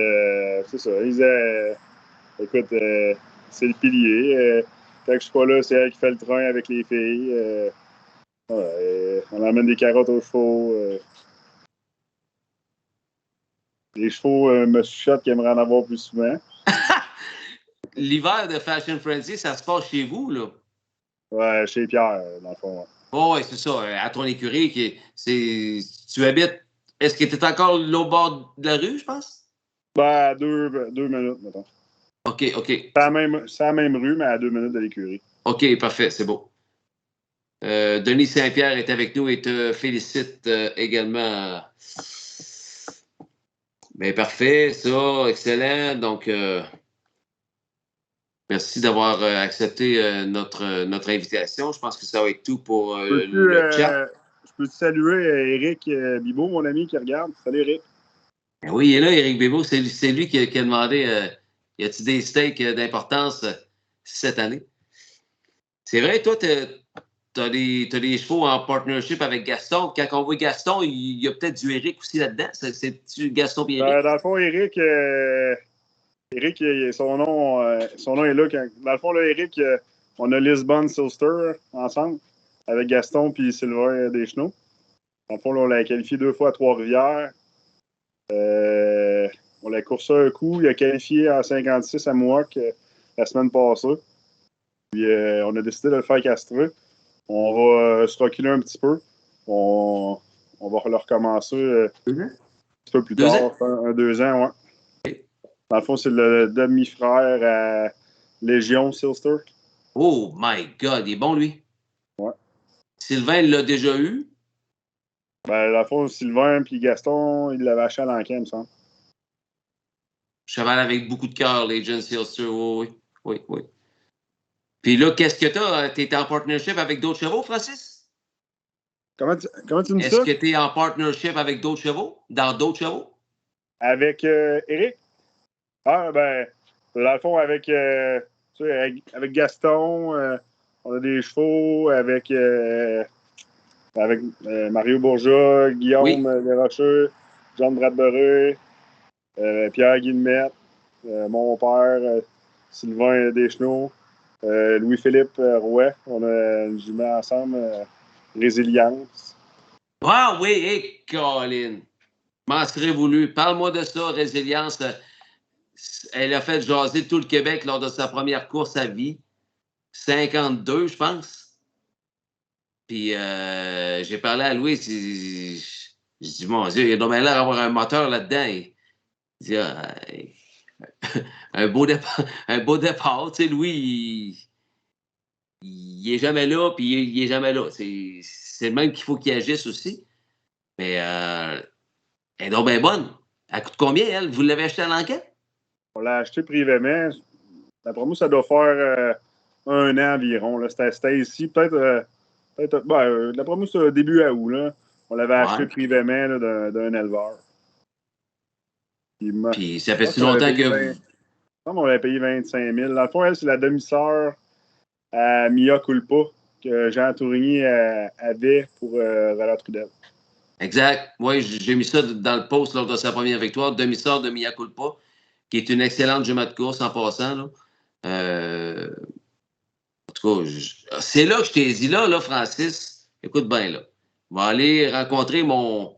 c'est ça. Écoute, c'est le pilier. Quand je suis pas là, c'est elle qui fait le train avec les filles. On amène des carottes aux chevaux. Les chevaux me chuchotent qu'ils aimeraient en avoir plus souvent. L'hiver de Fashion Frenzy, ça se passe chez vous, là? Ouais, chez Pierre, dans le fond. Oh, oui, c'est ça. À ton écurie, tu habites. Est-ce que tu es encore au bord de la rue, je pense? Ben, à 2 minutes, mettons. OK. C'est la même rue, mais à 2 minutes de l'écurie. OK, parfait, c'est beau. Denis Saint-Pierre est avec nous et te félicite également. Bien, parfait, ça, excellent. Donc, merci d'avoir accepté notre invitation. Je pense que ça va être tout pour le chat. Je peux te saluer Éric Bibeau, mon ami qui regarde. Salut, Éric. Oui, il est là, Éric Bibeau. C'est lui qui a demandé y a-t-il des stakes d'importance cette année? C'est vrai, toi, t'as des chevaux en partnership avec Gaston. Quand on voit Gaston, il y a peut-être du Éric aussi là-dedans. C'est-tu Gaston et Éric? Dans le fond, Éric, son nom est là. Dans le fond, là, Éric, on a Lisbonne Silster ensemble avec Gaston puis Sylvain Deschenaux. Dans le fond, là, on l'a qualifié 2 fois à Trois-Rivières. On l'a coursé un coup. Il a qualifié en 56 à Mohawk la semaine passée. Puis on a décidé de le faire castrer. On va se reculer un petit peu. On va le recommencer un petit peu plus tard, 2 ans, ouais. Dans le fond, c'est le demi-frère à Légion Silster. Oh my God, il est bon, lui. Ouais. Sylvain l'a déjà eu? Ben, dans le fond, Sylvain puis Gaston, il l'avait acheté à l'enquête, il me semble. Cheval avec beaucoup de cœur, les Legend Silster, oui. Puis là, qu'est-ce que t'as? T'es en partnership avec d'autres chevaux, Francis? Comment tu me dis ça? Est-ce que t'es en partnership avec d'autres chevaux? Dans d'autres chevaux? Avec Éric? Ah, ben, dans le fond, avec Gaston, on a des chevaux, avec Mario Bourgeat, Guillaume Desrocheux, John Bradbury, Pierre Guillemette, mon père, Sylvain Deschenaux, Louis-Philippe Rouet. On a une jument ensemble, Résilience. Ah oui, Colin! M'en serais voulu. Parle-moi de ça, Résilience. elle a fait jaser tout le Québec lors de sa première course à vie. 52, je pense. Puis j'ai parlé à Louis. J'ai dit, mon Dieu, il a donc l'air d'avoir un moteur là-dedans. Il dit, un beau départ. Tu sais, Louis, il est jamais là, puis il est jamais là. C'est le même qu'il faut qu'il agisse aussi. Mais elle est donc bien bonne. Elle coûte combien, elle? Vous l'avez acheté à l'enquête? On l'a acheté privément. D'après moi, ça doit faire 1 an environ. C'était ici, peut-être d'après moi, c'est début août. Là. On l'avait acheté privément là, d'un éleveur. Puis ça fait si longtemps que... On l'avait payé 25 000. Dans le fond, elle, c'est la demi-sœur à Mia Culpa que Jean Tourigny avait pour Valeur Trudel. Exact. Oui, j'ai mis ça dans le post lors de sa première victoire. Demi-sœur de Mia Culpa, qui est une excellente jument de course en passant. Là. En tout cas, c'est là que je t'ai dit, là, Francis, écoute bien, là. Je vais aller rencontrer mon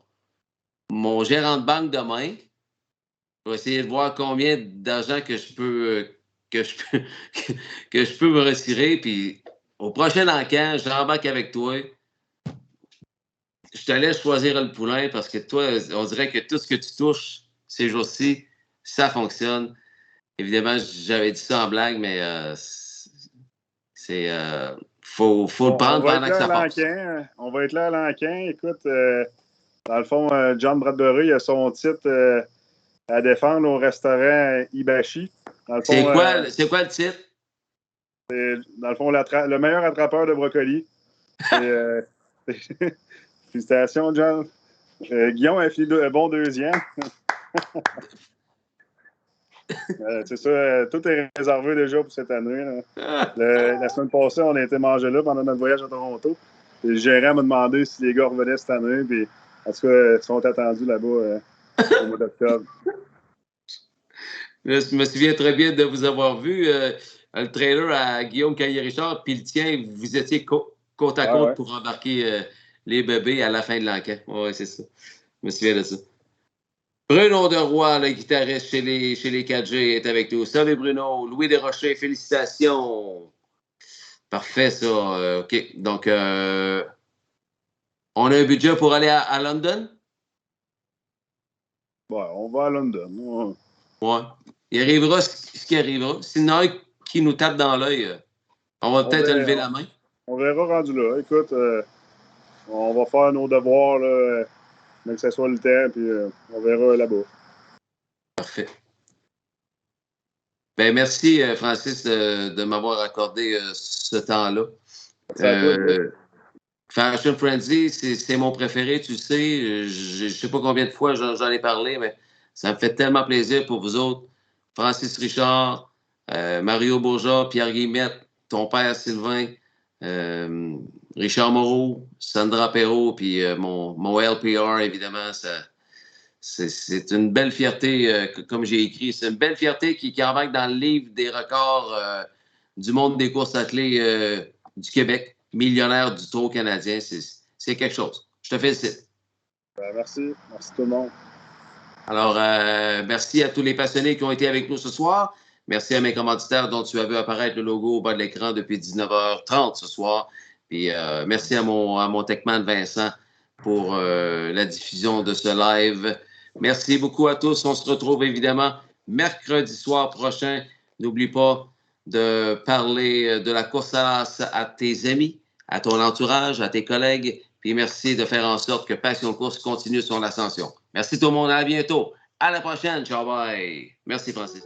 gérant de banque demain. Je vais essayer de voir combien d'argent que je peux me retirer. Puis au prochain encan, j'embarque avec toi. Je te laisse choisir le poulain parce que toi, on dirait que tout ce que tu touches ces jours-ci, ça fonctionne. Évidemment, j'avais dit ça en blague, mais faut le prendre pendant que ça passe. On va être là à l'encan. Écoute, dans le fond, John Bradbury a son titre à défendre au restaurant Ibashi. C'est quoi le titre? C'est, dans le fond, le meilleur attrapeur de brocoli. Félicitations, John. Guillaume a fini bon deuxième. C'est ça, tout est réservé déjà pour cette année. La semaine passée, on a été manger là pendant notre voyage à Toronto. Et le gérant m'a demandé si les gars revenaient cette année. Puis, en tout cas, ils sont attendus là-bas au mois d'octobre. Je me souviens très bien de vous avoir vu. Le trailer à Guillaume Caillé-Richard, puis le tien, vous étiez côte à côte pour embarquer les bébés à la fin de l'enquête. Oui, c'est ça. Je me souviens de ça. Bruno Deroy, le guitariste chez les 4G, est avec nous. Salut Bruno. Louis Desrochers, félicitations. Parfait, ça. OK. Donc, on a un budget pour aller à London? Ouais, on va à London. Ouais. Il arrivera ce qui arrivera. S'il y en a un qui nous tape dans l'œil, on va peut-être lever la main. On verra rendu là. Écoute, on va faire nos devoirs, là, mais que ce soit le temps, puis on verra là-bas. Parfait. Ben, merci, Francis, de m'avoir accordé ce temps-là. Fashion Frenzy, c'est mon préféré, tu sais. Je ne sais pas combien de fois j'en ai parlé, mais ça me fait tellement plaisir pour vous autres. Francis Richard, Mario Bourgeat, Pierre Guillemette, ton père Sylvain, Richard Moreau, Sandra Perrault, puis mon LPR, évidemment. C'est une belle fierté, comme j'ai écrit. C'est une belle fierté qui embarque dans le livre des records du monde des courses attelées du Québec, millionnaire du Tour canadien. C'est quelque chose. Je te félicite. Merci. Merci tout le monde. Alors, merci à tous les passionnés qui ont été avec nous ce soir. Merci à mes commanditaires dont tu as vu apparaître le logo au bas de l'écran depuis 19h30 ce soir. Puis merci à mon techman Vincent pour la diffusion de ce live. Merci beaucoup à tous. On se retrouve évidemment mercredi soir prochain. N'oublie pas de parler de la course à l'as à tes amis, à ton entourage, à tes collègues. Puis merci de faire en sorte que Passion Course continue son ascension. Merci tout le monde. À bientôt. À la prochaine. Ciao, bye. Merci, Francis.